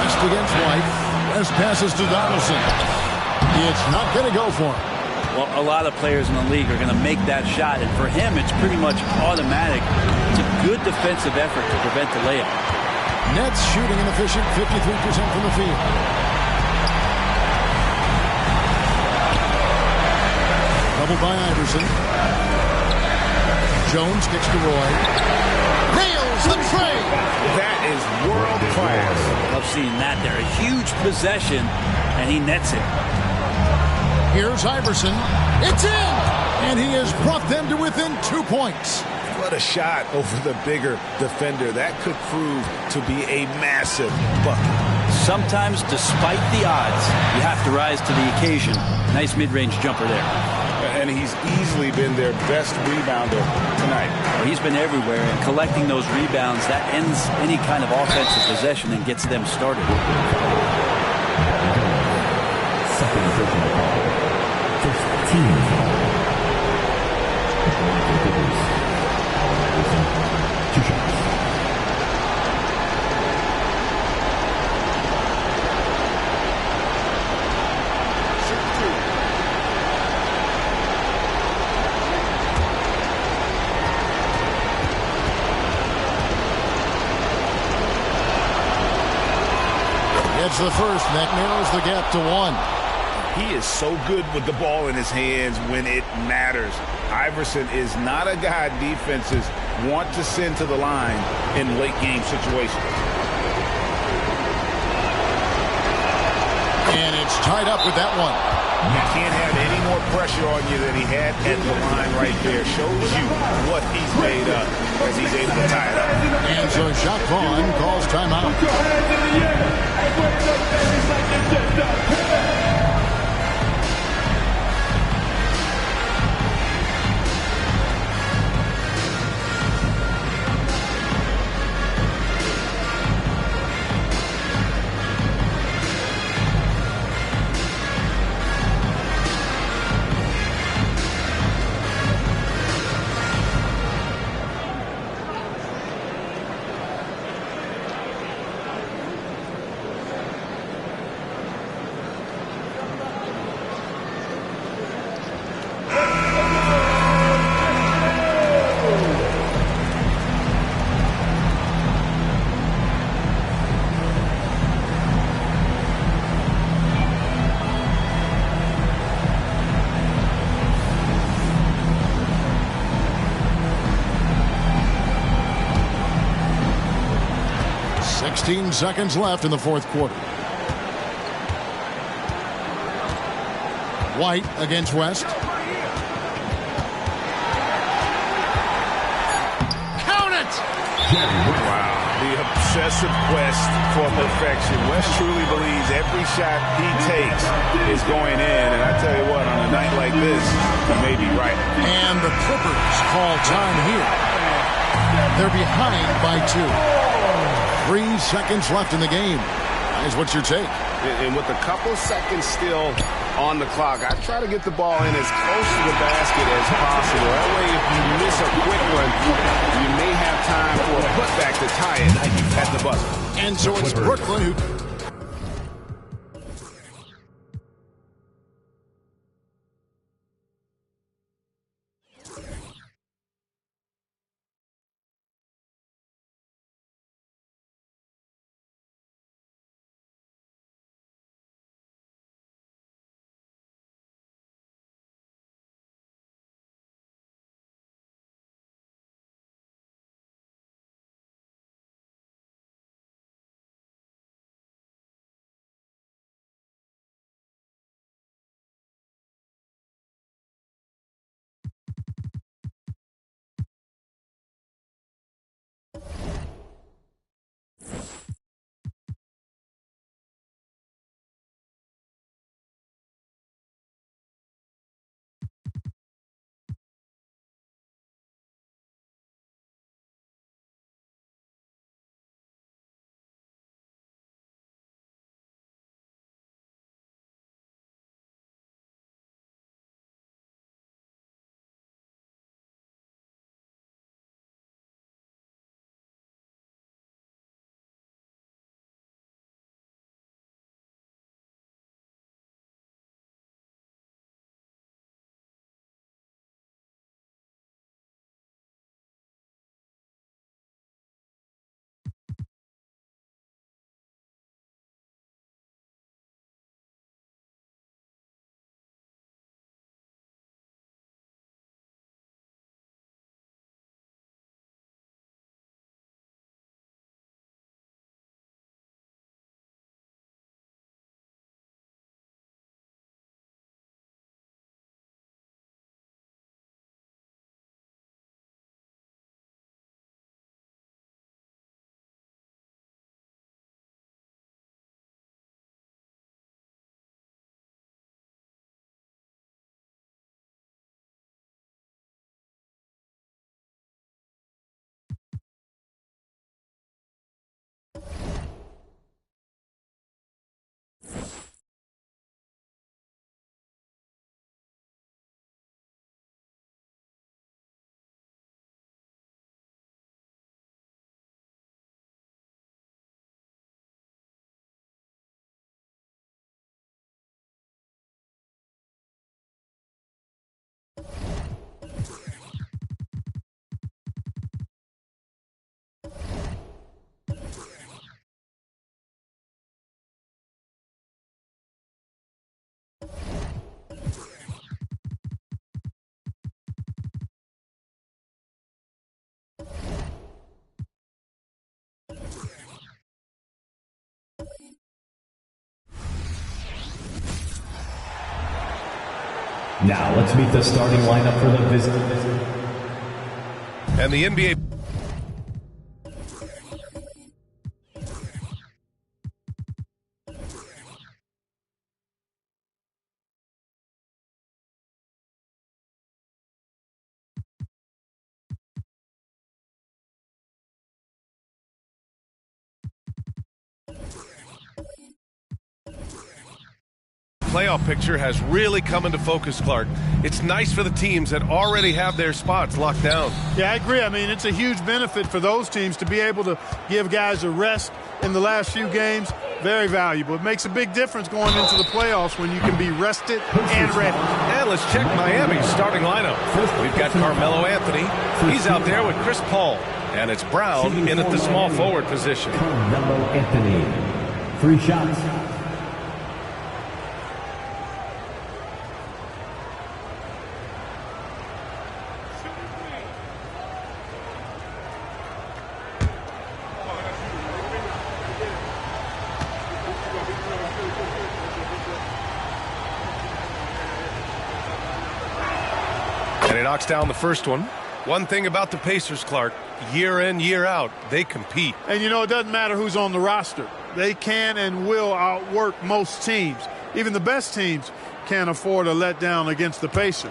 West against White. West passes to Donaldson. It's not going to go for him. Well, a lot of players in the league are going to make that shot, and for him, it's pretty much automatic. It's a good defensive effort to prevent the layup. Nets shooting an efficient 53% from the field. Double by Iverson. Jones kicks to Roy. Nails the tray. That is world class. Love seeing that there. A huge possession, and he nets it. Here's Iverson. It's in! And he has brought them to within 2 points. But a shot over the bigger defender, that could prove to be a massive bucket. Sometimes, despite the odds, you have to rise to the occasion. Nice mid-range jumper there. And he's easily been their best rebounder tonight. Well, he's been everywhere, and collecting those rebounds, that ends any kind of offensive possession and gets them started. Second personal foul. First team foul. Two shots. Gets the first, and that narrows the gap to 1. He is so good with the ball in his hands when it matters. Iverson is not a guy defenses want to send to the line in late game situations. And it's tied up with that one. You can't have any more pressure on you than he had at the line right there. Shows you what he's made of as he's able to tie it up. And so Jacques Vaughn calls timeout. Seconds left in the fourth quarter. White against West. Count it! Wow, the obsessive quest for perfection. West truly believes every shot he takes is going in, and I tell you what, on a night like this, he may be right. And the Clippers call time here. They're behind by 2. 3 seconds left in the game. Guys, what's your take? And with a couple seconds still on the clock, I try to get the ball in as close to the basket as possible. That way, if you miss a quick one, you may have time for a putback to tie it at the buzzer. And so it's Brooklyn who Now let's meet the starting lineup for the visit. And the NBA. Playoff picture has really come into focus, Clark. It's nice for the teams that already have their spots locked down. Yeah, I agree. I mean, it's a huge benefit for those teams to be able to give guys a rest in the last few games. Very valuable. It makes a big difference going into the playoffs when you can be rested and ready. And let's check Miami's starting lineup. We've got Carmelo Anthony. He's out there with Chris Paul. And it's Brown in at the small forward position. Carmelo Anthony. 3 shots. And he knocks down the first one. One thing about the Pacers, Clark, year in, year out, they compete. And, you know, it doesn't matter who's on the roster. They can and will outwork most teams. Even the best teams can't afford a letdown against the Pacers.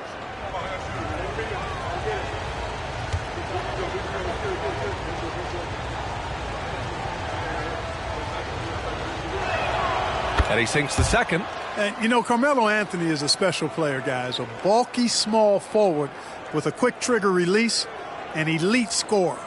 And he sinks the second. And, you know, Carmelo Anthony is a special player, guys. A bulky, small forward with a quick trigger release, an elite scorer.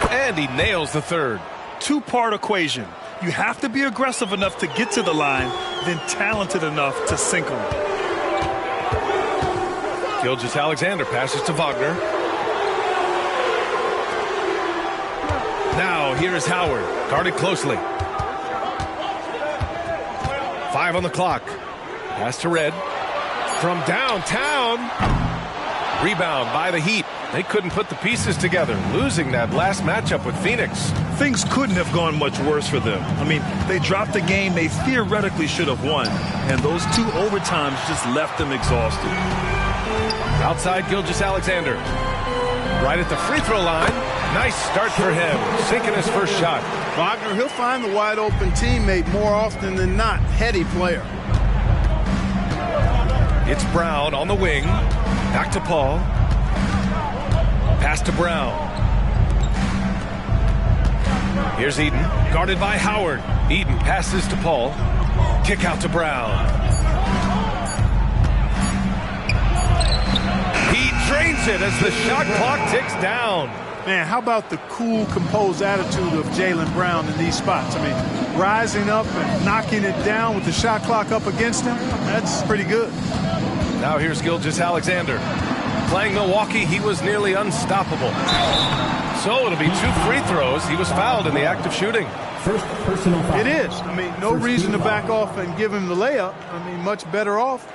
And he nails the third. Two-part equation. You have to be aggressive enough to get to the line, then talented enough to sink them. Gilgeous-Alexander passes to Wagner. Now here is Howard, guarded closely. 5 on the clock. Pass to Red. From downtown. Rebound by the Heat. They couldn't put the pieces together, losing that last matchup with Phoenix. Things couldn't have gone much worse for them. I mean, they dropped a game they theoretically should have won, and those 2 overtimes just left them exhausted. Outside Gilgeous-Alexander. Right at the free throw line. Nice start for him, sinking his first shot. Wagner, he'll find the wide open teammate more often than not. Heady player. It's Brown on the wing. Back to Paul. Pass to Brown. Here's Eden, guarded by Howard. Eden passes to Paul. Kick out to Brown. He drains it as the shot clock ticks down. Man, how about the cool, composed attitude of Jaylen Brown in these spots? I mean, rising up and knocking it down with the shot clock up against him, that's pretty good. Now here's Gilgeous-Alexander. Playing Milwaukee, he was nearly unstoppable. So it'll be 2 free throws. He was fouled in the act of shooting. First personal foul. It is. I mean, no reason to back off and give him the layup. I mean, much better off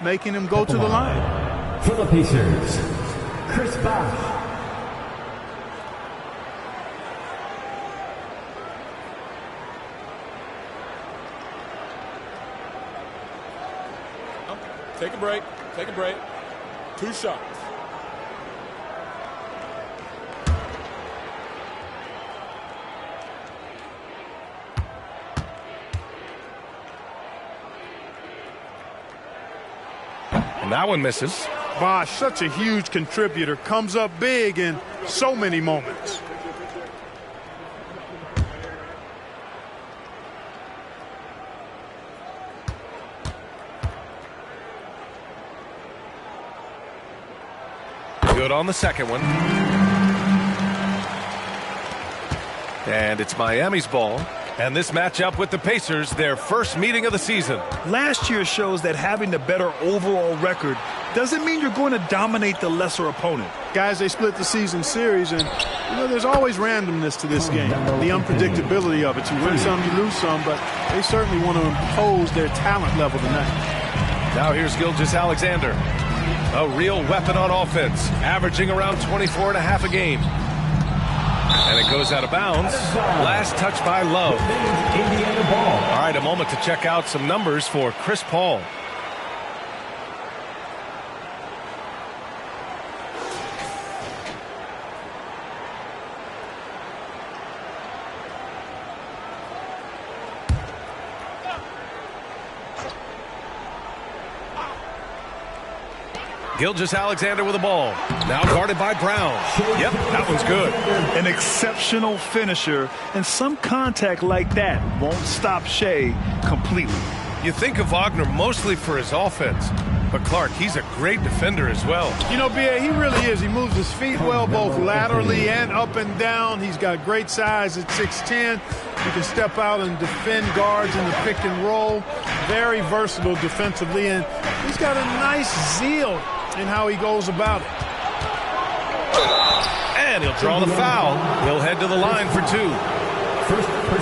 making him go to the line. For the Pacers, Chris Bosh. Take a break. Take a break. 2 shots. And that one misses. Bosh, such a huge contributor, comes up big in so many moments. Good on the second one. And it's Miami's ball. And this matchup with the Pacers, their first meeting of the season. Last year shows that having the better overall record doesn't mean you're going to dominate the lesser opponent. Guys, they split the season series, and you know, there's always randomness to this game. The unpredictability of it. You win some, you lose some, but they certainly want to impose their talent level tonight. Now here's Gilgeous-Alexander. A real weapon on offense, averaging around 24.5 a game. And it goes out of bounds. Last touch by Love. All right, a moment to check out some numbers for Chris Paul. Gilgeous-Alexander with the ball. Now guarded by Brown. Yep, that one's good. An exceptional finisher, and some contact like that won't stop Shea completely. You think of Wagner mostly for his offense, but Clark, he's a great defender as well. You know, B.A., he really is. He moves his feet well, both laterally and up and down. He's got great size at 6'10". He can step out and defend guards in the pick and roll. Very versatile defensively, and he's got a nice zeal in how he goes about it. And he'll draw the foul. He'll head to the line for two.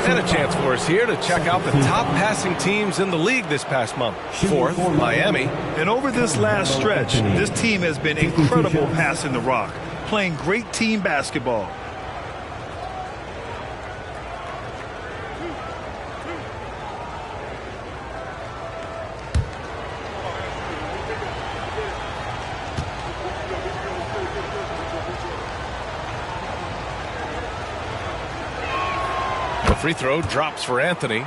And a chance for us here to check out the top passing teams in the league this past month. Fourth, Miami. And over this last stretch, this team has been incredible passing the rock, playing great team basketball. Free throw drops for Anthony.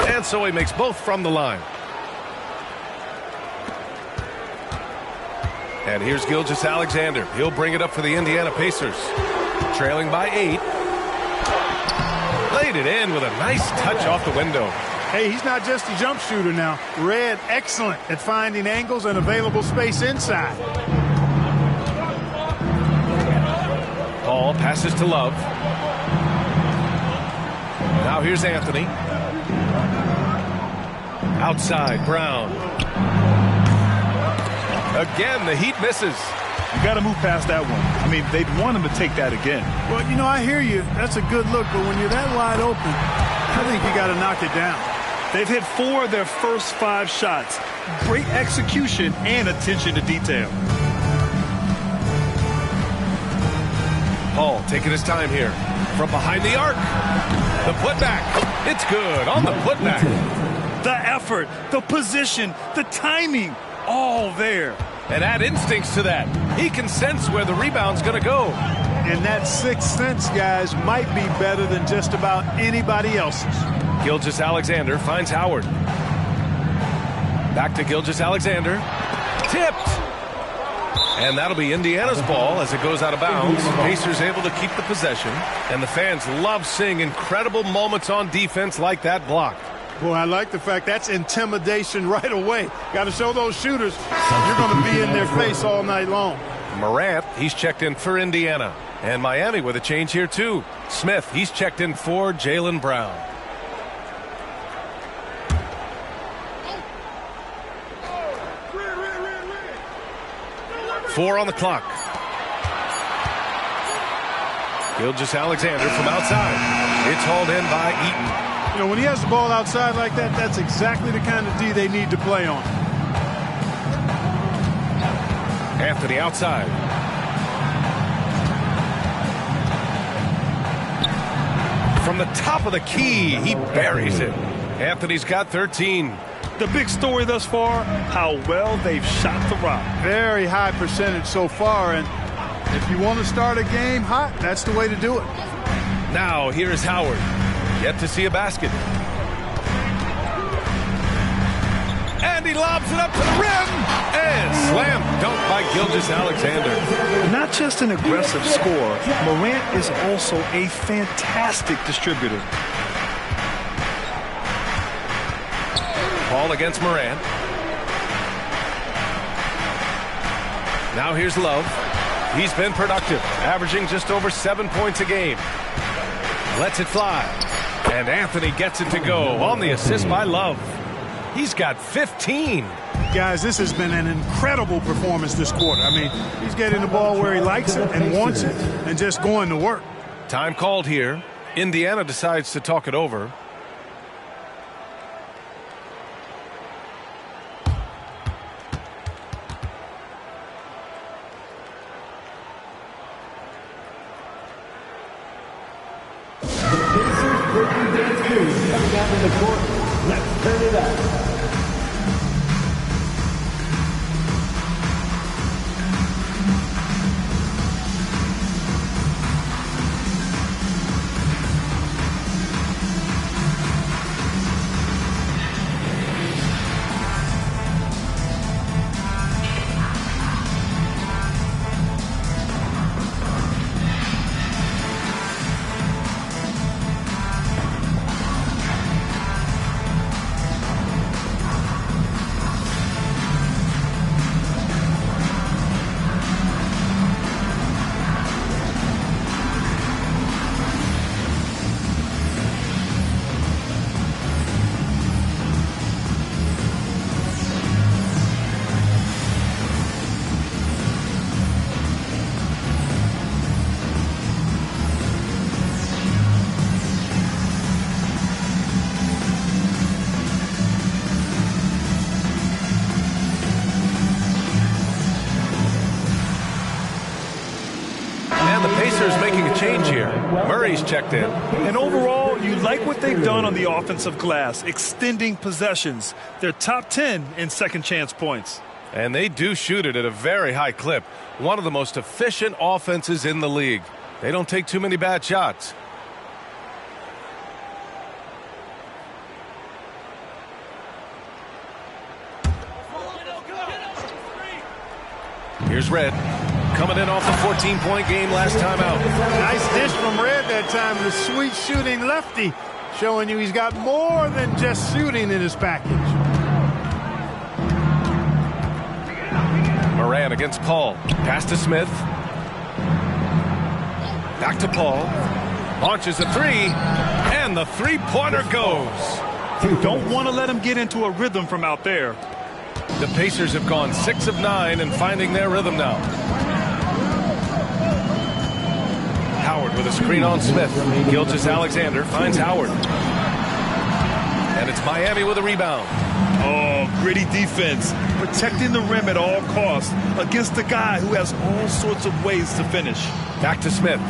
And so he makes both from the line. And here's Gilgeous-Alexander. He'll bring it up for the Indiana Pacers. Trailing by 8. Laid it in with a nice touch off the window. Hey, he's not just a jump shooter now. Red, excellent at finding angles and available space inside. Paul passes to Love. Now here's Anthony. Outside, Brown. Again, the Heat misses. You got to move past that one. I mean, they'd want him to take that again. Well, you know, I hear you. That's a good look, but when you're that wide open, I think you got to knock it down. They've hit 4 of their first 5 shots. Great execution and attention to detail. Paul taking his time here. From behind the arc. The putback. It's good on the putback. The effort, the position, the timing, all there. And add instincts to that. He can sense where the rebound's going to go. And that sixth sense, guys, might be better than just about anybody else's. Gilgeous-Alexander finds Howard. Back to Gilgeous-Alexander. Tipped. And that'll be Indiana's ball as it goes out of bounds. Pacers able to keep the possession. And the fans love seeing incredible moments on defense like that block. Boy, I like the fact that's intimidation right away. Got to show those shooters you're going to be in their face all night long. Morant, he's checked in for Indiana. And Miami with a change here, too. Smith, he's checked in for Jaylen Brown. Four on the clock. Gilgeous-Alexander from outside. It's hauled in by Eaton. You know, when he has the ball outside like that, that's exactly the kind of D they need to play on. Anthony outside. From the top of the key, he buries it. Anthony's got 13. The big story thus far, how well they've shot the rock. Very high percentage so far, and if you want to start a game hot, that's the way to do it. Now, here's Howard. Yet to see a basket. And he lobs it up to the rim. And slam dunk by Gilgeous-Alexander. Not just an aggressive scorer, Morant is also a fantastic distributor. Paul against Morant. Now here's Love. He's been productive, averaging just over 7 points a game. Lets it fly. And Anthony gets it to go on the assist by Love. He's got 15. Guys, this has been an incredible performance this quarter. I mean, he's getting the ball where he likes it and wants it and just going to work. Time called here. Indiana decides to talk it over. Coming out in the court. Let's turn it up. Making a change here. Murray's checked in. And overall, you like what they've done on the offensive glass, extending possessions. They're top 10 in second chance points. And they do shoot it at a very high clip. One of the most efficient offenses in the league. They don't take too many bad shots. Here's Red. Coming in off a 14-point game last time out. Nice dish from Red that time. The sweet shooting lefty, showing you he's got more than just shooting in his package. Moran against Paul. Pass to Smith. Back to Paul. Launches a three. And the three-pointer goes. You don't want to let him get into a rhythm from out there. The Pacers have gone 6 of 9 and finding their rhythm now. Howard with a screen on Smith. Gilgeous-Alexander finds Howard. And it's Miami with a rebound. Oh, gritty defense. Protecting the rim at all costs against a guy who has all sorts of ways to finish. Back to Smith.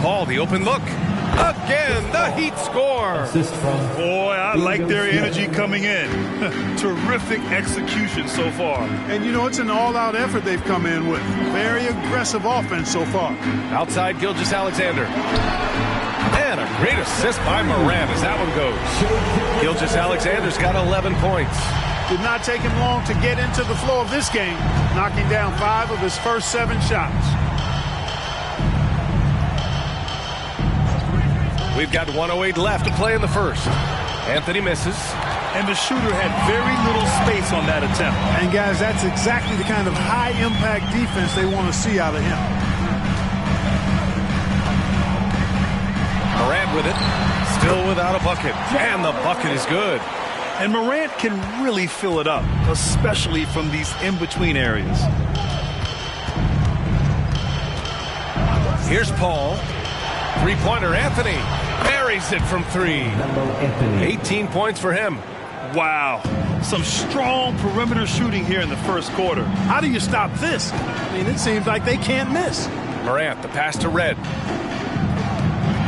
Paul, the open look. Again, the Heat score. Boy, I like their energy coming in. Terrific execution so far. And, you know, it's an all-out effort they've come in with. Very aggressive offense so far. Outside Gilgeous-Alexander. And a great assist by Moran as that one goes. Gilgeous-Alexander's got 11 points. Did not take him long to get into the flow of this game, knocking down 5 of his first 7 shots. We've got 1:08 left to play in the first. Anthony misses. And the shooter had very little space on that attempt. And, guys, that's exactly the kind of high-impact defense they want to see out of him. Morant with it. Still without a bucket. And the bucket is good. And Morant can really fill it up, especially from these in-between areas. Here's Paul. Three-pointer, Anthony. Buries it from 3. 18 points for him. Wow. Some strong perimeter shooting here in the first quarter. How do you stop this? I mean, it seems like they can't miss. Morant, the pass to Red.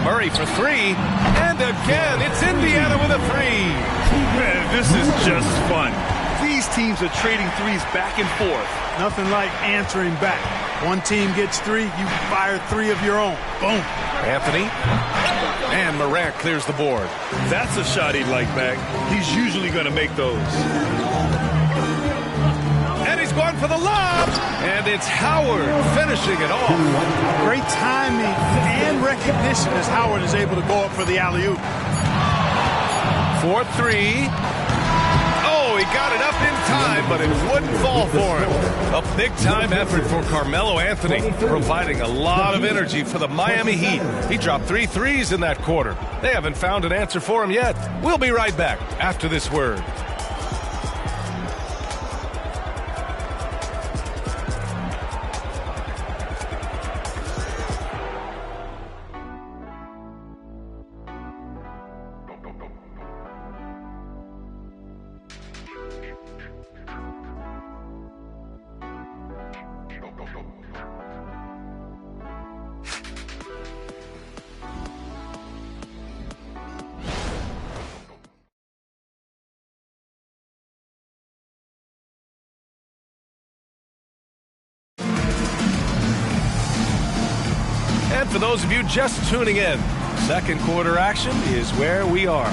Murray for 3. And again, it's Indiana with a 3. Man, this is just fun. These teams are trading threes back and forth. Nothing like answering back. One team gets 3, you fire 3 of your own. Boom. Anthony. And Morant clears the board. That's a shot he'd like back. He's usually going to make those. And he's going for the lob. And it's Howard finishing it off. Great timing and recognition as Howard is able to go up for the alley-oop. 4-3. Oh, he got it up in time, but it wouldn't fall for him. A big-time effort for Carmelo Anthony, providing a lot of energy for the Miami Heat. He dropped 3 threes in that quarter. They haven't found an answer for him yet. We'll be right back after this word. And for those of you just tuning in, second quarter action is where we are.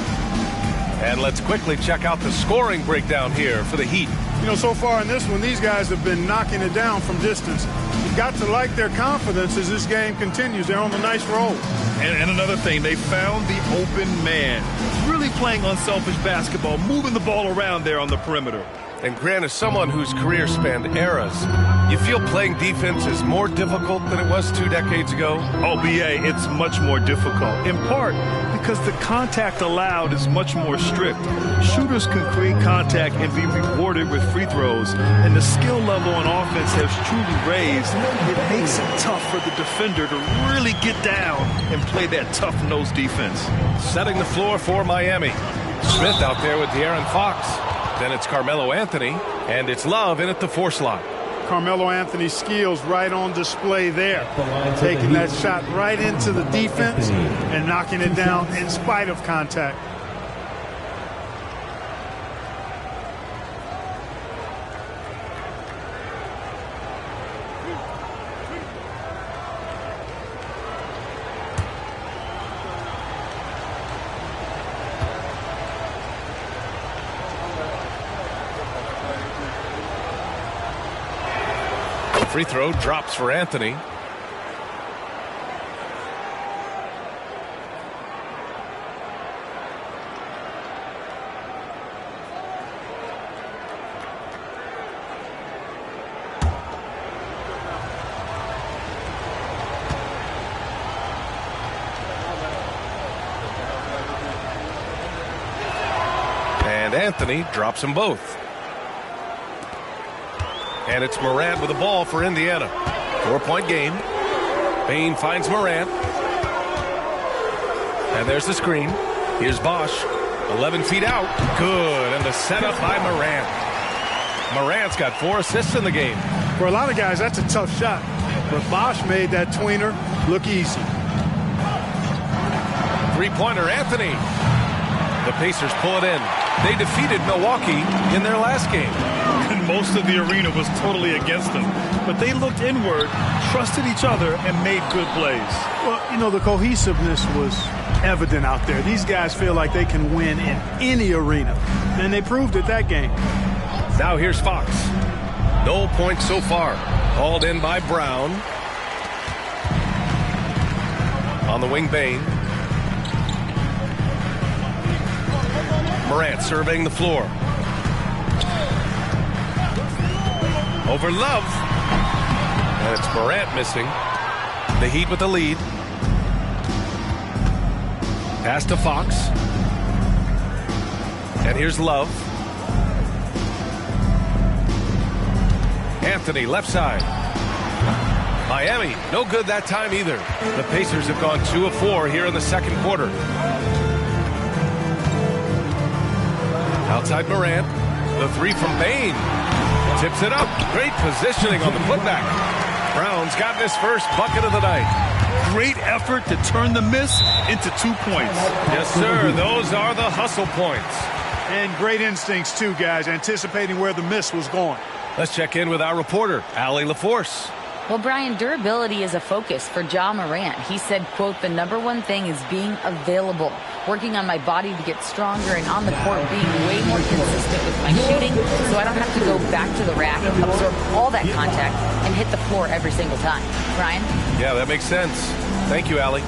And let's quickly check out the scoring breakdown here for the Heat. You know, so far in this one, these guys have been knocking it down from distance. You've got to like their confidence as this game continues. They're on a nice roll. And another thing, they found the open man. Really playing unselfish basketball, moving the ball around there on the perimeter. And Grant, as someone whose career spanned eras, you feel playing defense is more difficult than it was 2 decades ago? Oh, BA, it's much more difficult. In part because the contact allowed is much more strict. Shooters can create contact and be rewarded with free throws. And the skill level on offense has truly raised. It makes it tough for the defender to really get down and play that tough-nosed defense. Setting the floor for Miami. Smith out there with De'Aaron Fox. Then it's Carmelo Anthony, and it's Love in at the 4 slot. Carmelo Anthony's skills right on display there. Taking that shot right into the defense and knocking it down in spite of contact. Free throw drops for Anthony. And Anthony drops them both. And it's Morant with the ball for Indiana. 4-point game. Bane finds Morant. And there's the screen. Here's Bosch. 11 feet out. Good. And the setup by Morant. Morant's got 4 assists in the game. For a lot of guys, that's a tough shot. But Bosch made that tweener look easy. 3-pointer, Anthony. The Pacers pull it in. They defeated Milwaukee in their last game. And most of the arena was totally against them. But they looked inward, trusted each other, and made good plays. Well, you know, the cohesiveness was evident out there. These guys feel like they can win in any arena. And they proved it that game. Now here's Fox. No points so far. Hauled in by Brown. On the wing, Bane. Morant surveying the floor. Over Love. And it's Morant missing. The Heat with the lead. Pass to Fox. And here's Love. Anthony, left side. Miami, no good that time either. The Pacers have gone 2 of 4 here in the second quarter. Outside Morant. The 3 from Bane. Tips it up. Great positioning on the putback. Brown's gotten his first bucket of the night. Great effort to turn the miss into 2 points. Yes, sir. Those are the hustle points. And great instincts, too, guys, anticipating where the miss was going. Let's check in with our reporter, Allie LaForce. Well, Brian, durability is a focus for Ja Morant. He said, quote, "The number one thing is being available, working on my body to get stronger, and on the court being way more consistent with my shooting so I don't have to go back to the rack, absorb all that contact, and hit the floor every single time." Brian? Yeah, that makes sense. Thank you, Allie.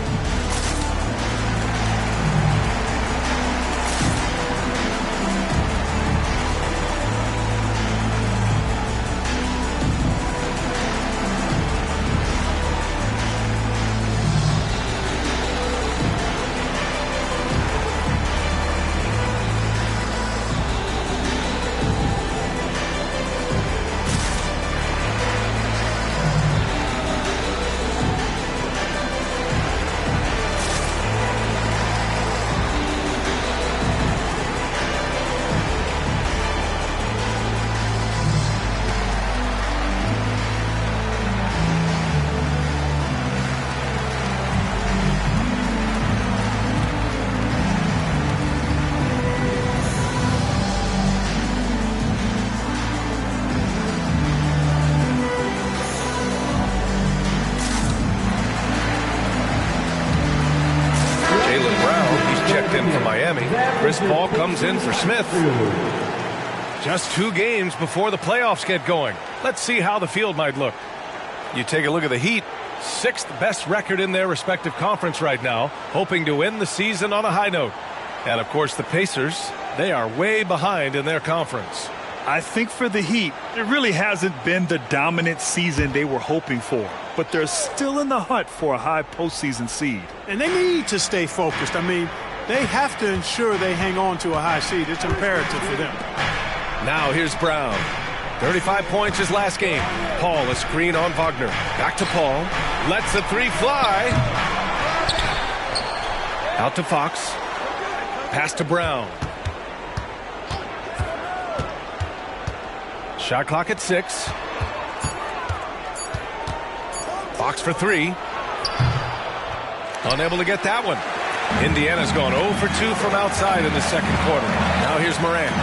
checked in for Miami. Chris Paul comes in for Smith. Just 2 games before the playoffs get going. Let's see how the field might look. You take a look at the Heat. 6th best record in their respective conference right now, hoping to end the season on a high note. And, of course, the Pacers, they are way behind in their conference. I think for the Heat, it really hasn't been the dominant season they were hoping for. But they're still in the hunt for a high postseason seed. And they need to stay focused. I mean, they have to ensure they hang on to a high seed. It's imperative for them. Now here's Brown. 35 points his last game. Paul, a screen on Wagner. Back to Paul. Lets the 3 fly. Out to Fox. Pass to Brown. Shot clock at 6. Fox for 3. Unable to get that one. Indiana's gone 0 for 2 from outside in the second quarter. Now here's Morant.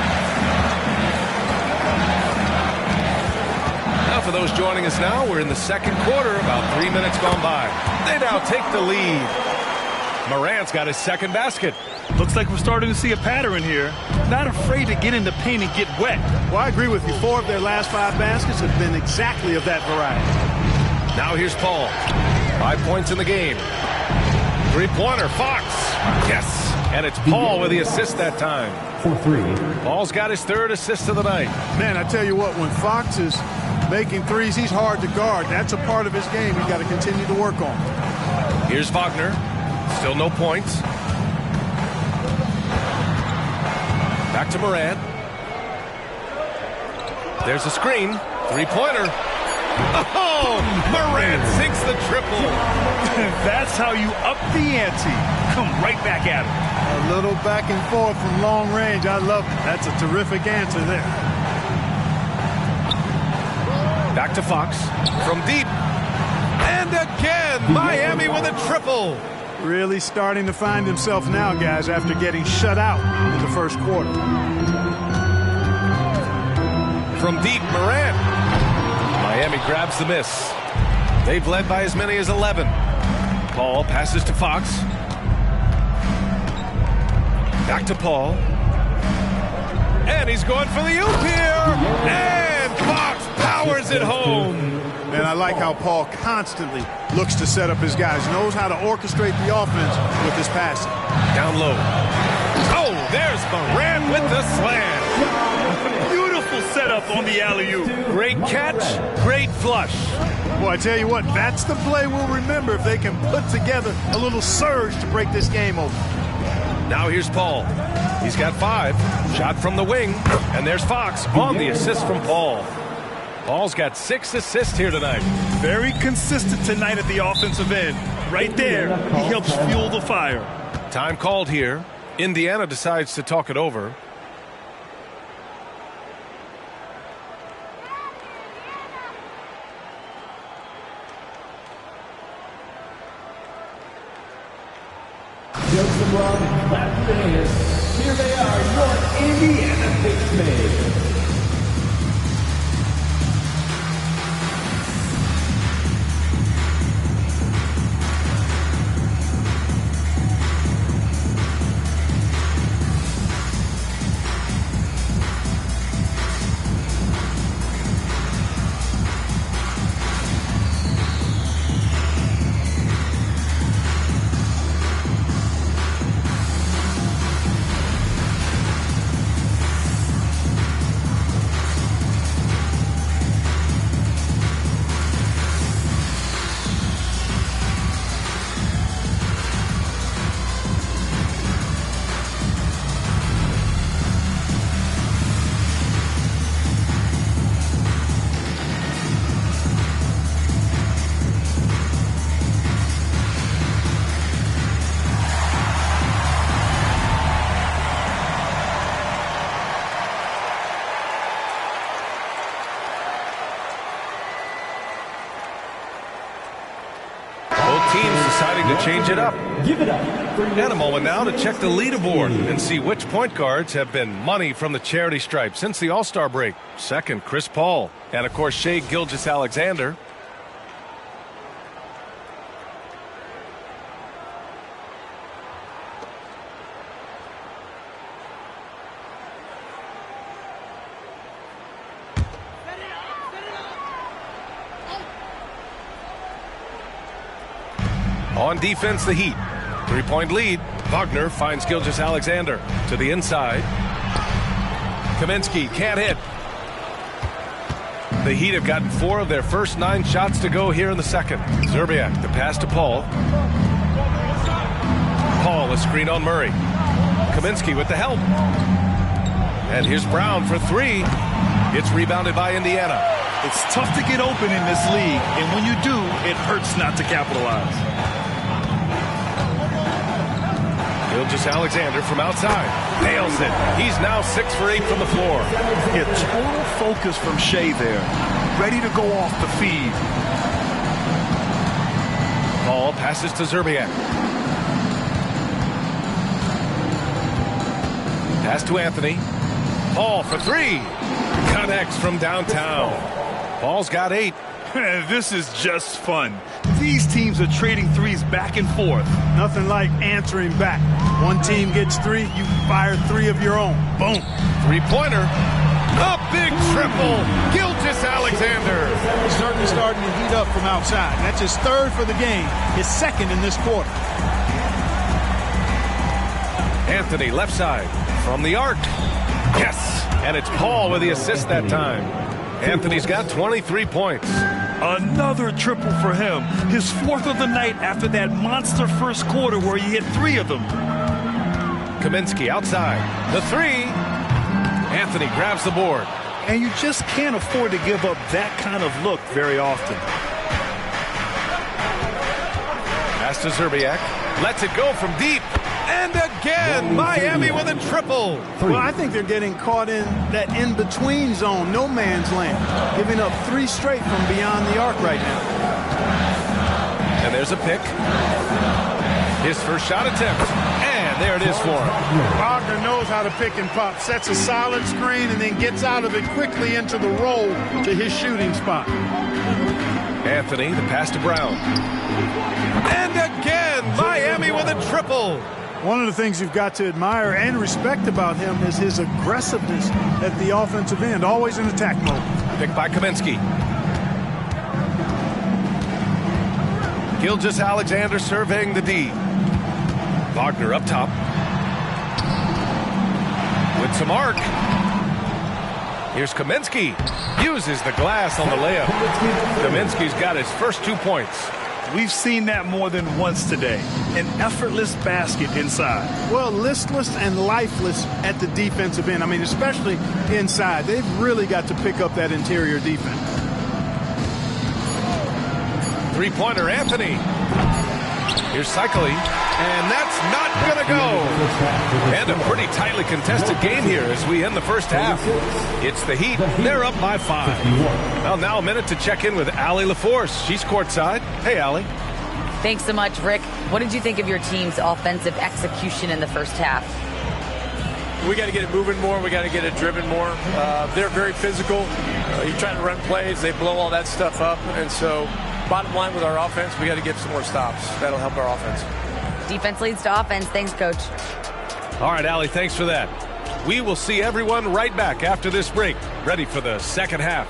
Now for those joining us now, we're in the second quarter, about 3 minutes gone by. They now take the lead. Morant's got his second basket. Looks like we're starting to see a pattern here. Not afraid to get in the paint and get wet. Well, I agree with you. 4 of their last 5 baskets have been exactly of that variety. Now here's Paul. 5 points in the game. 3-pointer, Fox. Yes. And it's Paul with the assist that time. For 3. Paul's got his 3rd assist of the night. Man, I tell you what, when Fox is making threes, he's hard to guard. That's a part of his game he's got to continue to work on. Here's Wagner. Still no points. Back to Morant. There's a screen. 3-pointer. Oh, Morant sinks the triple. That's how you up the ante. Come right back at him. A little back and forth from long range. I love it. That's a terrific answer there. Back to Fox. From deep. And again, Miami with a triple. Really starting to find himself now, guys, after getting shut out in the first quarter. From deep, Morant. Miami grabs the miss. They've led by as many as 11. Paul passes to Fox. Back to Paul. And he's going for the oop here. And Fox powers it home. And I like how Paul constantly looks to set up his guys, knows how to orchestrate the offense with his passing. Down low. Oh, there's Morant with the slam. Beautiful setup on the alley-oop. Great catch, great flush. Well, I tell you what, that's the play we'll remember if they can put together a little surge to break this game open. Now here's Paul. He's got 5. Shot from the wing. And there's Fox on the assist from Paul. Paul's got 6 assists here tonight. Very consistent tonight at the offensive end. Right there, he helps fuel the fire. Time called here. Indiana decides to talk it over. Joseph Rob, clap your hands. Here they are, your Indiana Pacers. Change it up. Give it up. And a moment now to check the leaderboard and see which point guards have been money from the charity stripe since the All-Star break. Second, Chris Paul. And, of course, Shai Gilgeous-Alexander. On defense, the Heat. 3-point lead. Wagner finds Gilgeous-Alexander to the inside. Kaminsky can't hit. The Heat have gotten 4 of their first 9 shots to go here in the second. Szczerbiak, the pass to Paul. Paul, a screen on Murray. Kaminsky with the help. And here's Brown for 3. It's rebounded by Indiana. It's tough to get open in this league, and when you do, it hurts not to capitalize. Gilgeous-Alexander from outside. Nails it. He's now 6 for 8 from the floor. Yeah, total focus from Shea there. Ready to go off the feed. Paul passes to Szczerbiak. Pass to Anthony. Paul for 3. Connects from downtown. Paul's got 8. This is just fun. These teams are trading threes back and forth. Nothing like answering back. One team gets 3, you fire 3 of your own. Boom. 3-pointer. A big triple. Gilgeous-Alexander. He's certainly starting to heat up from outside. That's his 3rd for the game. His 2nd in this quarter. Anthony left side from the arc. Yes. And it's Paul with the assist that time. Anthony's got 23 points. Another triple for him. His 4th of the night after that monster first quarter where he hit 3 of them. Kaminsky outside. The 3. Anthony grabs the board. And you just can't afford to give up that kind of look very often. Pass to Szczerbiak. Lets it go from deep. And again, Miami with a triple. Well, I think they're getting caught in that in-between zone, no man's land, giving up 3 straight from beyond the arc right now. And there's a pick. His first shot attempt. And there it is for him. Wagner knows how to pick and pop, sets a solid screen, and then gets out of it quickly into the roll to his shooting spot. Anthony, the pass to Brown. And again, Miami with a triple. One of the things you've got to admire and respect about him is his aggressiveness at the offensive end, always in attack mode. Picked by Kaminsky. Gilgeous-Alexander surveying the D. Wagner up top. With some arc. Here's Kaminsky. Uses the glass on the layup. Kaminsky's got his first 2 points. We've seen that more than once today. An effortless basket inside. Well, listless and lifeless at the defensive end. I mean, especially inside. They've really got to pick up that interior defense. 3-pointer, Anthony. Here's Cycli. And that's not going to go. And a pretty tightly contested game here as we end the first half. It's the Heat. They're up by 5. Well, now a minute to check in with Allie LaForce. She's courtside. Hey, Allie. Thanks so much, Rick. What did you think of your team's offensive execution in the first half? We got to get it moving more. We got to get it driven more. They're very physical. You're trying to run plays. They blow all that stuff up. And so bottom line with our offense, we got to get some more stops. That'll help our offense. Defense leads to offense. Thanks, Coach. All right, Allie, thanks for that. We will see everyone right back after this break, ready for the second half.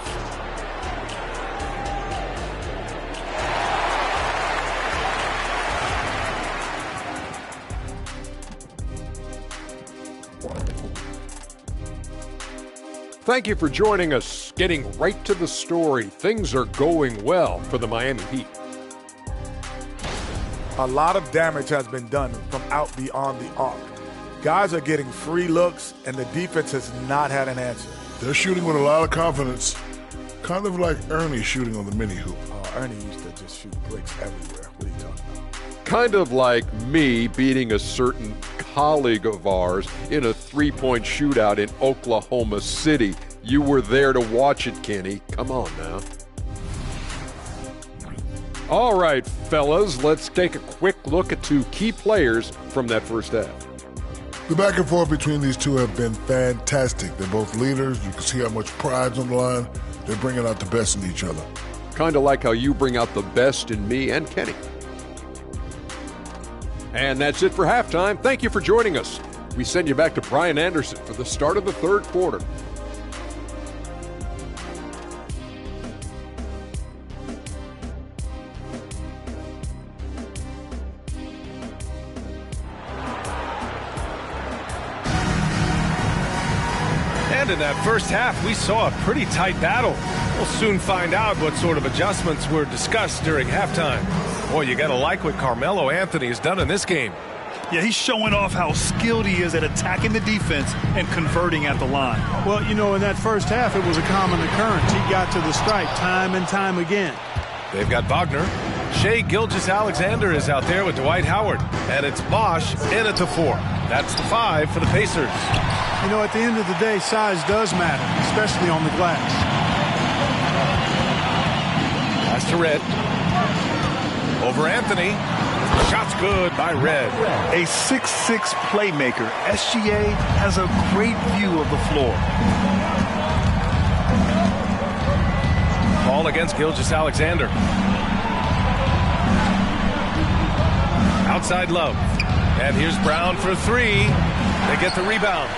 Thank you for joining us. Getting right to the story, things are going well for the Miami Heat. A lot of damage has been done from out beyond the arc. Guys are getting free looks, and the defense has not had an answer. They're shooting with a lot of confidence, kind of like Ernie shooting on the mini hoop. Oh, Ernie used to just shoot bricks everywhere. What are you talking about? Kind of like me beating a certain colleague of ours in a 3-point shootout in Oklahoma City. You were there to watch it, Kenny. Come on now. All right, fellas, let's take a quick look at 2 key players from that first half. The back and forth between these two have been fantastic. They're both leaders. You can see how much pride's on the line. They're bringing out the best in each other. Kind of like how you bring out the best in me and Kenny. And that's it for halftime. Thank you for joining us. We send you back to Brian Anderson for the start of the third quarter. And in that first half, we saw a pretty tight battle. We'll soon find out what sort of adjustments were discussed during halftime. Boy, you got to like what Carmelo Anthony has done in this game. Yeah, he's showing off how skilled he is at attacking the defense and converting at the line. Well, you know, in that first half, it was a common occurrence. He got to the stripe time and time again. They've got Wagner. Shai Gilgeous-Alexander is out there with Dwight Howard. And it's Bosch in at the 4. That's the 5 for the Pacers. You know, at the end of the day, size does matter, especially on the glass. Pass to Red. Over Anthony. Shot's good by Red. A 6'6" playmaker, SGA has a great view of the floor. Ball against Gilgeous-Alexander. Outside Love. And here's Brown for 3. They get the rebound.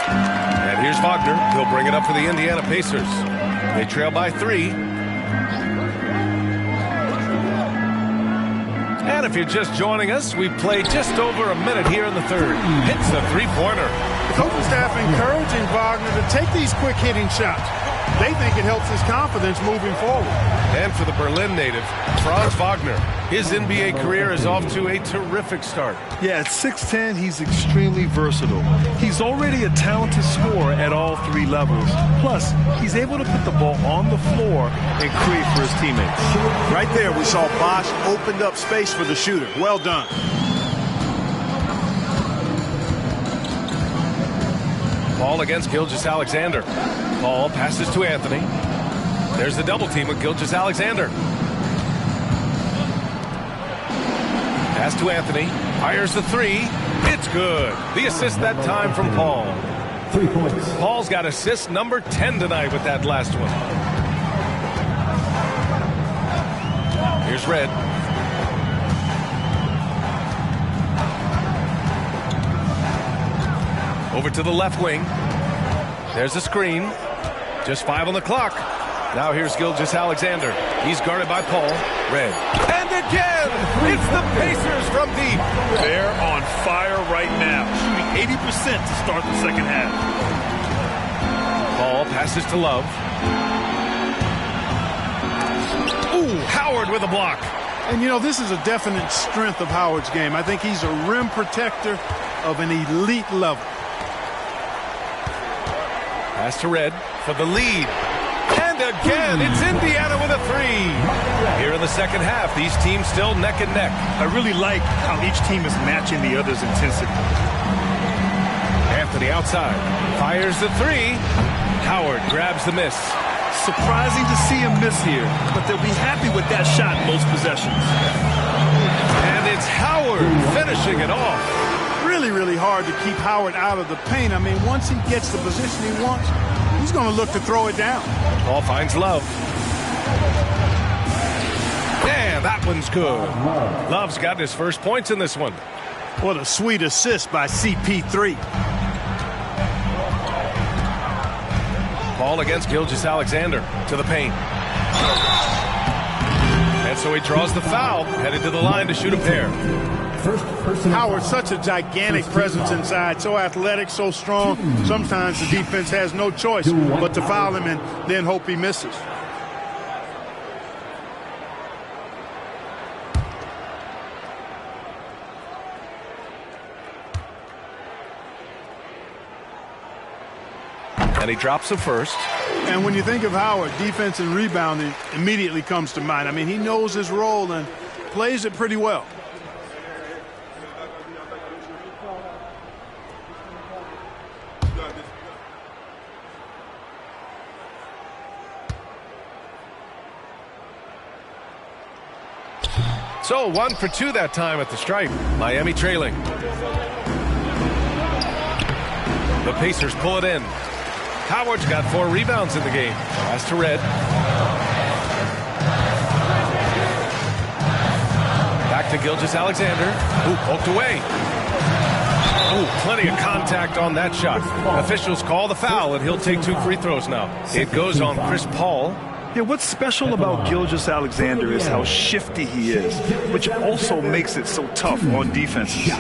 And here's Wagner. He'll bring it up for the Indiana Pacers. They trail by 3. And if you're just joining us, we've played just over a minute here in the third. Hits the three-pointer. The coaching staff encouraging Wagner to take these quick-hitting shots. They think it helps his confidence moving forward. And for the Berlin native, Franz Wagner, his NBA career is off to a terrific start. Yeah, at 6'10", he's extremely versatile. He's already a talented scorer at all 3 levels. Plus, he's able to put the ball on the floor and create for his teammates. Right there, we saw Bosch opened up space for the shooter. Well done. Ball against Gilgeous-Alexander. Ball passes to Anthony. There's the double team with Gilgeous-Alexander. Pass to Anthony. Fires the 3. It's good. The assist that time from Paul. 3 points. Paul's got assist number 10 tonight with that last one. Here's Red. Over to the left wing. There's a screen. Just 5 on the clock. Now here's Gilgeous-Alexander. He's guarded by Paul. Red. And again, it's the Pacers from deep. They're on fire right now, shooting 80% to start the second half. Paul passes to Love. Ooh, Howard with a block. And, you know, this is a definite strength of Howard's game. I think he's a rim protector of an elite level. Pass to Red for the lead. And again, it's Indiana with a 3. Here in the second half, these teams still neck and neck. I really like how each team is matching the other's intensity. Anthony outside. Fires the 3. Howard grabs the miss. Surprising to see him miss here, but they'll be happy with that shot most possessions. And it's Howard finishing it off. Really, really hard to keep Howard out of the paint. I mean, once he gets the position he wants, he's going to look to throw it down. Ball finds Love. And that one's good. Love's got his first points in this one. What a sweet assist by CP3. Ball against Gilgeous-Alexander to the paint. And so he draws the foul, headed to the line to shoot a pair. Howard's such a gigantic presence inside, so athletic, so strong. Sometimes the defense has no choice but to foul him and then hope he misses. And he drops the first. And when you think of Howard, defense and rebounding immediately comes to mind. I mean, he knows his role and plays it pretty well. So 1 for 2 that time at the stripe. Miami trailing. The Pacers pull it in. Howard's got 4 rebounds in the game. Pass to Red. Back to Gilgeous-Alexander. Ooh, poked away. Ooh, plenty of contact on that shot. Officials call the foul, and he'll take 2 free throws now. It goes on Chris Paul. Yeah, what's special about Gilgeous-Alexander is how shifty he is, which also makes it so tough on defenses.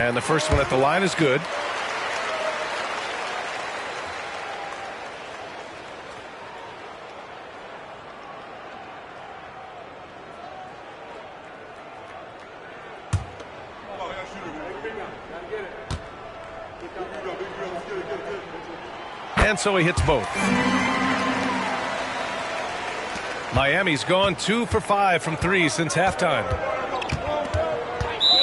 And the first one at the line is good. And so he hits both. Miami's gone 2 for 5 from 3 since halftime.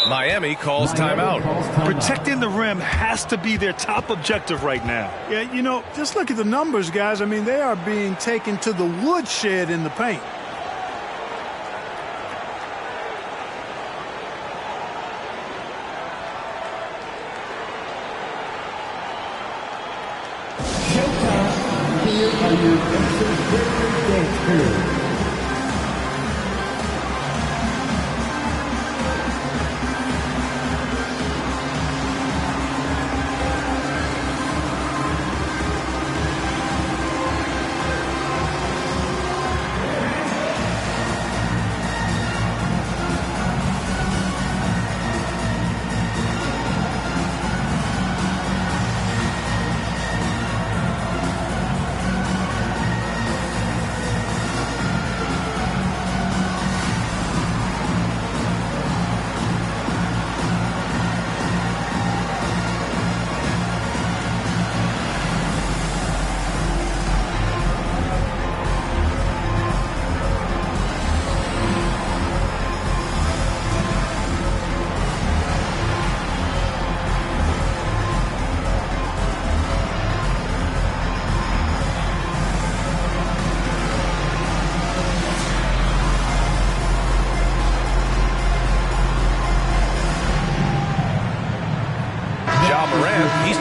Miami calls timeout. Protecting the rim has to be their top objective right now. Yeah, you know, just look at the numbers, guys. I mean, they are being taken to the woodshed in the paint. Here are your dance crew.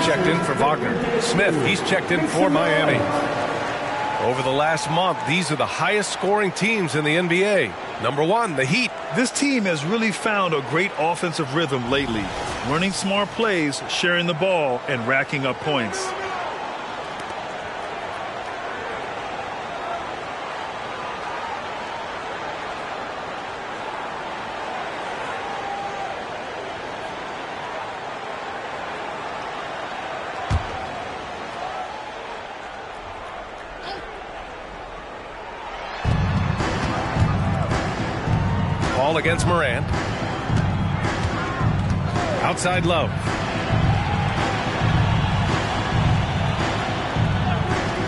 Checked in for Wagner. Smith, he's checked in for Miami. Over the last month, these are the highest scoring teams in the NBA. Number 1, the Heat. This team has really found a great offensive rhythm lately. Running smart plays, sharing the ball, and racking up points. Against Morant. Outside Love.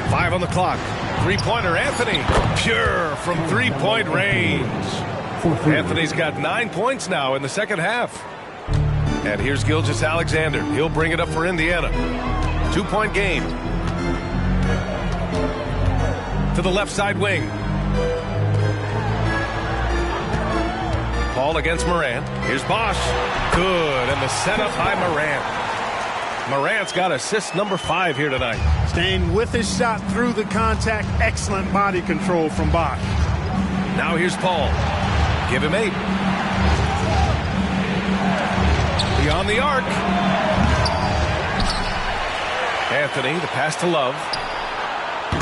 Five on the clock. Three-pointer Anthony. Pure from three-point range. Anthony's got 9 points now in the second half. And here's Gilgeous-Alexander. He'll bring it up for Indiana. 2-point game. To the left side wing. Paul against Morant. Here's Bosch. Good. And the setup by Morant. Morant's got assist number 5 here tonight. Staying with his shot through the contact. Excellent body control from Bosch. Now here's Paul. Give him 8. Beyond the arc. Anthony, the pass to Love.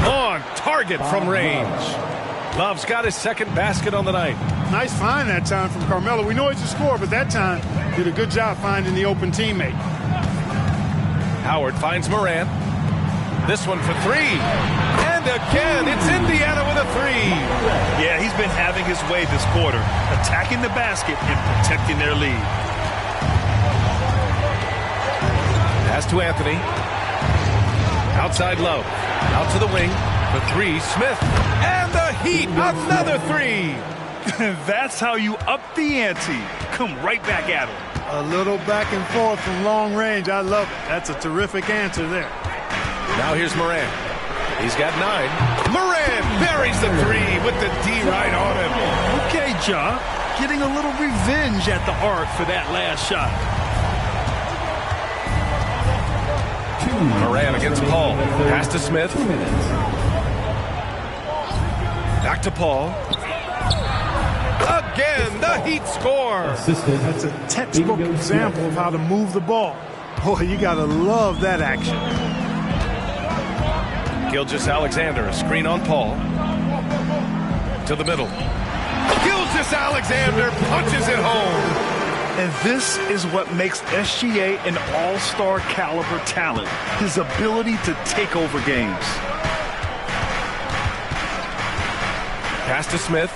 On target from range. Love's got his second basket on the night. Nice find that time from Carmelo. We know he's a scorer, but that time did a good job finding the open teammate. Howard finds Morant. This one for 3. And again, it's Indiana with a 3. Yeah, he's been having his way this quarter, attacking the basket and protecting their lead. Pass to Anthony. Outside Love. Out to the wing. For 3, Smith. And the Heat, another 3. That's how you up the ante. Come right back at him. A little back and forth from long range. I love it. That's a terrific answer there. Now here's Morant. He's got 9. Morant buries the 3 with the D right on him. Okay, Ja. Getting a little revenge at the arc for that last shot. Morant against Paul. Pass to Smith. Back to Paul. Again, the Heat score. That's a textbook example of how to move the ball. Boy, you got to love that action. Gilgeous-Alexander, a screen on Paul. To the middle. Gilgeous-Alexander punches it home. And this is what makes SGA an all-star caliber talent, his ability to take over games. Pass to Smith.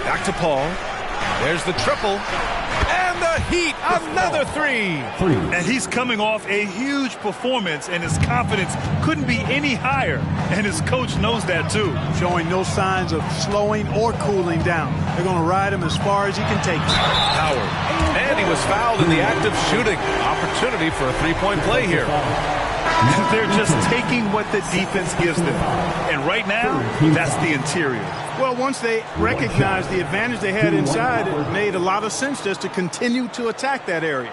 Back to Paul. There's the triple. And the Heat, another three. And he's coming off a huge performance, and his confidence couldn't be any higher. And his coach knows that, too. Showing no signs of slowing or cooling down. They're going to ride him as far as he can take him. Howard. And he was fouled in the act of shooting. Opportunity for a three-point play here. They're just taking what the defense gives them. And right now, that's the interior. Well, once they recognized the advantage they had inside, it made a lot of sense just to continue to attack that area.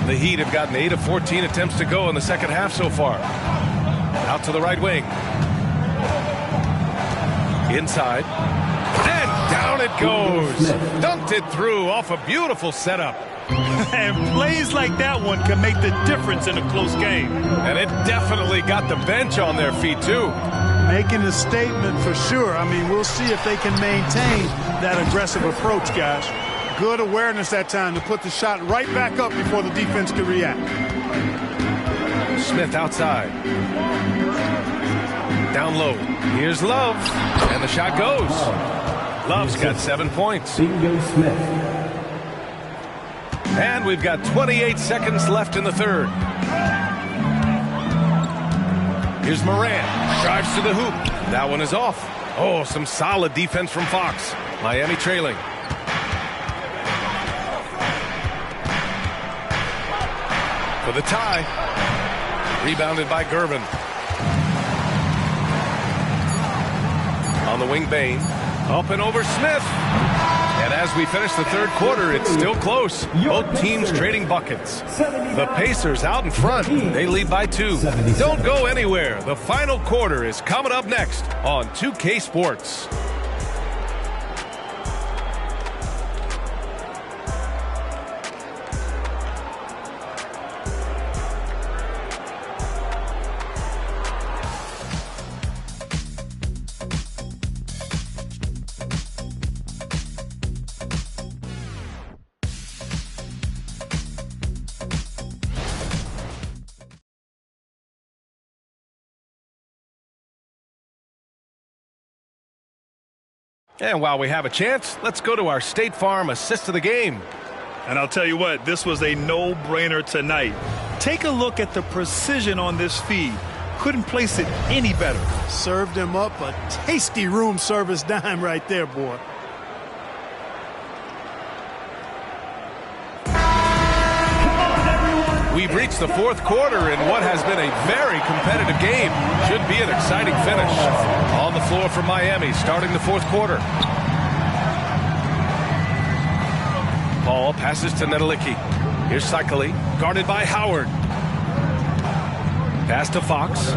The Heat have gotten 8 of 14 attempts to go in the second half so far. Out to the right wing. Inside. And down it goes. Dunked it through off a beautiful setup. And plays like that one can make the difference in a close game. And it definitely got the bench on their feet, too. Making a statement for sure. I mean, we'll see if they can maintain that aggressive approach, guys. Good awareness that time to put the shot right back up before the defense could react. Smith outside. Down low. Here's Love. And the shot goes. Love's got 7 points. Bingo Smith. And we've got 28 seconds left in the third. Here's Morant. Drives to the hoop. That one is off. Oh, some solid defense from Fox. Miami trailing. For the tie. Rebounded by Gervin. On the wing, Bane. Up and over Smith. And as we finish the third quarter, it's still close. Both teams trading buckets. The Pacers out in front. They lead by 2. Don't go anywhere. The final quarter is coming up next on 2K Sports. And while we have a chance, let's go to our State Farm assist of the game. And I'll tell you what, this was a no-brainer tonight. Take a look at the precision on this feed. Couldn't place it any better. Served him up a tasty room service dime right there, boy. We've reached the fourth quarter in what has been a very competitive game. Should be an exciting finish. On the floor for Miami, starting the fourth quarter. Paul passes to Nedelicki. Here's Cycli, guarded by Howard. Pass to Fox.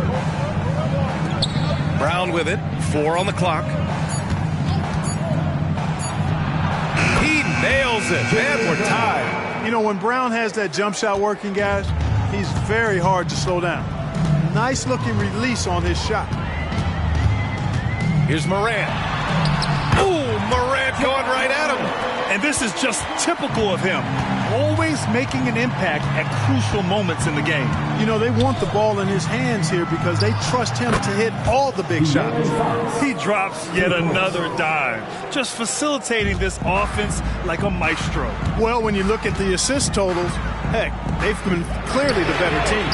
Brown with it. 4 on the clock. He nails it. And we're tied. You know, when Brown has that jump shot working, guys, he's very hard to slow down. Nice looking release on his shot. Here's Morant. Ooh, Morant going right at him. And this is just typical of him. Always making an impact at crucial moments in the game. You know, they want the ball in his hands here because they trust him to hit all the big shots. He drops yet another dive, just facilitating this offense like a maestro. Well, when you look at the assist totals, heck, they've been clearly the better team.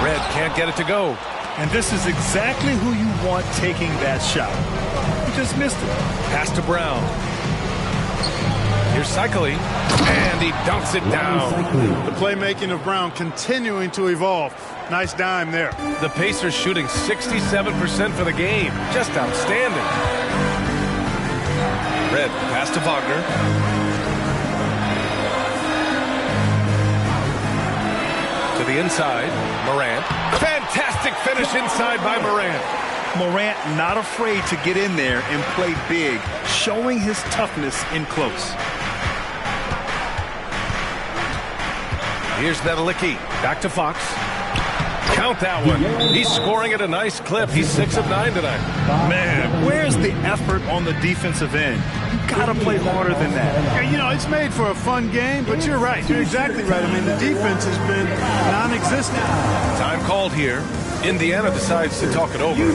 Red can't get it to go. And this is exactly who you want taking that shot. He just missed it. Pass to Brown. Here's Cycli, and he dunks it down. The playmaking of Brown continuing to evolve. Nice dime there. The Pacers shooting 67% for the game. Just outstanding. Red, pass to Wagner. To the inside, Morant. Fantastic finish inside by Morant. Morant not afraid to get in there and play big, showing his toughness in close. Here's Nedelicki. Back to Fox. Count that one. He's scoring at a nice clip. He's 6 of 9 tonight. Man, where's the effort on the defensive end? You gotta play harder than that. Yeah, you know, it's made for a fun game, but you're right. You're exactly right. I mean, the defense has been non-existent. Time called here. Indiana decides to talk it over.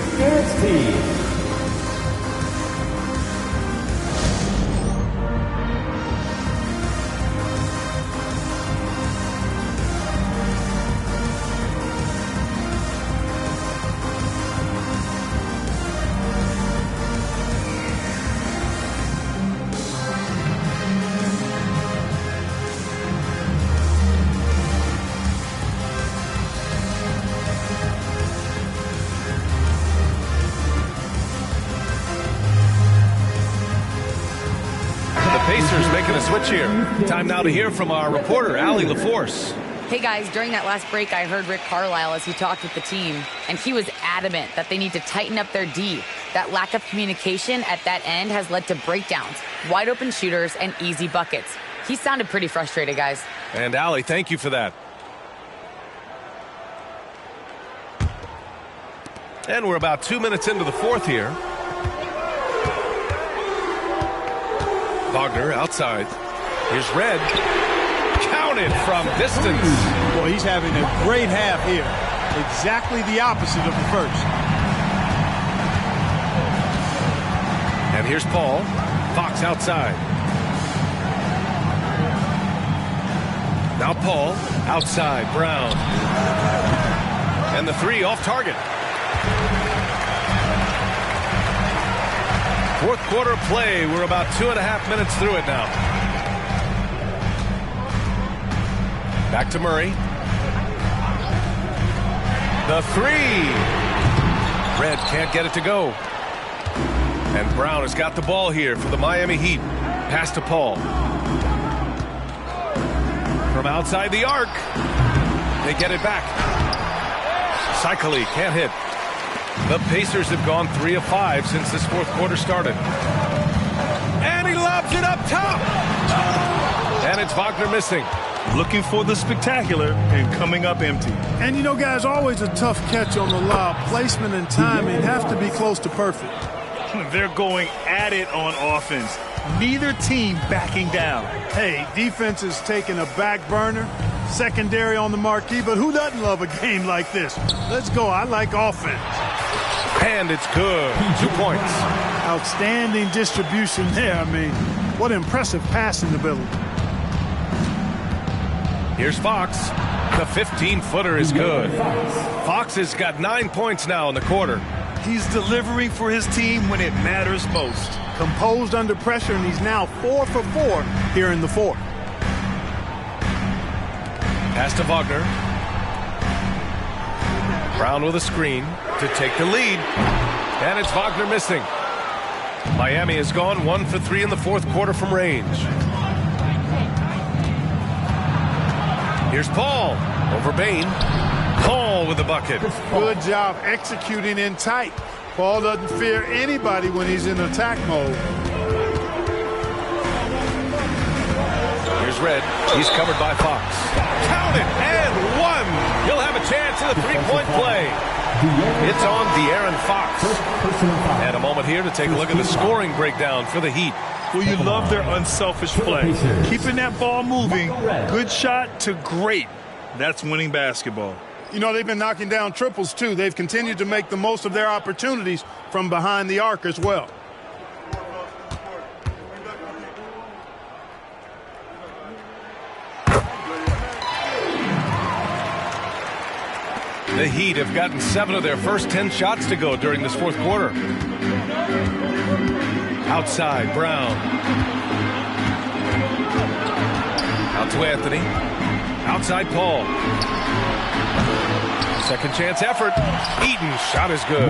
Pacers making a switch here. Time now to hear from our reporter, Allie LaForce. Hey guys, during that last break, I heard Rick Carlisle as he talked with the team, and he was adamant that they need to tighten up their D. That lack of communication at that end has led to breakdowns, wide open shooters, and easy buckets. He sounded pretty frustrated, guys. And Allie, thank you for that. And we're about 2 minutes into the fourth here. Wagner outside. Here's Red. Counted from distance. Well, he's having a great half here. Exactly the opposite of the first. And here's Paul. Fox outside. Now Paul outside. Brown. And the three off target. Fourth quarter play. We're about 2.5 minutes through it now. Back to Murray. The three. Red can't get it to go. And Brown has got the ball here for the Miami Heat. Pass to Paul. From outside the arc. They get it back. Cycli can't hit. The Pacers have gone 3 of 5 since this fourth quarter started. And he lobs it up top. And it's Wagner missing. Looking for the spectacular and coming up empty. And you know, guys, always a tough catch on the lob. Placement and timing have to be close to perfect. They're going at it on offense. Neither team backing down. Hey, defense is taking a back burner. Secondary on the marquee, but who doesn't love a game like this? Let's go. I like offense. And it's good. 2 points. Outstanding distribution there. I mean, what impressive passing ability. Here's Fox. The 15-footer is good. Fox has got 9 points now in the quarter. He's delivering for his team when it matters most. Composed under pressure, and he's now 4 for 4 here in the fourth. Pass to Wagner. Brown with a screen to take the lead. And it's Wagner missing. Miami has gone 1 for 3 in the fourth quarter from range. Here's Paul over Bain. Paul with the bucket. Good job executing in tight. Paul doesn't fear anybody when he's in attack mode. Here's Red. He's covered by Fox. Count it, and one. He'll have a chance in the three-point play. It's on De'Aaron Fox. And a moment here to take a look at the scoring breakdown for the Heat. Well, you love their unselfish play. Keeping that ball moving, good shot to great. That's winning basketball. You know, they've been knocking down triples, too. They've continued to make the most of their opportunities from behind the arc as well. The Heat have gotten 7 of their first 10 shots to go during this fourth quarter. Outside, Brown. Out to Anthony. Outside, Paul. Second chance effort. Eaton shot is good.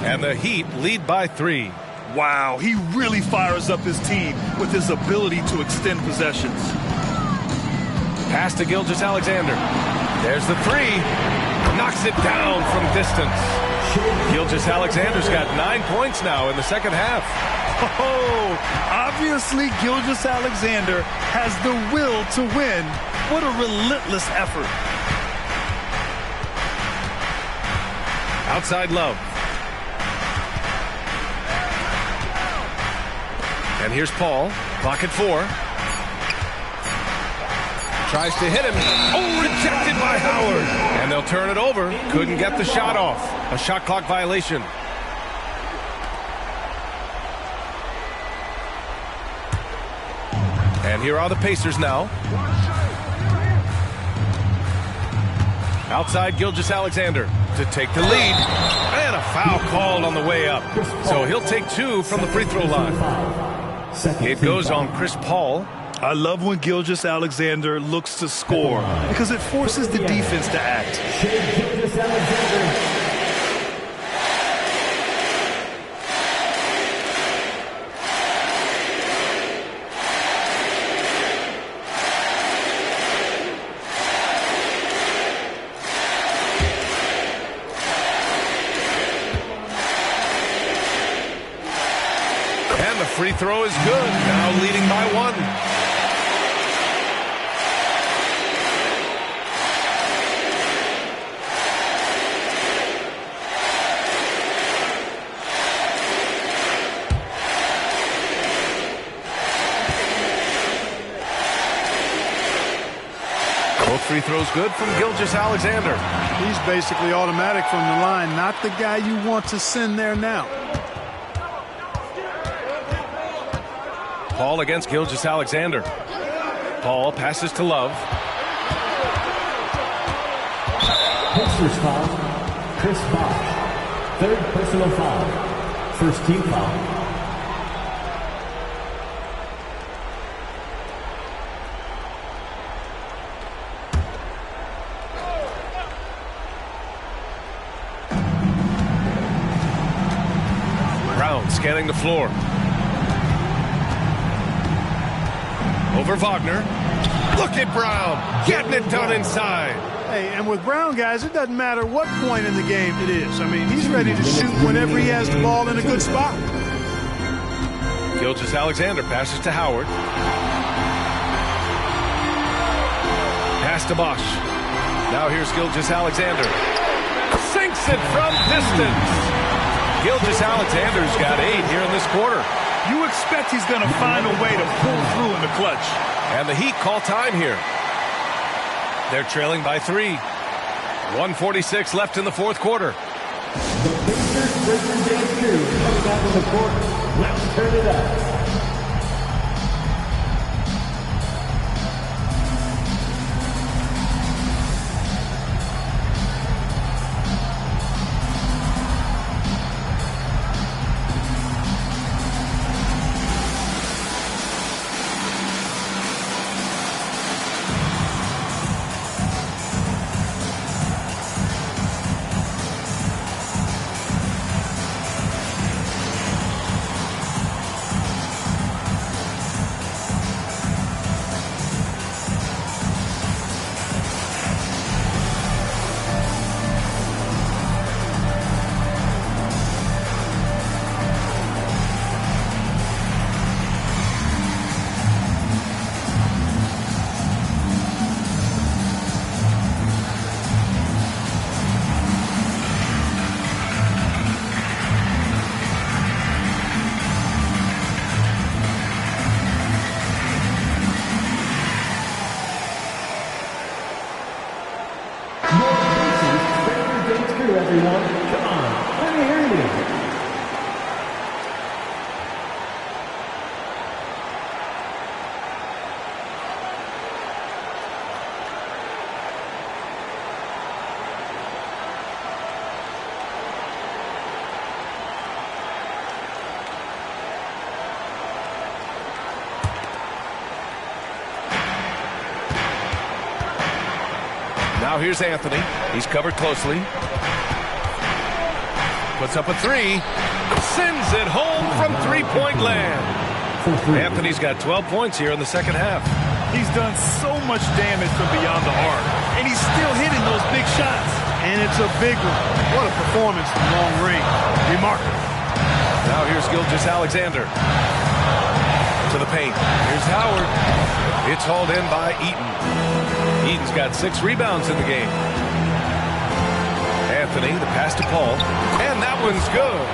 And the Heat lead by 3. Wow, he really fires up his team with his ability to extend possessions. Pass to Gilgeous-Alexander. There's the 3. Knocks it down from distance. Gilgeous-Alexander's got 9 points now in the second half. Oh, obviously Gilgeous-Alexander has the will to win. What a relentless effort. Outside Love. And here's Paul. Clock at 4. Tries to hit him. Oh, rejected by Howard. And they'll turn it over. Couldn't get the shot off. A shot clock violation. And here are the Pacers now. Outside Gilgeous-Alexander to take the lead. And a foul called on the way up. So he'll take 2 from the free throw line. It goes on Chris Paul. I love when Gilgeous-Alexander looks to score because it forces the defense to act. And the free throw is good. Now leading by 1. Free throws good from Gilgeous-Alexander. He's basically automatic from the line, not the guy you want to send there now. Paul against Gilgeous-Alexander. Paul passes to Love. Pacers foul, Chris Bosh. 3rd personal foul. 1st team foul. Scanning the floor. Over Wagner. Look at Brown. Getting it done inside. Hey, and with Brown, guys, it doesn't matter what point in the game it is. I mean, he's ready to shoot whenever he has the ball in a good spot. Gilgeous-Alexander passes to Howard. Pass to Bosh. Now here's Gilgeous-Alexander. Sinks it from distance. Gilgeous-Alexander's got 8 here in this quarter. You expect he's going to find a way to pull through in the clutch. And the Heat call time here. They're trailing by 3. 1:46 left in the 4th quarter. The Pacers Brendan James crew coming out of the court. Let's turn it up. Everyone, come on, let me hear you. Now here's Anthony. He's covered closely. Puts up a 3. Sends it home from three-point land. Anthony's got 12 points here in the second half. He's done so much damage from beyond the arc, and he's still hitting those big shots. And it's a big one. What a performance from long range. Remarkable. Now here's Gilgeous-Alexander to the paint. Here's Howard. It's hauled in by Eaton. Eaton's got 6 rebounds in the game. Anthony, the pass to Paul. And that one's good.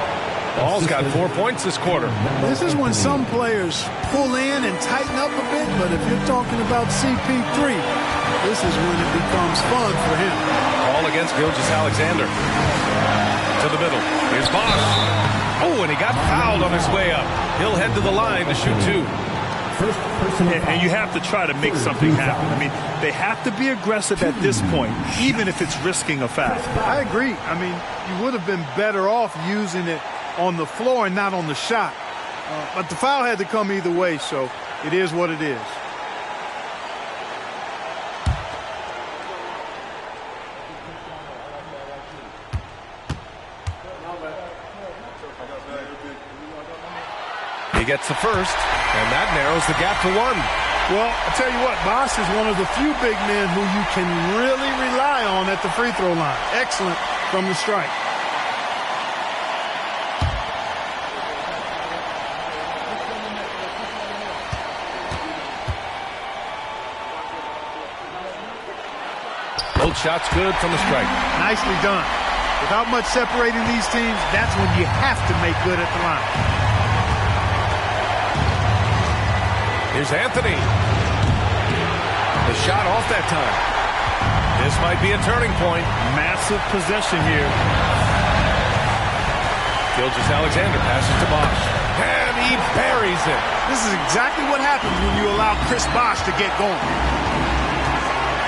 Paul's got 4 points this quarter. This is when some players pull in and tighten up a bit, but if you're talking about CP3, this is when it becomes fun for him. Paul against Gilgeous-Alexander. To the middle. Here's Bosch. Oh, and he got fouled on his way up. He'll head to the line to shoot 2. And you have to try to make something happen. I mean, they have to be aggressive at this point, even if it's risking a foul. I agree. I mean, you would have been better off using it on the floor and not on the shot. But the foul had to come either way, so it is what it is. He gets the first, and that narrows the gap to 1. Well, I'll tell you what, Bosch is one of the few big men who you can really rely on at the free throw line. Excellent from the strike. Both shots good from the strike. Nicely done. Without much separating these teams, that's when you have to make good at the line. Here's Anthony. The shot off that time. This might be a turning point. Massive possession here. Gilgeous-Alexander passes to Bosch. And he buries it. This is exactly what happens when you allow Chris Bosch to get going.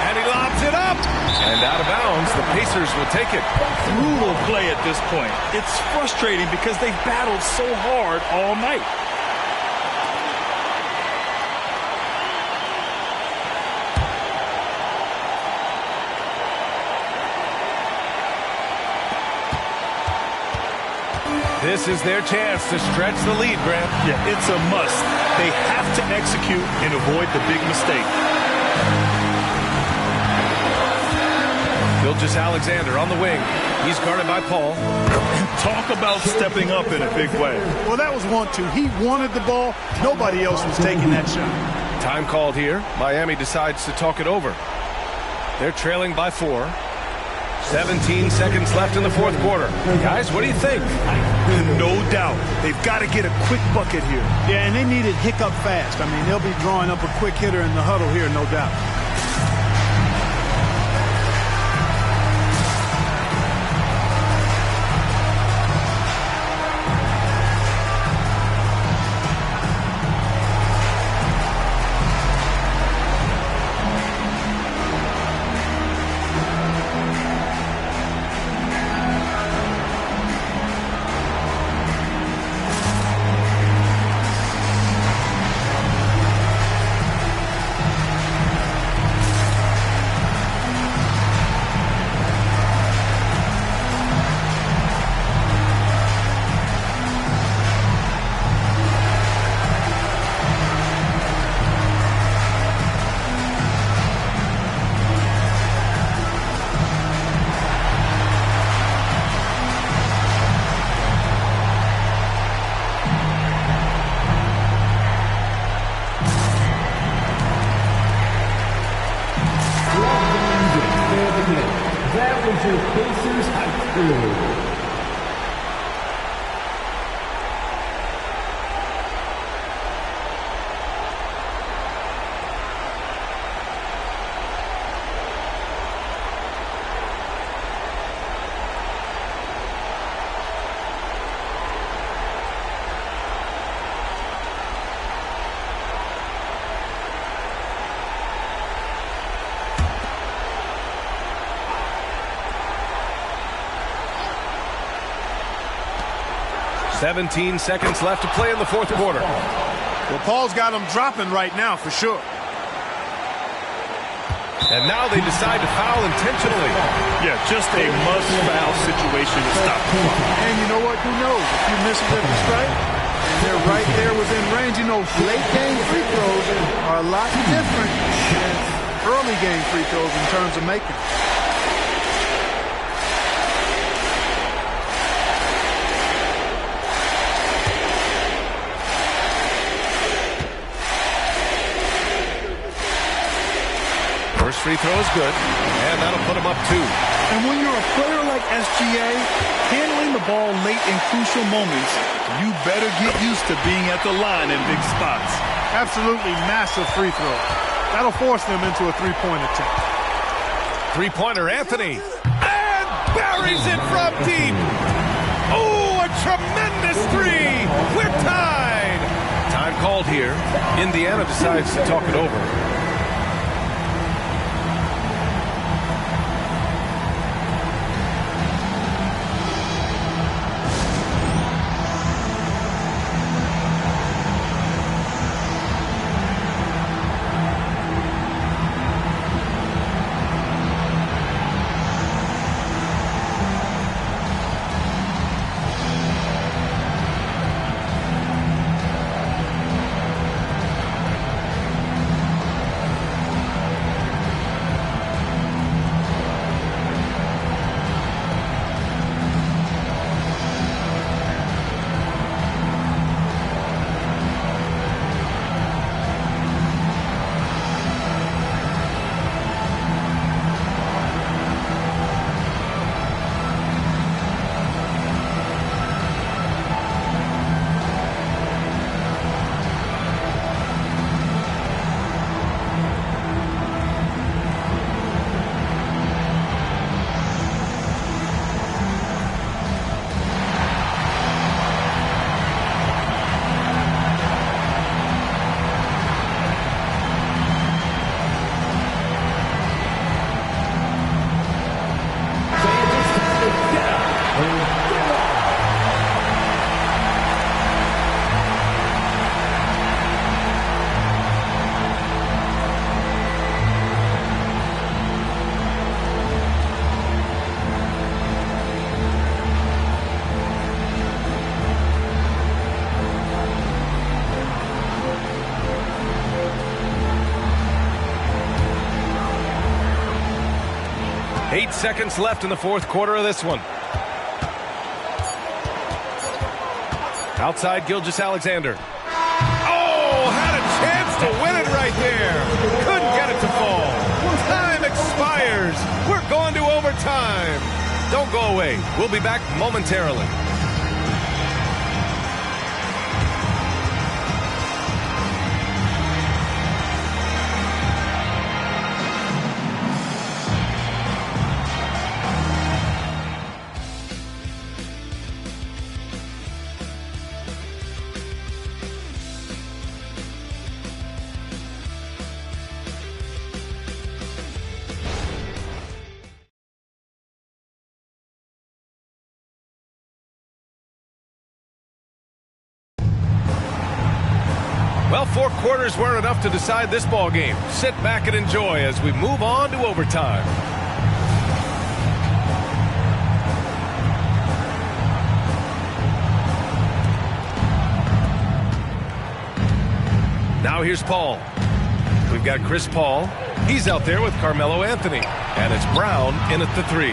And he lobs it up. And out of bounds, the Pacers will take it. Brutal play at this point. It's frustrating because they've battled so hard all night. This is their chance to stretch the lead, Grant. Yeah, it's a must. They have to execute and avoid the big mistake. Gilgeous-Alexander on the wing. He's guarded by Paul. Talk about stepping up in a big way. Well, that was 1-2. He wanted the ball. Nobody else was taking that shot. Time called here. Miami decides to talk it over. They're trailing by 4. 17 seconds left in the fourth quarter. Guys, what do you think? No doubt. They've got to get a quick bucket here. Yeah, and they need it hiccup fast. I mean, they'll be drawing up a quick hitter in the huddle here, no doubt. Pacers High School. "17 seconds left to play in the fourth quarter. Well, Paul's got them dropping right now for sure. And now they decide to foul intentionally. Yeah, just a must-foul situation to stop the clock. And you know what? Who knows? If you miss it at the strike, and they're right there within range. You know, late game free throws are a lot different than early game free throws in terms of making. free throw is good, and that'll put him up 2. And when you're a player like SGA, handling the ball late in crucial moments, you better get used to being at the line in big spots. Absolutely massive free throw. That'll force them into a three-point attempt. Three-pointer, Anthony. And buries it from deep. Oh, a tremendous three. We're tied. Time called here. Indiana decides to talk it over. Seconds left in the fourth quarter of this one. Outside, Gilgeous-Alexander. Oh, had a chance to win it right there. Couldn't get it to fall. Time expires. We're going to overtime. Don't go away. We'll be back momentarily. Well, 4 quarters weren't enough to decide this ball game. Sit back and enjoy as we move on to overtime. Now here's Paul. We've got Chris Paul. He's out there with Carmelo Anthony. And it's Brown in at the 3.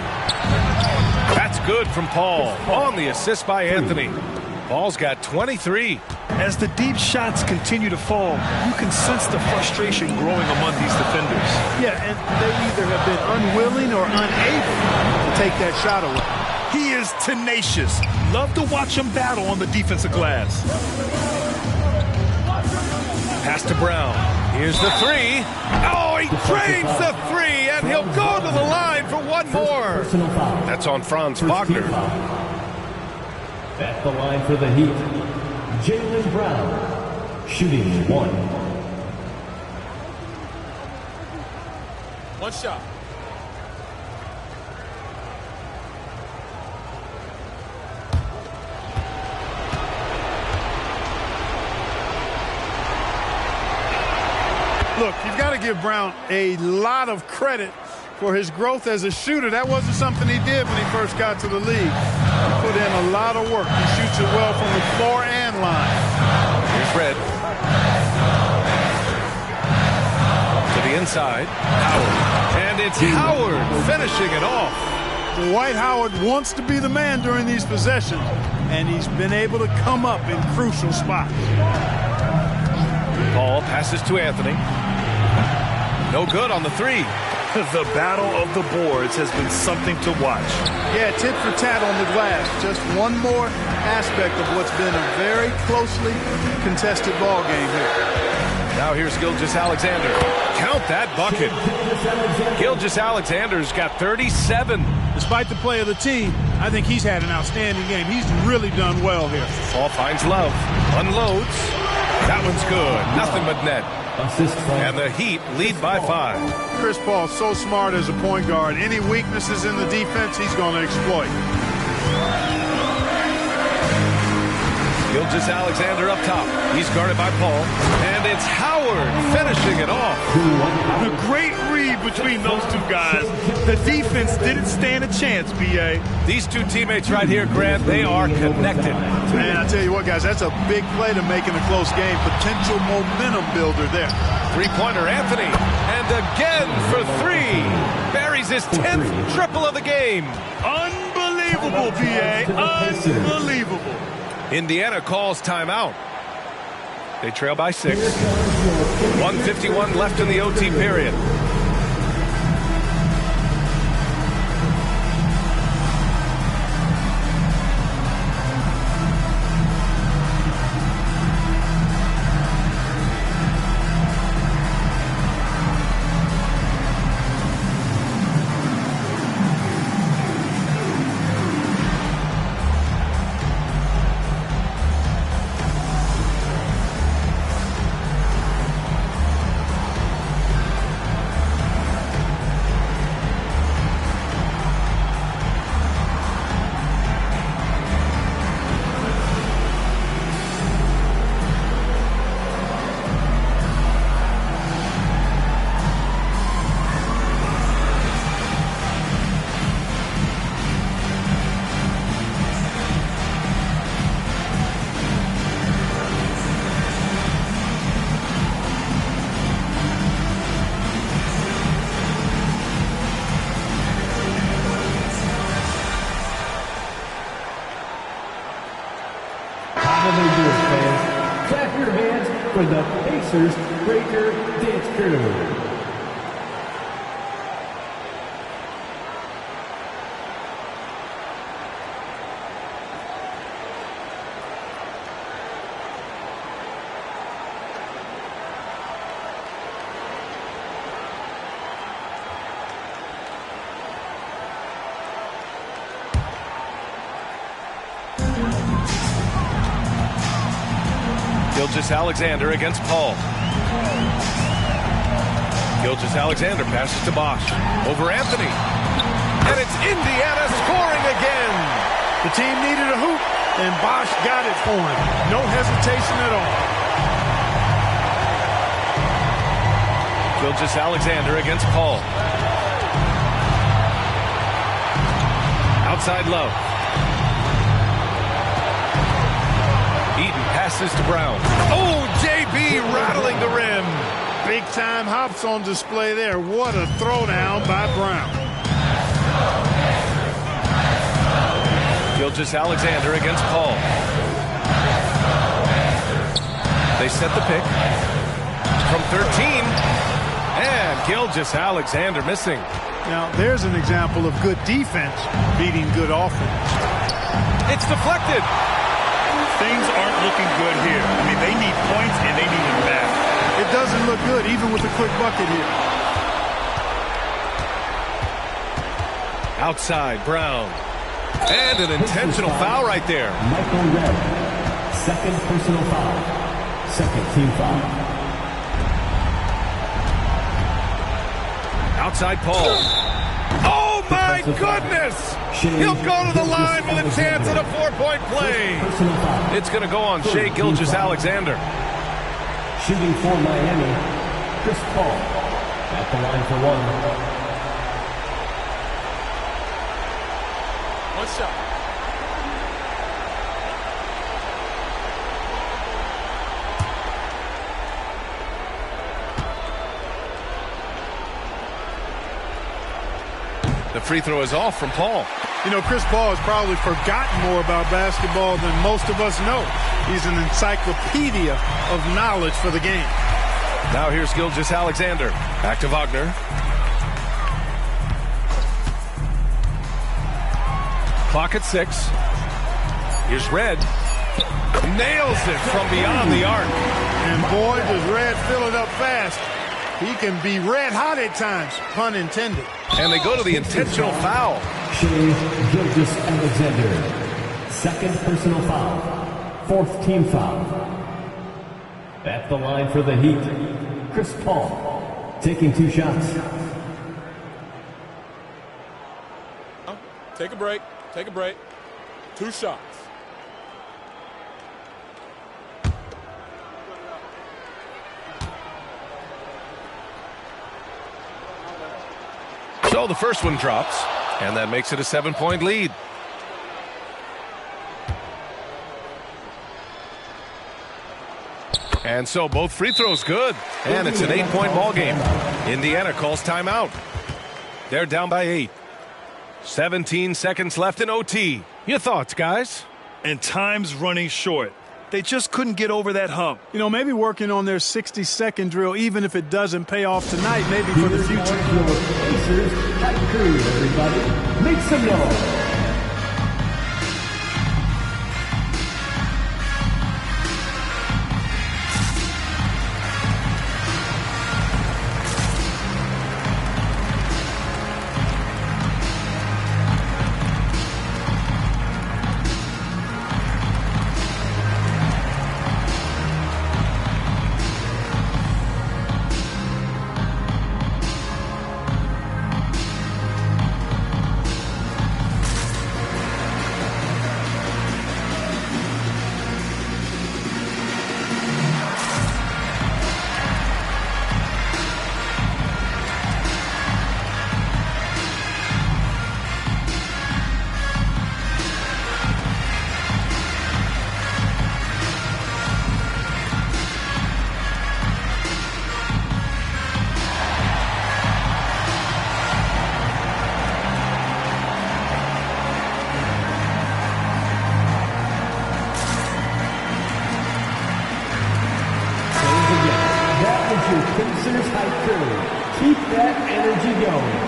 That's good from Paul on the assist by Anthony. Paul's got 23. As the deep shots continue to fall, you can sense the frustration growing among these defenders. Yeah, and they either have been unwilling or unable to take that shot away. He is tenacious. Love to watch him battle on the defensive glass. Pass to Brown. Here's the 3. Oh, he drains the 3, and he'll go to the line for one more. That's on Franz Wagner. At the line for the Heat, Jaylen Brown, shooting 1. One shot. Look, you've got to give Brown a lot of credit for his growth as a shooter. That wasn't something he did when he first got to the league. He put in a lot of work. He shoots it well from the floor and line. Here's Red. To the inside. Howard. And it's Howard finishing it off. Dwight Howard wants to be the man during these possessions, and he's been able to come up in crucial spots. Paul passes to Anthony. No good on the 3. The battle of the boards has been something to watch. Yeah, tit for tat on the glass. Just one more aspect of what's been a very closely contested ball game here. Now here's Gilgeous-Alexander. Count that bucket. Gilgeous-Alexander's got 37. Despite the play of the team, I think he's had an outstanding game. He's really done well here. Paul finds Love. Unloads. That one's good. Nothing but net. And the Heat lead by 5. Chris Paul, so smart as a point guard. Any weaknesses in the defense, he's going to exploit. Gilgeous-Alexander up top. He's guarded by Paul. And it's Howard finishing it off. The great read between those two guys. The defense didn't stand a chance, B.A. These two teammates right here, Grant, they are connected. Man, I tell you what, guys, that's a big play to make in a close game. Potential momentum builder there. Three-pointer, Anthony. And again for 3. Buries his 10th triple of the game. Unbelievable, B.A. Unbelievable. Indiana calls timeout. They trail by 6. 1:51 left in the OT period. Clap your hands for the Pacers Breaker Dance Crew. Gilgeous-Alexander against Paul. Gilgeous-Alexander passes to Bosch. Over Anthony. And it's Indiana scoring again. The team needed a hoop, and Bosch got it for him. No hesitation at all. Gilgeous-Alexander against Paul. Outside Love. Eaton passes to Brown. Oh, JB rattling the rim. Big time hops on display there. What a throwdown by Brown. Gilgeous-Alexander against Paul. They set the pick. From 13. And Gilgeous-Alexander missing. Now, there's an example of good defense beating good offense. It's deflected. Things aren't looking good here. I mean, they need points and they need them back. It doesn't look good, even with a quick bucket here. Outside, Brown. And an intentional foul right there. Michael Redd, second personal foul. Second team foul. Outside Paul. Oh, my goodness! He'll go to the line with a chance at a 4-point play. It's going to go on Shai Gilgeous-Alexander. Shooting for Miami, Chris Paul at the line for 1. What's up? The free throw is off from Paul. You know, Chris Paul has probably forgotten more about basketball than most of us know. He's an encyclopedia of knowledge for the game. Now here's Gilgeous-Alexander. Back to Wagner. Clock at 6. Here's Red. Nails it from beyond the arc. And boy, does Red fill it up fast. He can be red hot at times, pun intended. And they go to the intentional foul. Shea Gilgeous-Alexander. Second personal foul. Fourth team foul. At the line for the Heat, Chris Paul taking 2 shots. Take a break. Take a break. 2 shots. So the first one drops, and that makes it a 7-point lead. And so both free throws good, and it's an 8-point ball game. Indiana calls timeout. They're down by 8. 17 seconds left in OT. Your thoughts, guys? And time's running short. They just couldn't get over that hump. You know, maybe working on their 60-second drill, even if it doesn't pay off tonight, maybe for the future. Pacers, high crew, everybody. Make some noise. Pacers high crew. Keep that energy going.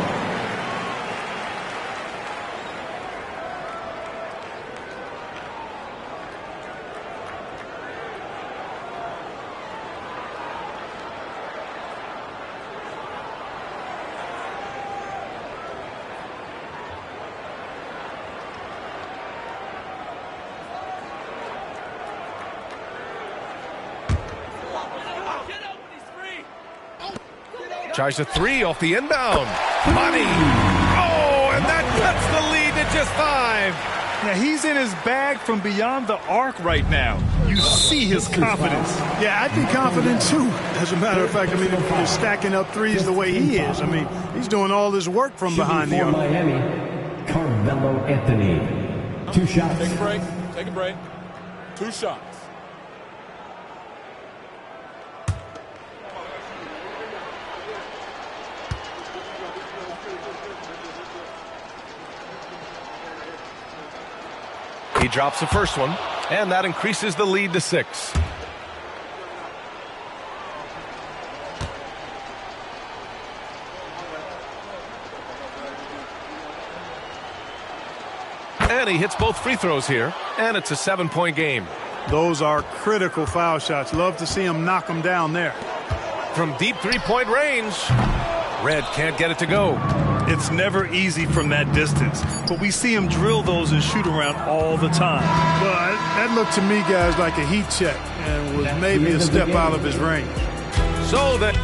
Tries a 3 off the inbound. Money. Oh, and that cuts the lead to just 5. Now, he's in his bag from beyond the arc right now. You see his confidence. Yeah, I'd be confident too. As a matter of fact, I mean, if you're stacking up threes the way he is, I mean, he's doing all this work from behind the arc. Miami, Carmelo Anthony. 2 shots. Take a break. Take a break. 2 shots. He drops the first one, and that increases the lead to 6. And he hits both free throws here, and it's a 7-point game. Those are critical foul shots. Love to see him knock them down there. From deep 3-point range, Red can't get it to go. It's never easy from that distance, but we see him drill those and shoot around all the time. But that looked to me, guys, like a heat check and was maybe a step out of his range. So that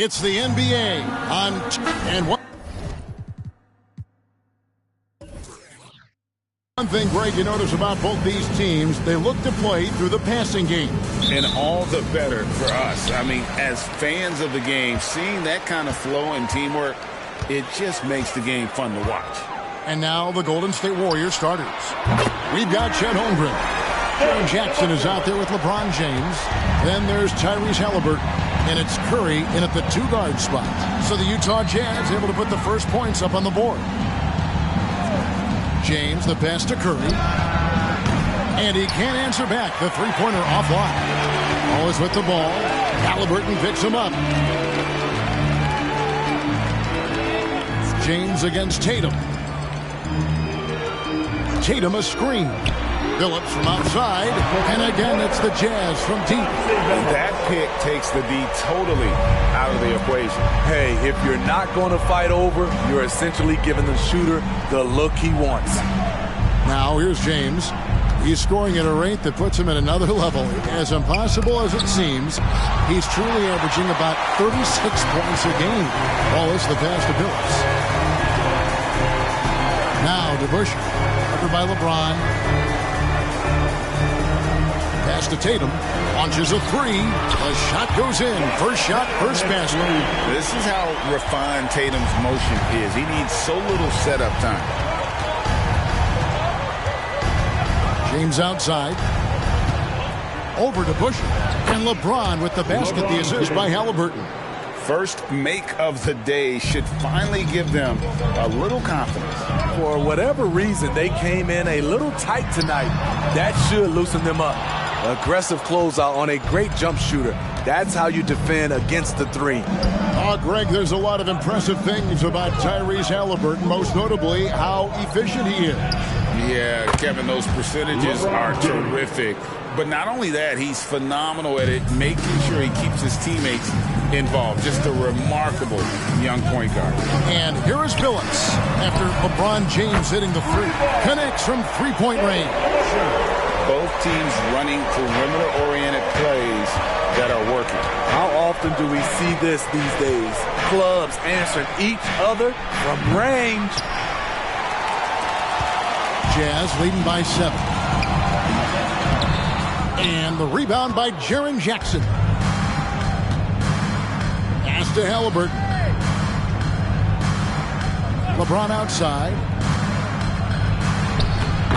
It's the NBA and one thing, Greg, you notice about both these teams, they look to play through the passing game. And all the better for us. I mean, as fans of the game, seeing that kind of flow and teamwork, it just makes the game fun to watch. And now the Golden State Warriors starters. We've got Chet Holmgren. Jaren Jackson is out there with LeBron James. Then there's Tyrese Halliburton. And it's Curry in at the 2-guard spot. So the Utah Jazz able to put the first points up on the board. James, the pass to Curry. And he can't answer back. The three-pointer offline. Always with the ball. Halliburton picks him up. James against Tatum. Tatum a screen. Phillips from outside. And again, it's the Jazz from deep. That pick takes the D totally out of the equation. Hey, if you're not going to fight over, you're essentially giving the shooter the look he wants. Now here's James. He's scoring at a rate that puts him at another level. As impossible as it seems, he's truly averaging about 36 points a game. Wallace, the pass to Phillips. Now DeBusschere, covered by LeBron. Pass to Tatum. Launches a three. The shot goes in. First shot, first basket. This is how refined Tatum's motion is. He needs so little setup time. James outside. Over to DeBusschere. And LeBron with the basket, the assist by Halliburton. First make of the day should finally give them a little confidence. For whatever reason, they came in a little tight tonight. That should loosen them up. Aggressive closeout on a great jump shooter. That's how you defend against the three. Greg, there's a lot of impressive things about Tyrese Halliburton, most notably how efficient he is. Yeah, Kevin, those percentages are terrific. But not only that, he's phenomenal at it, making sure he keeps his teammates involved. Just a remarkable young point guard. And here is Phillips after LeBron James hitting the three. Connects from three-point range. Both teams running perimeter-oriented plays that are working. How often do we see this these days? Clubs answering each other from range. Jazz leading by 7. And the rebound by Jaren Jackson. Pass to Halliburton. LeBron outside.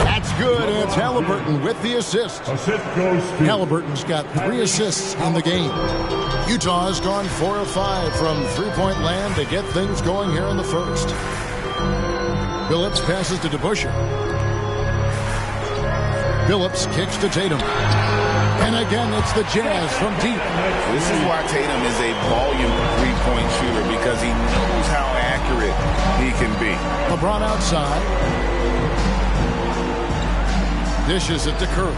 That's good, and it's Halliburton with the assist. Halliburton's got 3 assists in the game. Utah has gone 4 of 5 from three-point land to get things going here in the first. Phillips passes to DeBusschere. Phillips kicks to Tatum. And again, it's the Jazz from deep. This is why Tatum is a volume three-point shooter, because he knows how accurate he can be. LeBron outside. Dishes it to Curry.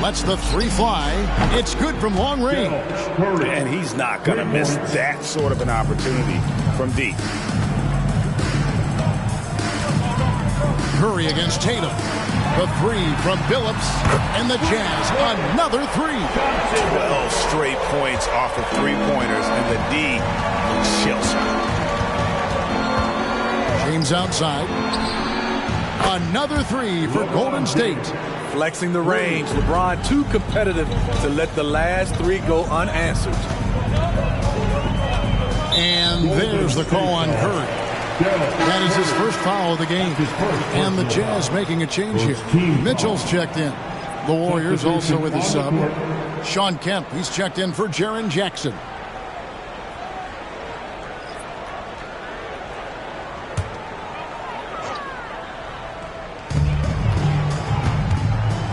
Lets the three fly. It's good from long range. And he's not going to miss that sort of an opportunity from deep. Curry against Tatum. The three from Phillips. And the Jazz, another three. 12 straight points off of three-pointers, and the D chills. James outside. Another three for Golden State. Flexing the range. LeBron too competitive to let the last 3 go unanswered. And there's the call on Curry. That is his first foul of the game. And the Jazz making a change here. Mitchell's checked in. The Warriors also with a sub. Shawn Kemp, he's checked in for Jaren Jackson.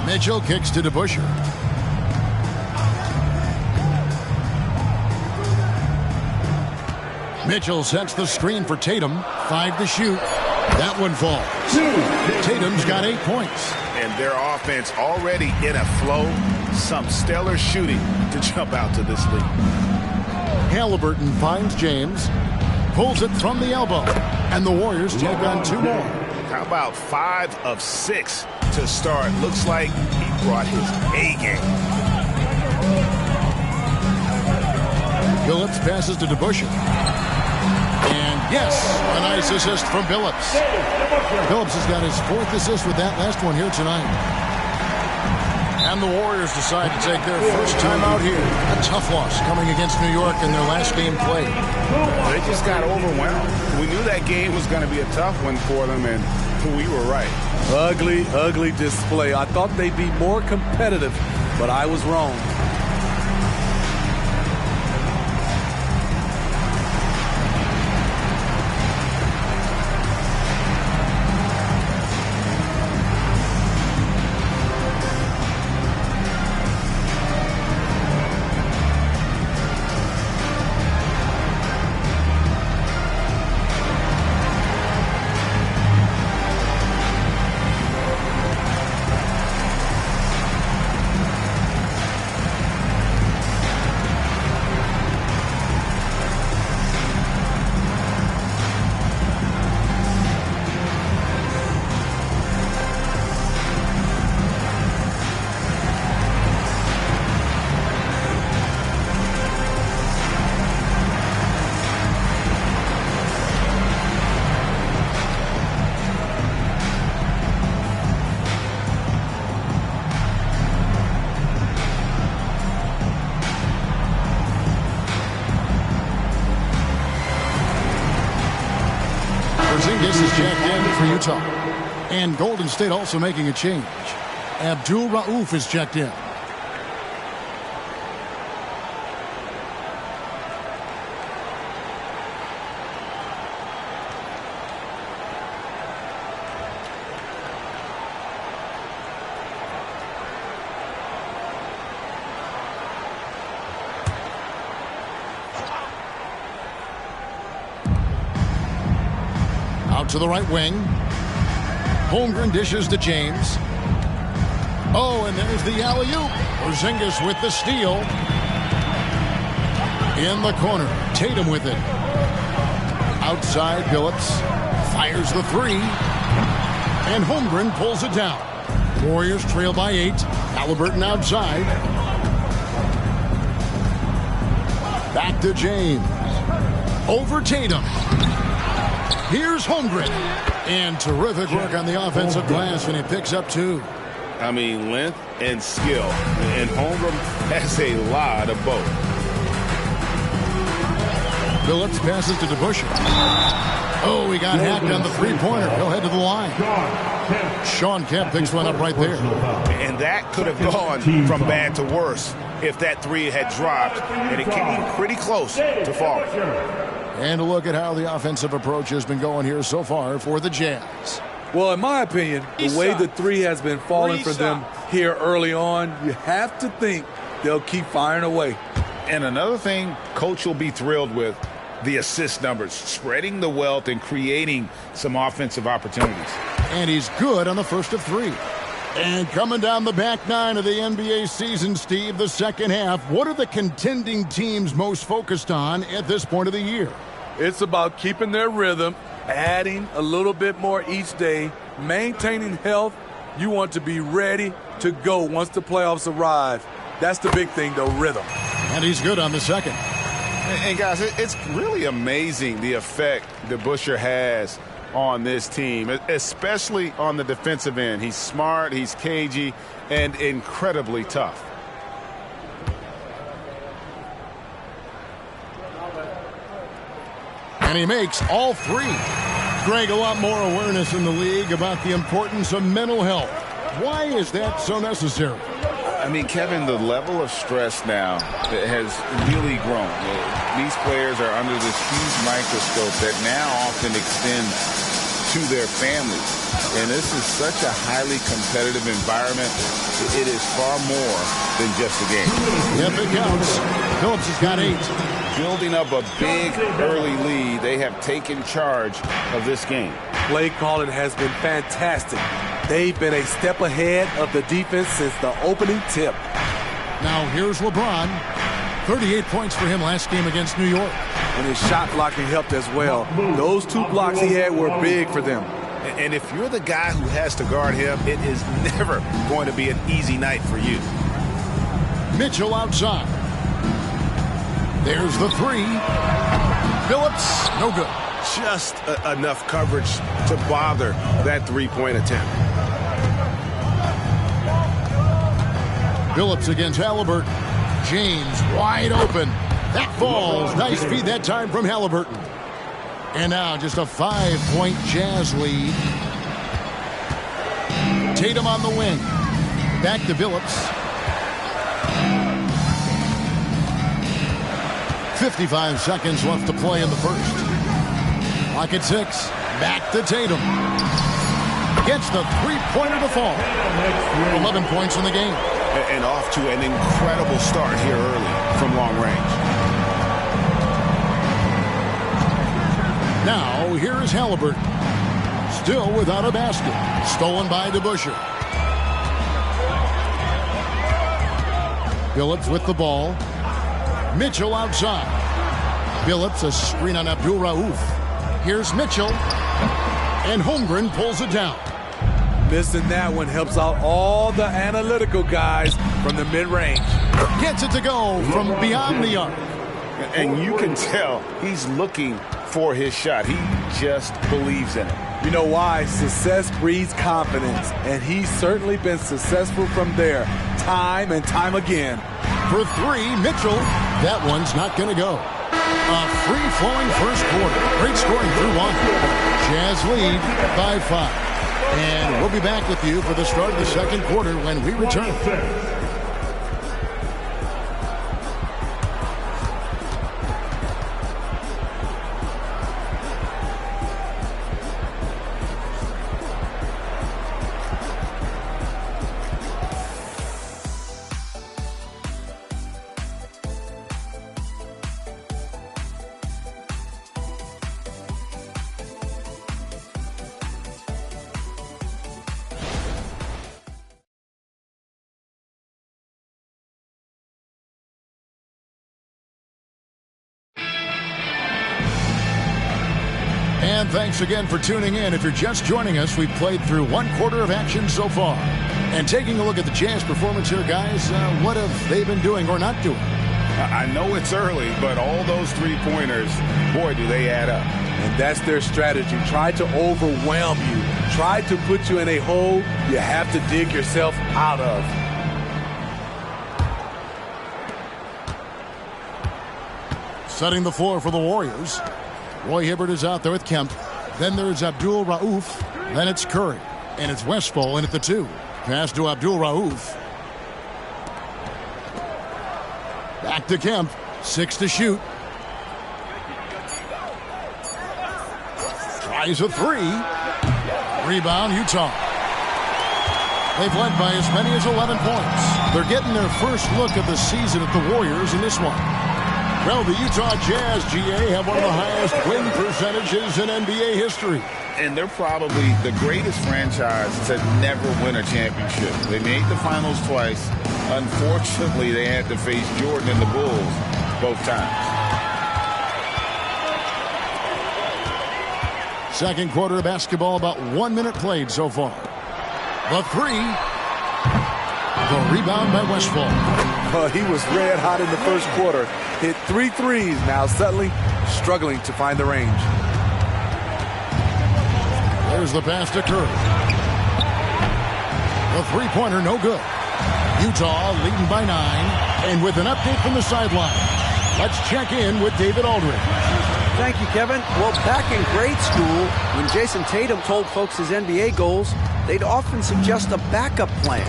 Mitchell kicks to DeBusschere. Mitchell sets the screen for Tatum. 5 to shoot. That one falls. Tatum's got 8 points. And their offense already in a flow. Some stellar shooting to jump out to this lead. Halliburton finds James. Pulls it from the elbow. And the Warriors take on 2 more. How about 5 of 6 to start? Looks like he brought his A game. Billups passes to DeBusschere. And yes, a nice assist from Billups. Billups has got his 4th assist with that last one here tonight. And the Warriors decide to take their first time out here. A tough loss coming against New York in their last game played. They just got overwhelmed. We knew that game was going to be a tough one for them, and we were right. Ugly, ugly display. I thought they'd be more competitive, but I was wrong. Porzingis is checked in for Utah. And Golden State also making a change. Abdul Rauf is checked in. Out to the right wing. Holmgren dishes to James. Oh, and there's the alley-oop. Porzingis with the steal. In the corner. Tatum with it. Outside, Billups fires the 3. And Holmgren pulls it down. Warriors trail by 8. Halliburton outside. Back to James. Over Tatum. Here's Holmgren. And terrific work on the offensive glass, and he picks up 2. I mean, length and skill. And Holmgren has a lot of both. Billups passes to DeBusschere. Oh, he got hacked on the 3-pointer. He'll head to the line. Shawn Kemp picks one up right there. And that could have gone from bad to worse if that 3 had dropped. And it came pretty close to falling. And a look at how the offensive approach has been going here so far for the Jazz. Well, in my opinion, the way the 3 has been falling for them here early on, you have to think they'll keep firing away. And another thing Coach will be thrilled with, the assist numbers, spreading the wealth and creating some offensive opportunities. And he's good on the first of 3. And coming down the back 9 of the NBA season, Steve, the second half, what are the contending teams most focused on at this point of the year? It's about keeping their rhythm, adding a little bit more each day, maintaining health. You want to be ready to go once the playoffs arrive. That's the big thing, though, rhythm. And he's good on the second. And guys, it's really amazing the effect DeBusschere has on this team, especially on the defensive end. He's smart, he's cagey, and incredibly tough. And he makes all 3. Greg, a lot more awareness in the league about the importance of mental health. Why is that so necessary? I mean, Kevin, the level of stress now has really grown. These players are under this huge microscope that now often extends to their families. And this is such a highly competitive environment. It is far more than just a game. Yep, it counts. Phillips has got 8. Building up a big early lead, they have taken charge of this game. Play calling has been fantastic. They've been a step ahead of the defense since the opening tip. Now here's LeBron. 38 points for him last game against New York. And his shot blocking helped as well. Those 2 blocks he had were big for them. And if you're the guy who has to guard him, it is never going to be an easy night for you. Mitchell outside. There's the three. Phillips, no good. Just enough coverage to bother that three-point attempt. Phillips against Halliburton. James wide open. That falls. Nice feed that time from Halliburton. And now just a 5-point Jazz lead. Tatum on the wing. Back to Phillips. 55 seconds left to play in the first. Clock at 6. Back to Tatum. Gets the three-pointer to fall. 11 points in the game. And off to an incredible start here early from long range. Now, here is Halliburton. Still without a basket. Stolen by DeBusschere. Phillips with the ball. Mitchell outside. Phillips, a screen on Abdul Rauf. Here's Mitchell. And Holmgren pulls it down. Missing that one helps out all the analytical guys from the mid-range. Gets it to go from beyond the arc. And you can tell he's looking for his shot. He just believes in it. You know why? Success breeds confidence, and he's certainly been successful from there, time and time again. For three, Mitchell. That one's not going to go. A free-flowing first quarter. Great scoring through one. Jazz lead by 5. And we'll be back with you for the start of the second quarter when we return. And thanks again for tuning in. If you're just joining us, we've played through one quarter of action so far. And taking a look at the Jazz performance here, guys, what have they been doing or not doing? I know it's early, but all those three-pointers, boy, do they add up. And that's their strategy. Try to overwhelm you. Try to put you in a hole you have to dig yourself out of. Setting the floor for the Warriors. Roy Hibbert is out there with Kemp. Then there's Abdul Rauf. Then it's Curry. And it's Westphal in at the 2. Pass to Abdul Rauf. Back to Kemp. 6 to shoot. Tries a 3. Rebound, Utah. They've led by as many as 11 points. They're getting their first look at the season at the Warriors in this one. Well, the Utah Jazz, GA, have one of the highest win percentages in NBA history. And they're probably the greatest franchise to never win a championship. They made the finals twice. Unfortunately, they had to face Jordan and the Bulls both times. Second quarter of basketball, about 1 minute played so far. The 3. The rebound by Westphal. He was red hot in the first quarter. Hit 3 threes. Now suddenly struggling to find the range. There's the pass to Curry. The three-pointer, no good. Utah leading by 9. And with an update from the sideline, let's check in with David Aldridge. Thank you, Kevin. Well, back in grade school, when Jason Tatum told folks his NBA goals, they'd often suggest a backup plan.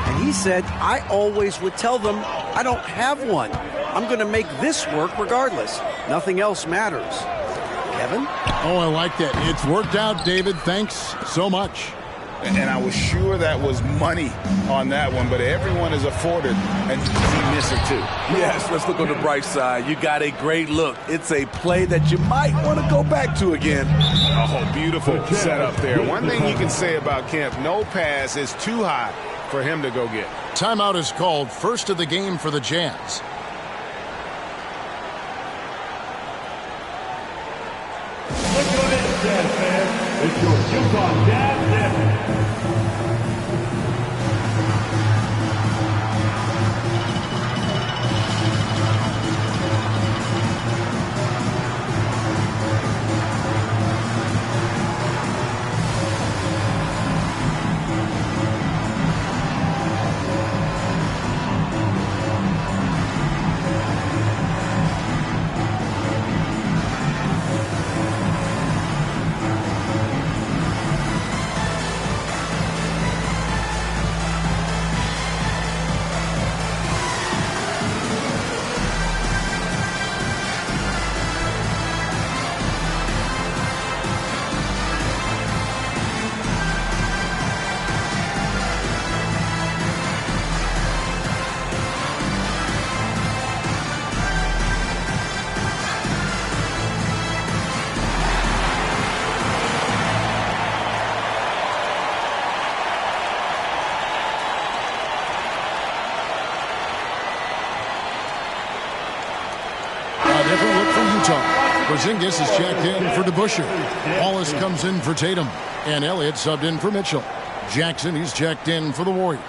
And he said, I always would tell them, I don't have one. I'm going to make this work regardless. Nothing else matters. Kevin? Oh, I like that. It's worked out, David. Thanks so much. And I was sure that was money on that one, but everyone is afforded an easy misser, too. Yes, let's look on the bright side. You got a great look. It's a play that you might want to go back to again. Oh, beautiful setup there. One thing you can say about Kemp, no pass is too high for him to go get. Timeout is called. First of the game for the Jazz. Look at this, Jazz fans. It's your Utah Jazz Network. different look for Utah. Porzingis is checked in for DeBusschere. Wallace comes in for Tatum. And Elliott subbed in for Mitchell. Jackson, he's checked in for the Warriors.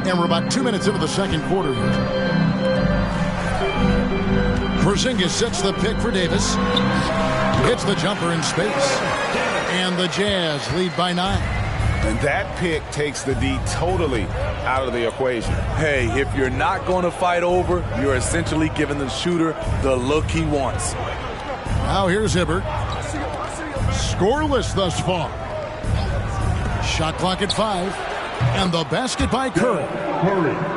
And we're about 2 minutes into the second quarter here. Porzingis sets the pick for Davis. Hits the jumper in space. And the Jazz lead by 9. And that pick takes the D totally out of the equation. Hey, if you're not going to fight over, you're essentially giving the shooter the look he wants. Now here's Hibbert. Scoreless thus far. Shot clock at 5. And the basket by Curry.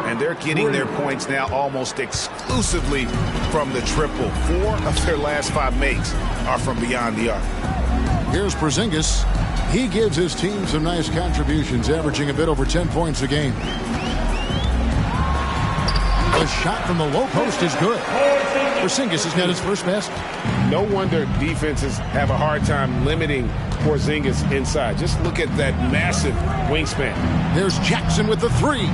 And they're getting their points now almost exclusively from the triple. 4 of their last 5 makes are from beyond the arc. Here's Porzingis. He gives his team some nice contributions, averaging a bit over 10 points a game. The shot from the low post is good. Porzingis has got his first basket. No wonder defenses have a hard time limiting Porzingis inside. Just look at that massive wingspan. There's Jackson with the 3.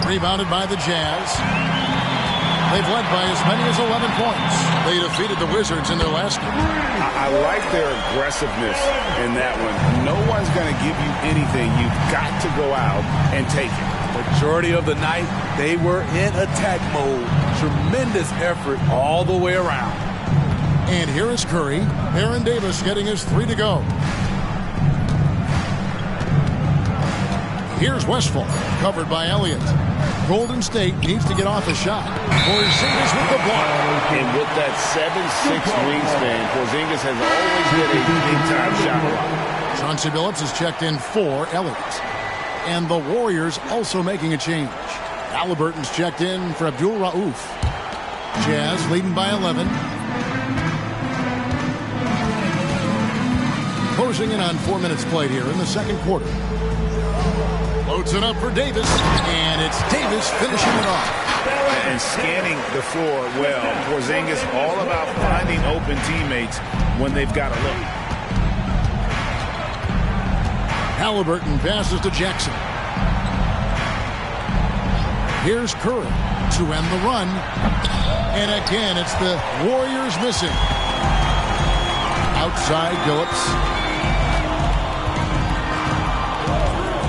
Rebounded by the Jazz. They've led by as many as 11 points. They defeated the Wizards in their last game. I like their aggressiveness in that one. No one's going to give you anything. You've got to go out and take it. Majority of the night, they were in attack mode. Tremendous effort all the way around. And here is Curry. Aaron Davis getting his 3 to go. Here's Westphal, covered by Elliott. Golden State needs to get off a shot. Porzingis with the block. And with that 7'6" wingspan, Porzingis has always been a big-time shot blocker. Chauncey Billups is checked in for Elliott. And the Warriors also making a change. Halliburton's checked in for Abdul Rauf. Jazz leading by 11. Closing in on 4 minutes played here in the second quarter. Loads it up for Davis, and it's Davis finishing it off. And scanning the floor well. Porzingis all about finding open teammates when they've got a look. Halliburton passes to Jackson. Here's Curry to end the run. And again, it's the Warriors missing. Outside Billups.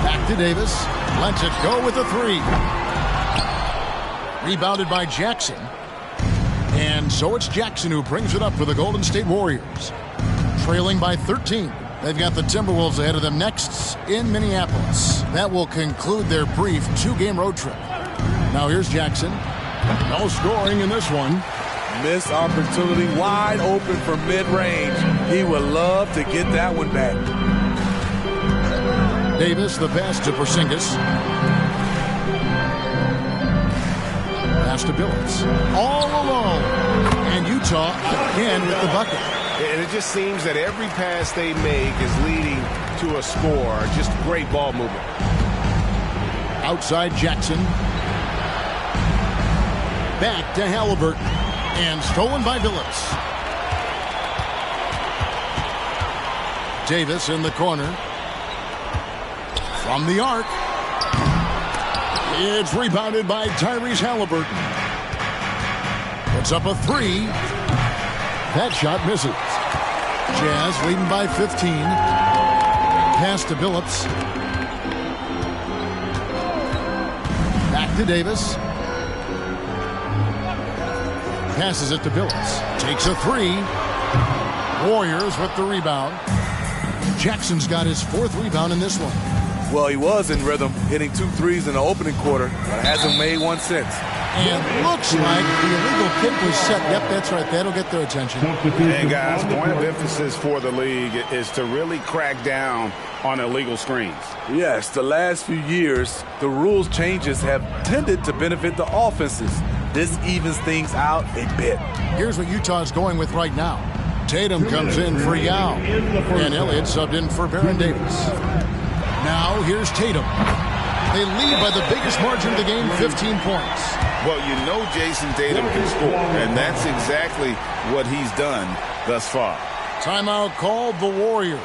Back to Davis. Lets it go with a 3. Rebounded by Jackson. And so it's Jackson who brings it up for the Golden State Warriors. Trailing by 13. They've got the Timberwolves ahead of them next in Minneapolis. That will conclude their brief 2-game road trip. Now here's Jackson. No scoring in this one. Missed opportunity, wide open from mid-range. He would love to get that one back. Davis, the pass to Porzingis. Pass to Billups. All alone. And Utah again with the bucket. And it just seems that every pass they make is leading to a score. Just great ball movement. Outside Jackson. Back to Halliburton. And stolen by Billups. Davis in the corner. From the arc. It's rebounded by Tyrese Halliburton. Puts up a 3. That shot misses. Jazz leading by 15. Pass to Billups. Back to Davis. Passes it to Billups. Takes a 3. Warriors with the rebound. Jackson's got his 4th rebound in this one. Well, he was in rhythm, hitting 2 threes in the opening quarter, but hasn't made one since. And looks like the illegal kick was set. Yep, that's right. That'll get their attention. And guys, point of emphasis for the league is to really crack down on illegal screens. Yes, the last few years, the rules changes have tended to benefit the offenses. This evens things out a bit. Here's what Utah's going with right now. Tatum comes in for Yao. And Elliott subbed in for Baron Davis. Now here's Tatum. They lead by the biggest margin of the game, 15 points. Well, you know Jason Tatum can score, and that's exactly what he's done thus far. Timeout called the Warriors.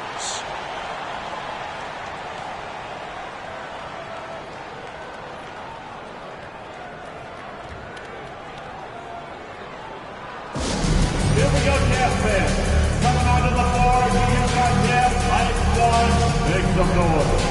Here we go, Jeff fans. Coming onto the floor, you got Jeff, Mike Dunn, make some noise.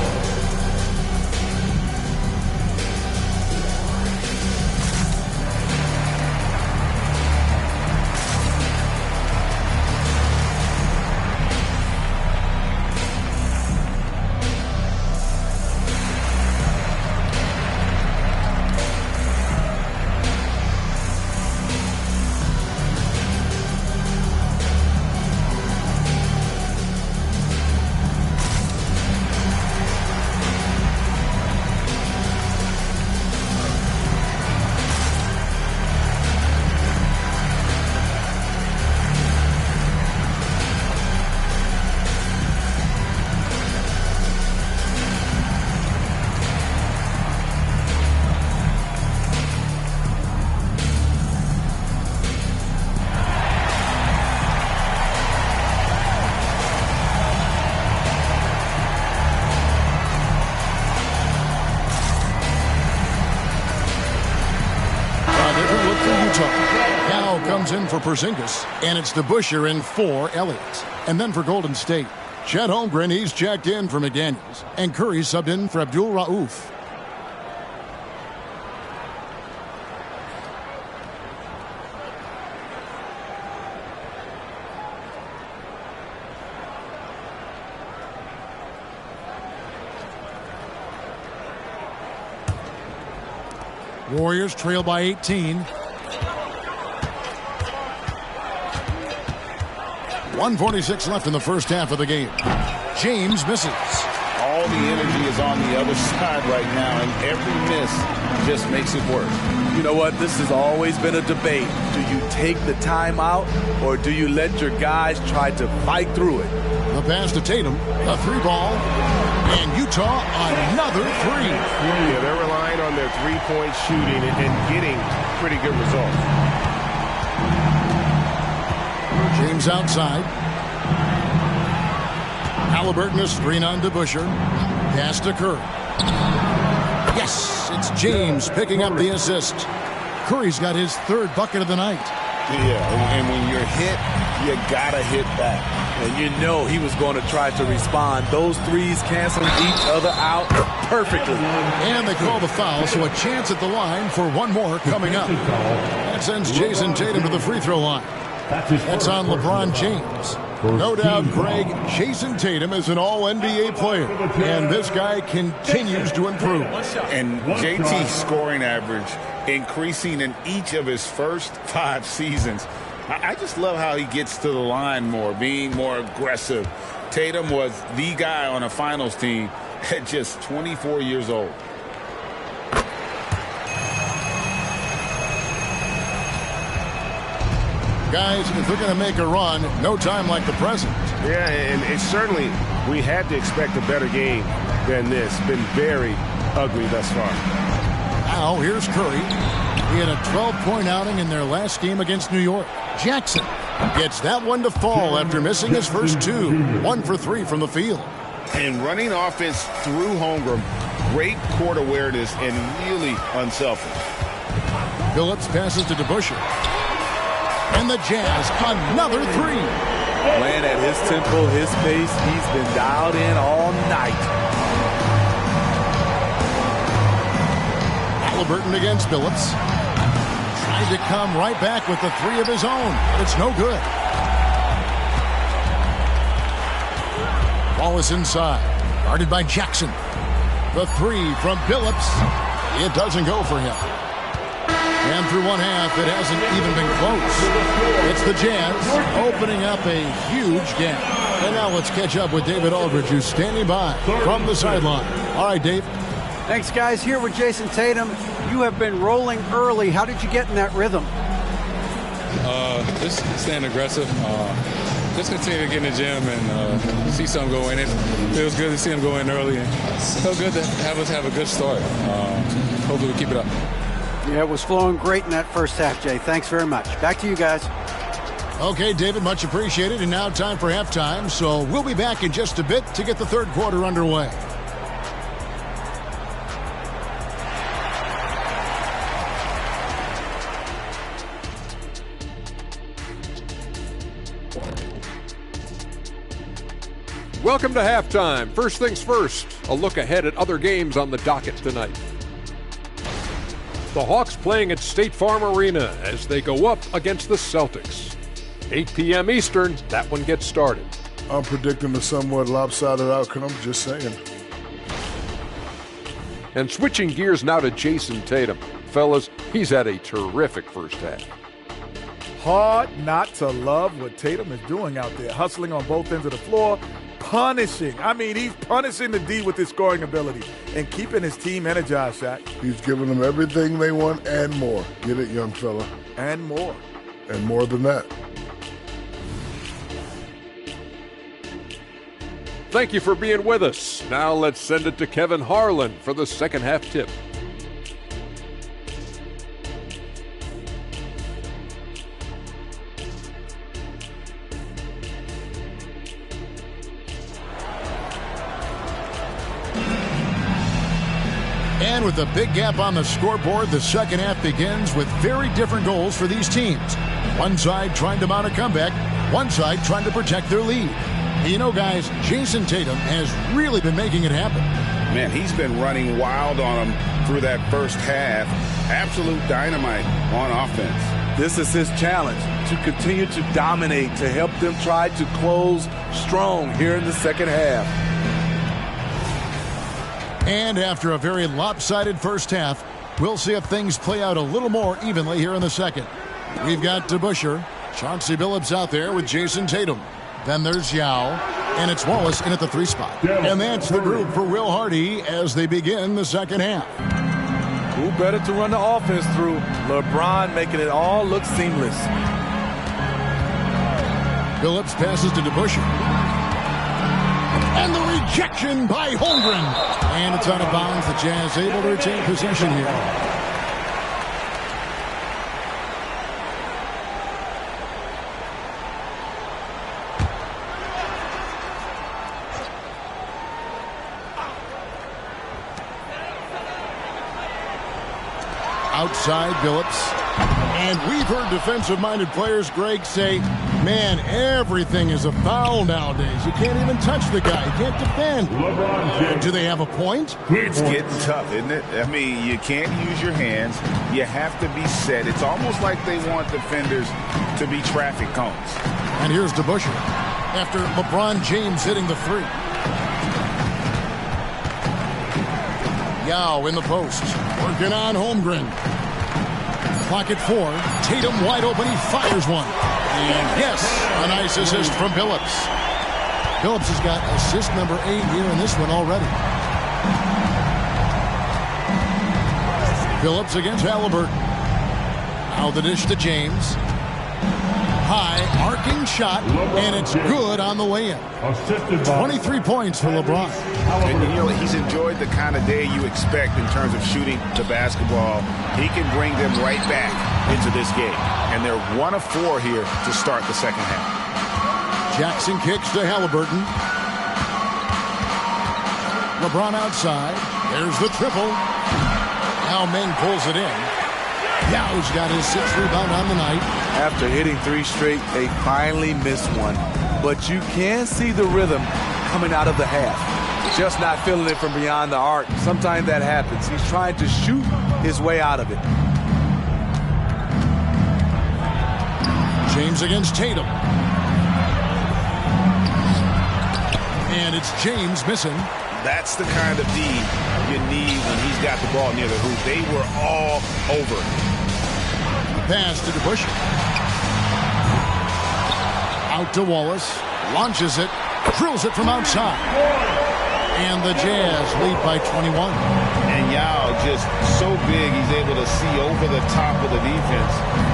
Comes in for Porzingis, and it's DeBusschere in for Elliott. And then for Golden State, Chet Holmgren, he's checked in for McDaniels, and Curry subbed in for Abdul Rauf. Warriors trail by 18. 1:46 left in the first half of the game. James misses. All the energy is on the other side right now, and every miss just makes it worse. You know what? This has always been a debate. Do you take the timeout, or do you let your guys try to fight through it? The pass to Tatum, a three ball, and Utah another three. Yeah, they're relying on their three-point shooting and getting pretty good results. James outside. Halliburton a screen on DeBusschere. Pass to Curry. Yes, it's James picking up the assist. Curry's got his third bucket of the night. Yeah, and when you're hit, you gotta hit back. And you know he was going to try to respond. Those threes canceling each other out perfectly. And they call the foul, so a chance at the line for one more coming up. That sends Jason Tatum to the free throw line. That's on LeBron James. No doubt, Greg, Jason Tatum is an all-NBA player, and this guy continues to improve. And JT's scoring average increasing in each of his first 5 seasons. I just love how he gets to the line more, being more aggressive. Tatum was the guy on a finals team at just 24 years old. Guys, if they're going to make a run, no time like the present. Yeah, and it's certainly, we had to expect a better game than this. Been very ugly thus far. Now, here's Curry. He had a 12-point outing in their last game against New York. Jackson gets that one to fall after missing his first 2. 1 for 3 from the field. And running offense through Holmgren, great court awareness and really unselfish. Phillips passes to DeBusschere. And the Jazz, another 3. Playing at his tempo, his pace. He's been dialed in all night. Halliburton against Phillips. Tried to come right back with the 3 of his own. It's no good. Wallace inside. Guarded by Jackson. The 3 from Phillips. It doesn't go for him. And through one half, it hasn't even been close. It's the Jazz opening up a huge gap. And now let's catch up with David Aldridge, who's standing by from the sideline. All right, Dave. Thanks, guys. Here with Jason Tatum. You have been rolling early. How did you get in that rhythm? Just staying aggressive. Just continue to get in the gym and see something go in. It feels good to see him go in early. And it felt good to have us have a good start. Hopefully we keep it up. Yeah, it was flowing great in that first half, Jay. Thanks very much. Back to you guys. Okay, David, much appreciated. And now time for halftime. So we'll be back in just a bit to get the third quarter underway. Welcome to halftime. First things first, a look ahead at other games on the docket tonight. The Hawks playing at State Farm Arena as they go up against the Celtics. 8 p.m. Eastern, that one gets started. I'm predicting a somewhat lopsided outcome, just saying. And switching gears now to Jason Tatum. Fellas, he's had a terrific first half. Hard not to love what Tatum is doing out there, hustling on both ends of the floor, punishing. I mean, he's punishing the D with his scoring ability and keeping his team energized, Shaq. He's giving them everything they want and more. Get it, young fella? And more. And more than that. Thank you for being with us. Now let's send it to Kevin Harlan for the second half tip. And with a big gap on the scoreboard, the second half begins with very different goals for these teams. One side trying to mount a comeback, one side trying to protect their lead. You know, guys, Jason Tatum has really been making it happen. Man, he's been running wild on them through that first half. Absolute dynamite on offense. This is his challenge, to continue to dominate, to help them try to close strong here in the second half. And after a very lopsided first half, we'll see if things play out a little more evenly here in the second. We've got DeBusschere, Chauncey Billups out there with Jason Tatum. Then there's Yao, and it's Wallace in at the 3 spot. And that's the group for Will Hardy as they begin the second half. Who better to run the offense through? LeBron making it all look seamless. Billups passes to DeBusschere. And the rejection by Holmgren. And it's out of bounds. The Jazz able to retain possession here. Outside Billups. And we've heard defensive-minded players, Greg, say, man, everything is a foul nowadays. You can't even touch the guy. You can't defend. Do they have a point? It's getting tough, isn't it? I mean, you can't use your hands. You have to be set. It's almost like they want defenders to be traffic cones. And here's DeBusschere after LeBron James hitting the 3. Yao in the post, working on Holmgren. Clock at 4. Tatum wide open. He fires one. And yes, a nice assist from Billups. Billups has got assist number 8 here in this one already. Billups against Halliburton. Now the dish to James. High, arcing shot, and it's good on the way in. 23 points for LeBron. And you know, he's enjoyed the kind of day you expect in terms of shooting the basketball. He can bring them right back into this game. And they're 1 of 4 here to start the second half. Jackson kicks to Halliburton. LeBron outside. There's the triple. Now Meng pulls it in. Yao's got his 6th rebound on the night. After hitting 3 straight, they finally missed one. But you can see the rhythm coming out of the half. Just not feeling it from beyond the arc. Sometimes that happens. He's trying to shoot his way out of it. James against Tatum. And it's James missing. That's the kind of D you need when he's got the ball near the hoop. They were all over it. Pass to DeBusschere. Out to Wallace. Launches it. Drills it from outside. And the Jazz lead by 21. And Yao just so big, he's able to see over the top of the defense,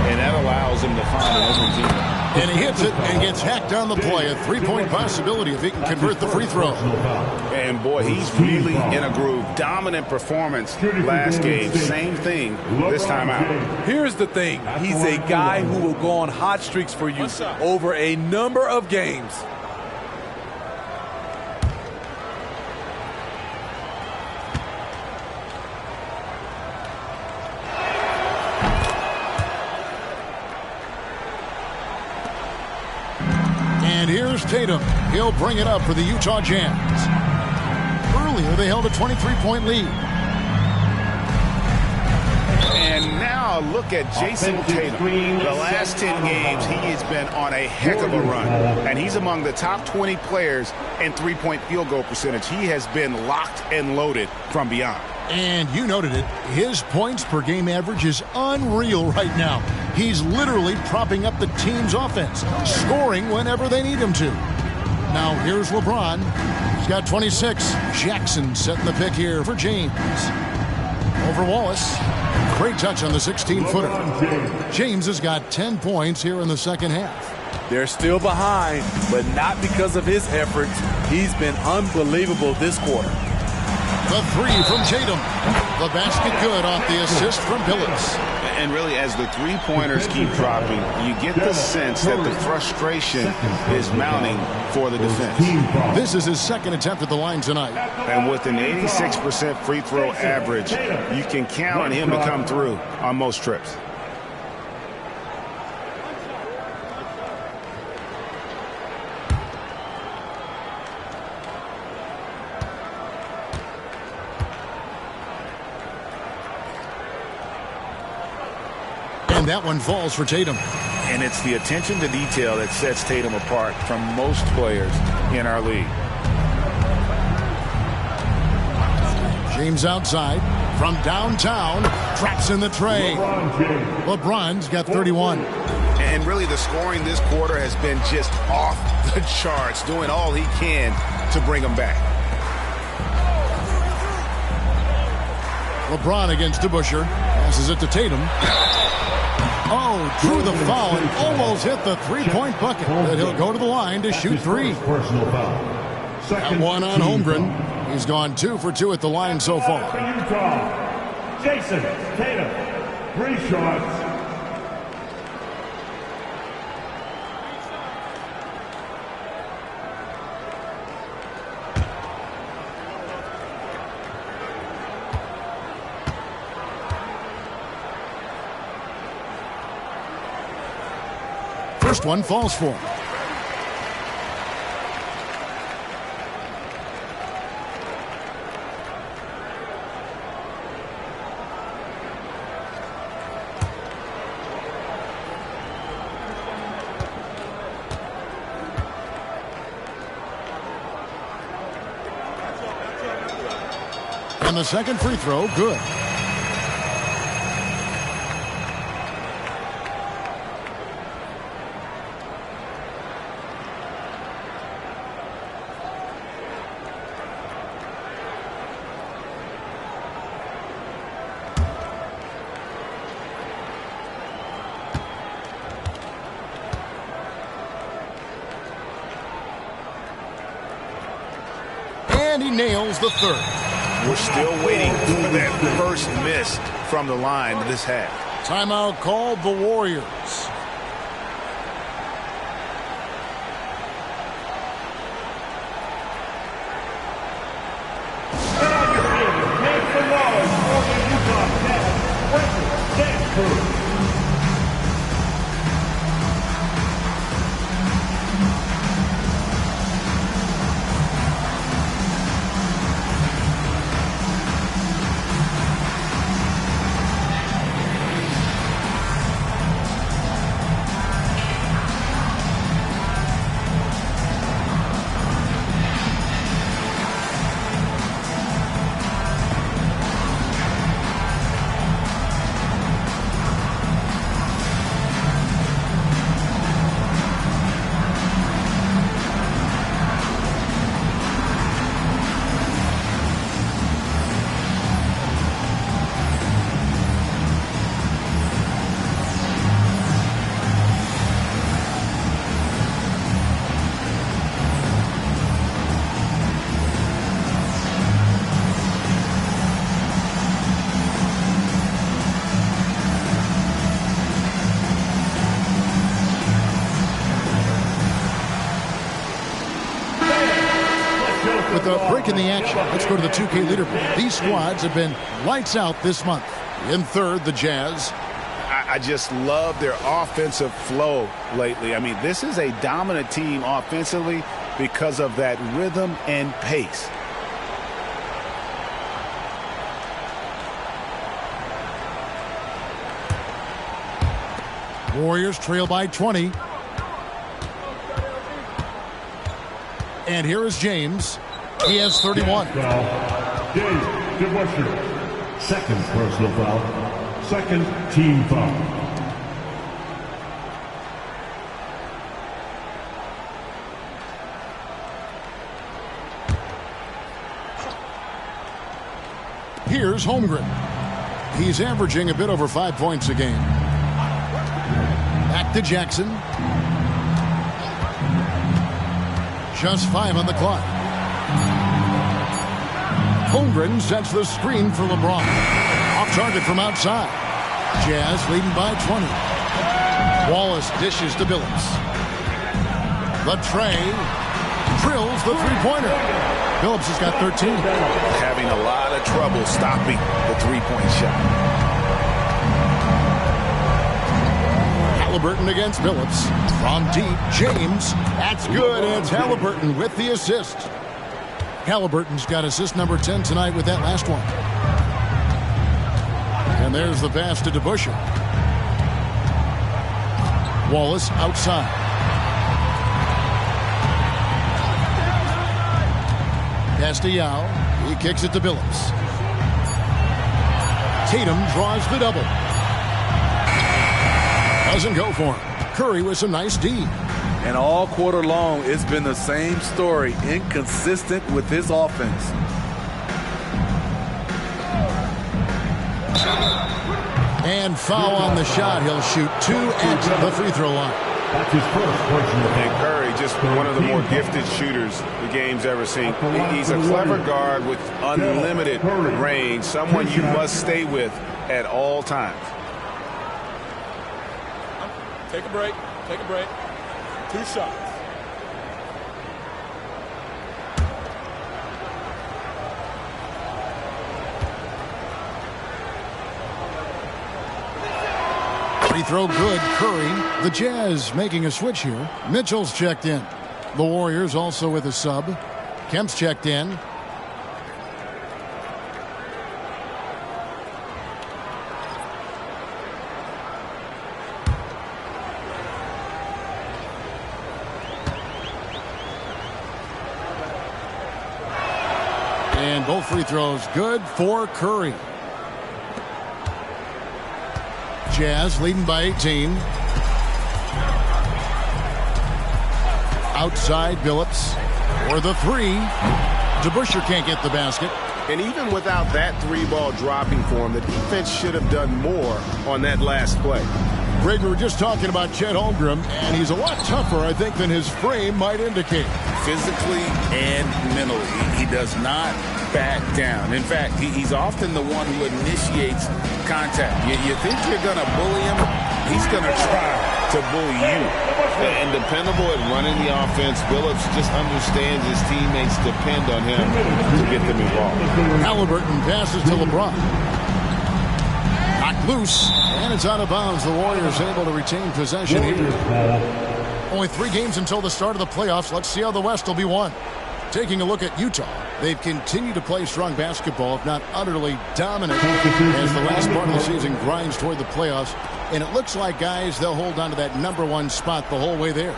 and that allows him to find an open team. And he hits it and gets hacked on the play. A three-point possibility if he can convert the free throw. And, boy, he's really in a groove. Dominant performance last game. Same thing this time out. Here's the thing. He's a guy who will go on hot streaks for you over a number of games. And here's Tatum. He'll bring it up for the Utah Jazz. Earlier, they held a 23-point lead. And now look at Jason Tatum. The last 10 games, he has been on a heck of a run. And he's among the top 20 players in three-point field goal percentage. He has been locked and loaded from beyond. And you noted it, his points per game average is unreal right now. He's literally propping up the team's offense, scoring whenever they need him to. Now here's LeBron. He's got 26. Jackson setting the pick here for James. Over Wallace. Great touch on the 16-footer. James has got 10 points here in the second half. They're still behind, but not because of his efforts. He's been unbelievable this quarter. The three from Tatum. The basket good off the assist from Billups. And really, as the three-pointers keep dropping, you get the sense that the frustration is mounting for the defense. This is his second attempt at the line tonight. And with an 86% free throw average, you can count on him to come through on most trips. And that one falls for Tatum. And it's the attention to detail that sets Tatum apart from most players in our league. James outside from downtown, traps in the tray. LeBron's got 31. And really the scoring this quarter has been just off the charts, doing all he can to bring them back. LeBron against DeBusschere, passes it to Tatum. Oh, drew the foul and almost hit the three-point bucket. But he'll go to the line to shoot three. That one on Holmgren. He's gone 2 for 2 at the line so far. Utah, Jason Tatum, 3 shots. First one falls for him. And the second free throw, good. And he nails the third. We're still waiting for that first miss from the line this half. Timeout called the Warriors. Make some noise for the Utah Jazz. Quentin Sandford. break in the action. Let's go to the 2K leaderboard. These squads have been lights out this month. In third, the Jazz. I just love their offensive flow lately. I mean, this is a dominant team offensively because of that rhythm and pace. Warriors trail by 20. And here is James. He has 31. James DeBusschere. Second personal foul. Second team foul. Here's Holmgren. He's averaging a bit over 5 points a game. Back to Jackson. Just 5 on the clock. Holmgren sets the screen for LeBron. Off target from outside. Jazz leading by 20. Wallace dishes to Billups. The tray drills the three-pointer. Billups has got 13. Having a lot of trouble stopping the three-point shot. Halliburton against Billups. From deep, James. That's good. And it's Halliburton with the assist. Halliburton's got assist number 10 tonight with that last one. And there's the pass to DeBusschere. Wallace outside. Castellao. He kicks it to Billups. Tatum draws the double. Doesn't go for him. Curry with some nice D. And all quarter long, it's been the same story. Inconsistent with his offense. And foul on the shot. He'll shoot 2 at the free throw line. That's his first personal. And Curry, just one of the more gifted shooters the game's ever seen. He's a clever guard with unlimited range. Someone you must stay with at all times. Take a break. Take a break. 2 shots. Free throw good. Curry. The Jazz making a switch here. Mitchell's checked in. The Warriors also with a sub. Kemp's checked in. And both free throws good for Curry. Jazz leading by 18. Outside Billups for the 3. DeBusschere can't get the basket. And even without that 3-ball dropping for him, the defense should have done more on that last play. Greg, we were just talking about Chet Holmgren, and he's a lot tougher, I think, than his frame might indicate. Physically and mentally, he does not back down. In fact, he's often the one who initiates contact. You think you're going to bully him, he's going to try to bully you. And dependable at running the offense, Billups just understands his teammates depend on him to get them involved. Halliburton passes to LeBron. Knocked loose, and it's out of bounds. The Warriors able to retain possession here. Only 3 games until the start of the playoffs. Let's see how the West will be won. Taking a look at Utah, they've continued to play strong basketball, if not utterly dominant, as the last part of the season grinds toward the playoffs. And it looks like, guys, they'll hold on to that #1 spot the whole way there.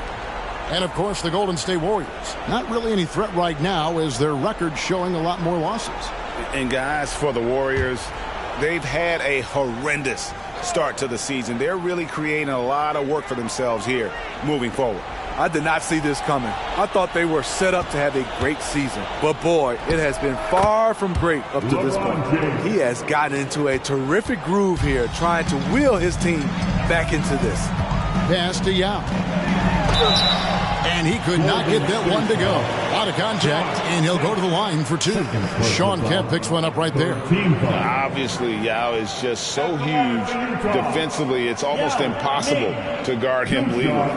And, of course, the Golden State Warriors. Not really any threat right now, as their record showing a lot more losses. And, guys, for the Warriors, they've had a horrendous start to the season. They're really creating a lot of work for themselves here moving forward. I did not see this coming. I thought they were set up to have a great season. But, boy, it has been far from great up to this point. He has gotten into a terrific groove here, trying to wheel his team back into this. Pass to Yao. And he could not get that one to go. Out of contact, and he'll go to the line for 2. Sean Kemp picks one up right there. Obviously, Yao is just so huge defensively, it's almost impossible to guard him legally.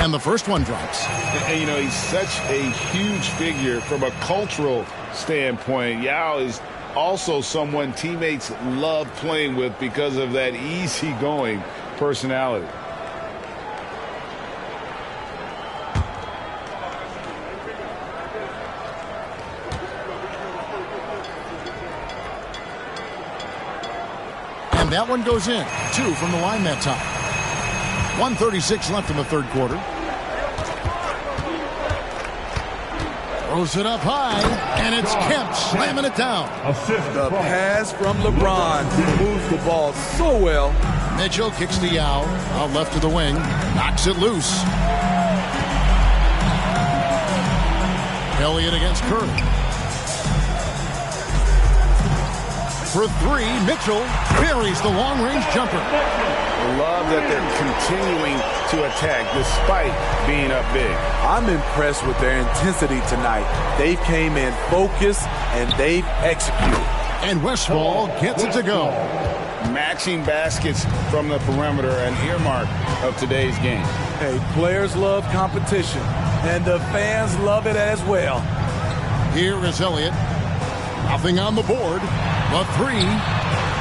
And the first one drops. And you know, he's such a huge figure from a cultural standpoint. Yao is also someone teammates love playing with because of that easygoing personality. And that one goes in. 2 from the line that time. 1:36 left in the third quarter. Throws it up high, and it's Kemp slamming it down. The pass from LeBron moves the ball so well. Mitchell kicks to Yao, out left to the wing, knocks it loose. Elliott against Curry. For 3, Mitchell buries the long-range jumper. I love that they're continuing to attack despite being up big. I'm impressed with their intensity tonight. They came in focused and they've executed. And Westphal gets it to go. Matching baskets from the perimeter, an earmark of today's game. Hey, players love competition, and the fans love it as well. Here is Elliott. Nothing on the board. The 3.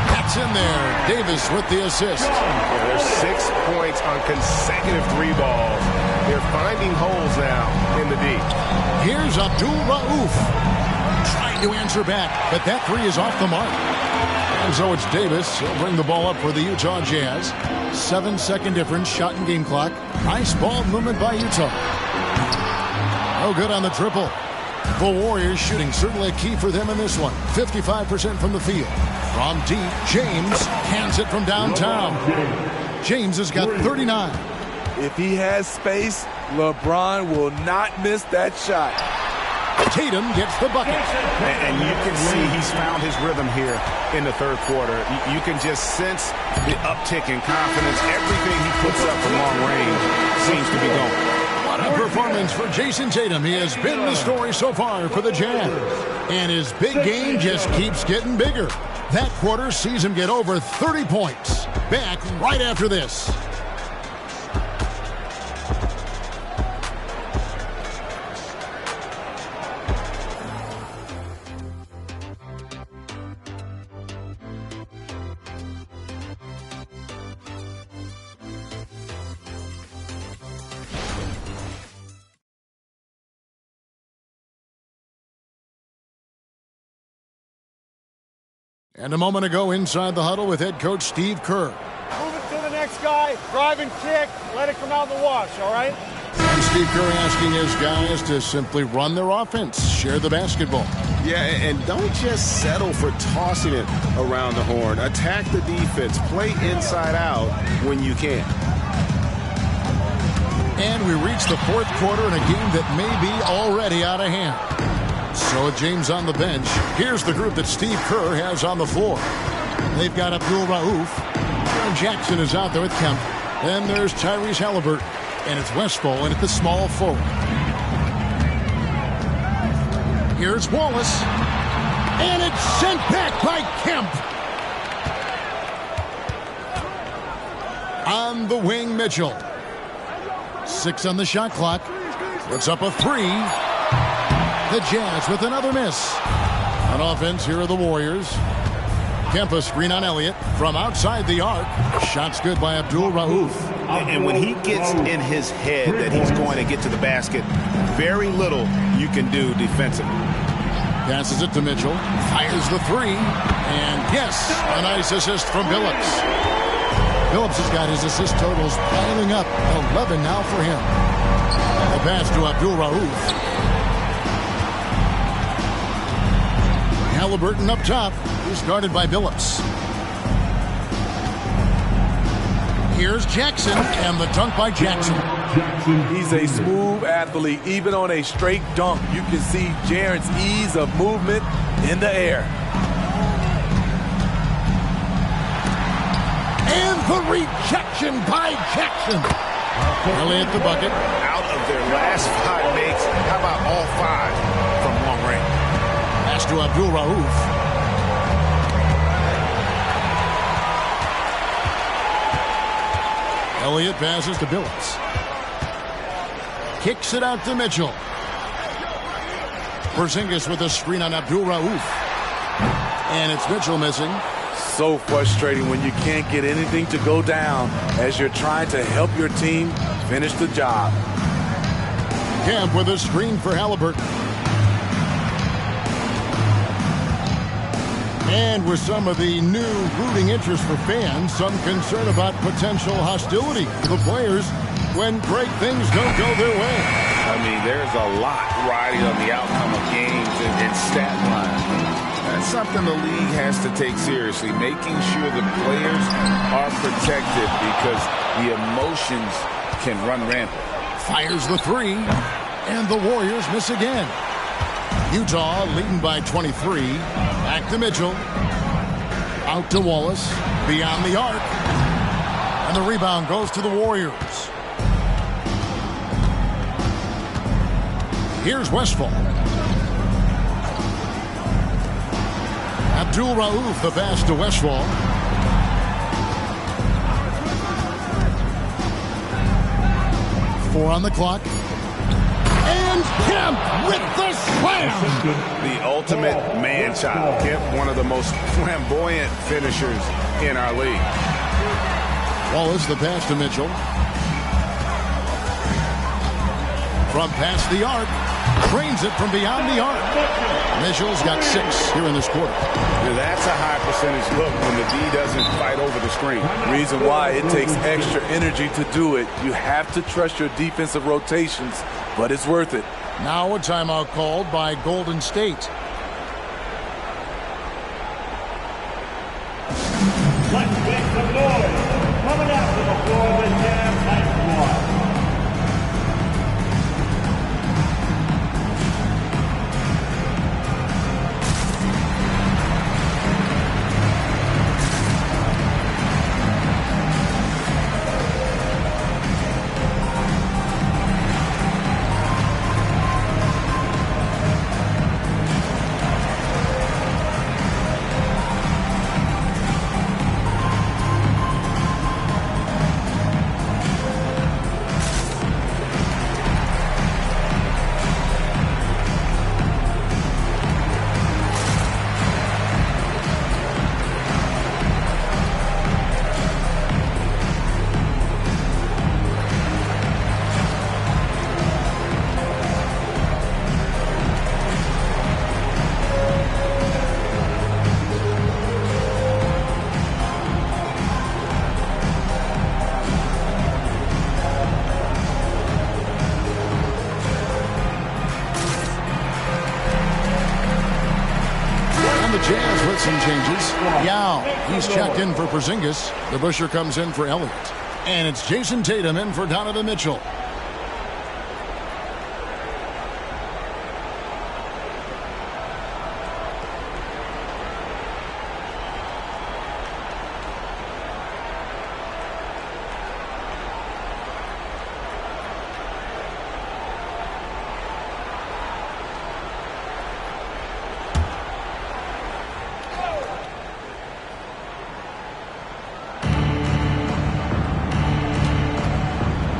That's in there. Davis with the assist. Yeah, there's 6 points on consecutive 3 balls. They're finding holes now in the D. Here's Abdul Rauf. Trying to answer back, but that 3 is off the mark. And so it's Davis. He'll bring the ball up for the Utah Jazz. 7-second difference, shot and game clock. Nice ball movement by Utah. No good on the triple. The Warriors shooting certainly a key for them in this one. 55% from the field. From deep, James hands it from downtown. James has got 39. If he has space, LeBron will not miss that shot. Tatum gets the bucket. And you can see he's found his rhythm here in the third quarter. You can just sense the uptick in confidence. Everything he puts up from long range seems to be going. What a performance for Jason Tatum. He has been the story so far for the Jazz. And his big game just keeps getting bigger. That quarter sees him get over 30 points. Back right after this. And a moment ago inside the huddle with head coach Steve Kerr. Move it to the next guy, drive and kick, let it come out in the wash, all right? And Steve Kerr asking his guys to simply run their offense, share the basketball. Yeah, and don't just settle for tossing it around the horn. Attack the defense, play inside out when you can. And we reach the fourth quarter in a game that may be already out of hand. So with James on the bench, here's the group that Steve Kerr has on the floor. They've got Abdul Rauf. Jaren Jackson is out there with Kemp. Then there's Tyrese Halliburton. And it's Westphal in at the small forward. Here's Wallace. And it's sent back by Kemp. On the wing, Mitchell. 6 on the shot clock. Puts up a 3. The Jazz with another miss. On offense, here are the Warriors. Kemp a screen on Elliott from outside the arc. Shot's good by Abdul Rauf. And when he gets in his head that he's going to get to the basket, very little you can do defensively. Passes it to Mitchell. Fires the 3. And yes, a nice assist from Billups. Billups has got his assist totals piling up. 11 now for him. The pass to Abdul Rauf. Halliburton up top. He's guarded by Billups. Here's Jackson, and the dunk by Jackson. He's a smooth athlete. Even on a straight dunk, you can see Jaren's ease of movement in the air. And the rejection by Jackson. Elliott the bucket. Out of their last 5 makes, how about all 5 from long range? Pass to Abdul Rauf. Elliott passes to Billups. Kicks it out to Mitchell. Porzingis with a screen on Abdul-Rauf. And it's Mitchell missing. So frustrating when you can't get anything to go down as you're trying to help your team finish the job. Kemp with a screen for Halliburton. And with some of the new rooting interest for fans, some concern about potential hostility to the players when great things don't go their way. I mean, there's a lot riding on the outcome of games and stat lines. That's something the league has to take seriously, making sure the players are protected because the emotions can run rampant. Fires the three, and the Warriors miss again. Utah leading by 23. Back to Mitchell. Out to Wallace. Beyond the arc. And the rebound goes to the Warriors. Here's Westphal. Abdul-Rauf the pass to Westphal. Four on the clock. And Kemp with the slam. The ultimate man-child. Kemp, one of the most flamboyant finishers in our league. Wallace the pass to Mitchell. From past the arc. Trains it from beyond the arc. Mitchell's got 6 here in this quarter. That's a high percentage look when the D doesn't fight over the screen. Reason why it takes extra energy to do it. You have to trust your defensive rotations, but it's worth it. Now a timeout called by Golden State. Let's make some noise. Coming out to the floor, the Jazz High Squad. Jazz with some changes. Yao, he's checked in for Porzingis. The Busher comes in for Elliott. And it's Jason Tatum in for Donovan Mitchell.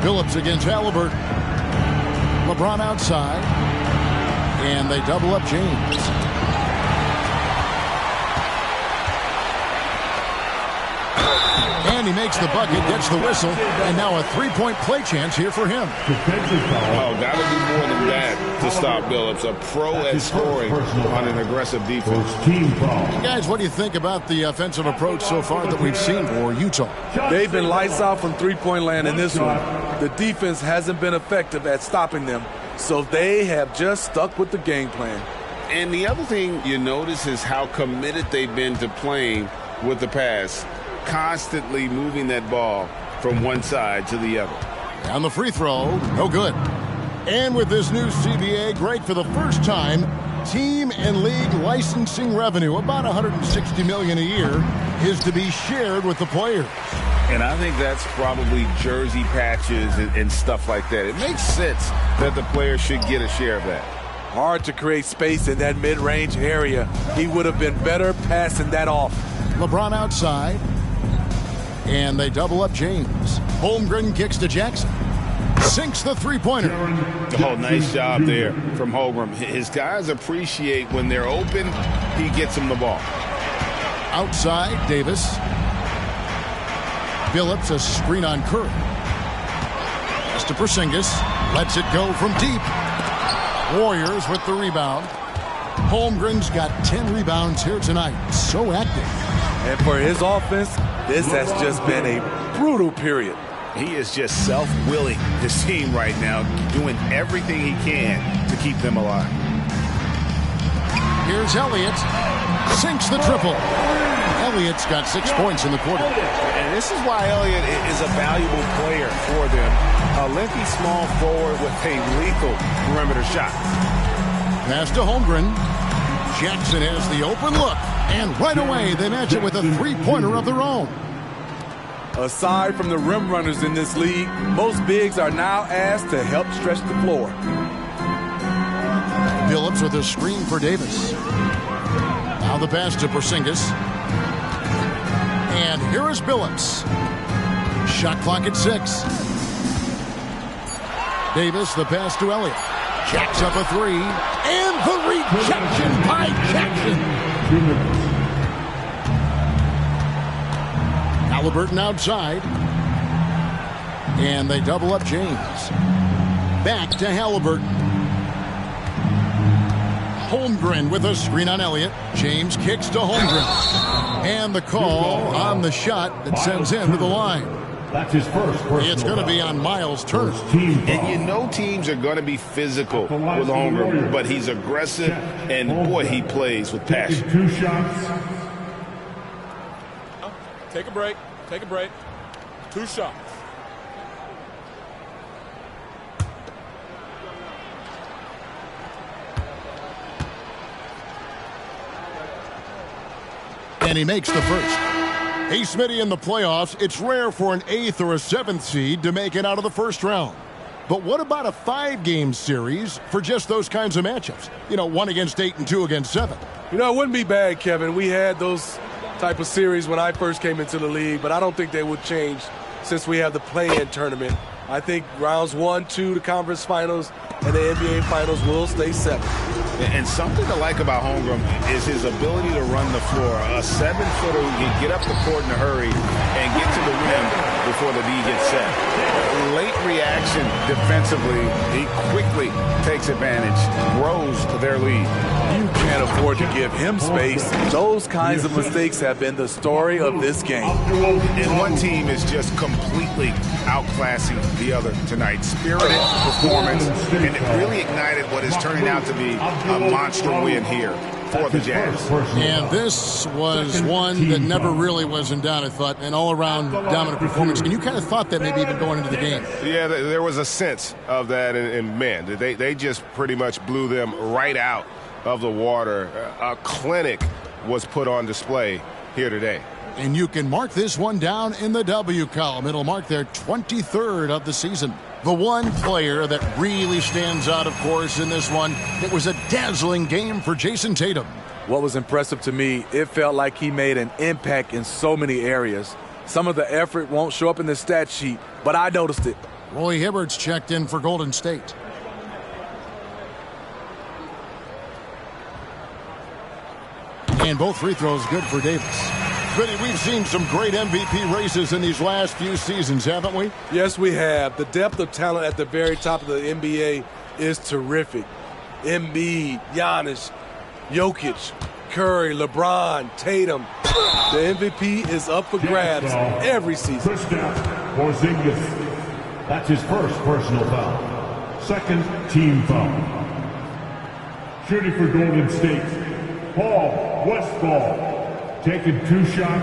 Phillips against Halliburton. LeBron outside. And they double up James. And he makes the bucket, gets the whistle, and now a three-point play chance here for him. Oh, got to do more than that to stop Phillips. A pro at scoring on an aggressive defense. Guys, what do you think about the offensive approach so far that we've seen for Utah? They've been lights out from three-point land in this one. The defense hasn't been effective at stopping them, so they have just stuck with the game plan. And the other thing you notice is how committed they've been to playing with the pass, constantly moving that ball from one side to the other. On the free throw, no good. And with this new CBA, Greg, for the first time, team and league licensing revenue, about $160 million a year, is to be shared with the players. And I think that's probably jersey patches and stuff like that. It makes sense that the players should get a share of that. Hard to create space in that mid-range area. He would have been better passing that off. LeBron outside. And they double up James. Holmgren kicks to Jackson. sinks the three-pointer. Oh, nice job there from Holmgren. His guys appreciate when they're open, he gets them the ball. Outside, Davis. Billups, a screen on Curry. Pass to Porzingis. Lets it go from deep. Warriors with the rebound. Holmgren's got 10 rebounds here tonight. So active. And for his offense, this has just been a brutal period. He is just self-willing, this team right now, doing everything he can to keep them alive. Here's Elliott. Sinks the triple. Elliott's got 6 points in the quarter. And this is why Elliott is a valuable player for them. A lengthy small forward with a lethal perimeter shot. Pass to Holmgren. Jackson has the open look. And right away, they match it with a three-pointer of their own. Aside from the rim runners in this league, most bigs are now asked to help stretch the floor. Billups with a screen for Davis. Now the pass to Porzingis. And here is Billups. Shot clock at 6. Davis, the pass to Elliott. Jacks up a three. And the rejection by Jackson. Halliburton outside. And they double up James. Back to Halliburton. Holmgren with a screen on Elliott. James kicks to Holmgren. And the call on the shot that sends him to the line. That's his first. It's going to be on Miles Turner. And you know teams are going to be physical with Holmgren, but he's aggressive, and boy, he plays with passion. 2 shots. Take a break. Take a break. 2 shots. And he makes the first. Hey, Smitty, in the playoffs, it's rare for an 8th or a 7th seed to make it out of the first round. But what about a 5-game series for just those kinds of matchups? You know, 1 against 8 and 2 against 7. You know, it wouldn't be bad, Kevin. We had those type of series when I first came into the league, but I don't think they would change since we have the play-in tournament. I think rounds 1, 2, the conference finals, and the NBA finals will stay 7. And something to like about Holmgren is his ability to run the floor. A 7-footer who can get up the court in a hurry and get to the rim before the D gets set. Late reaction defensively, he quickly takes advantage, grows their lead. You can't afford to give him space. Those kinds of mistakes have been the story of this game. And one team is just completely outclassing the other tonight. Spirited performance, and it really ignited what is turning out to be a monster win here for the Jazz. And this was one that never really was in doubt, I thought, an all-around dominant performance. And you kind of thought that maybe even going into the game. Yeah, there was a sense of that, and man, they just pretty much blew them right out of the water. A clinic was put on display here today. And you can mark this one down in the W column. It'll mark their 23rd of the season. The one player that really stands out, of course, in this one, it was a dazzling game for Jason Tatum. What was impressive to me, it felt like he made an impact in so many areas. Some of the effort won't show up in the stat sheet, but I noticed it. Roy Hibbert's checked in for Golden State. And both free throws good for Davis. Vinny, we've seen some great MVP races in these last few seasons, haven't we? Yes, we have. The depth of talent at the very top of the NBA is terrific. Embiid, Giannis, Jokic, Curry, LeBron, Tatum. The MVP is up for grabs every season. Porzingis. That's his first personal foul. Second team foul. Shooting for Golden State, Paul Westphal. Taking 2 shots.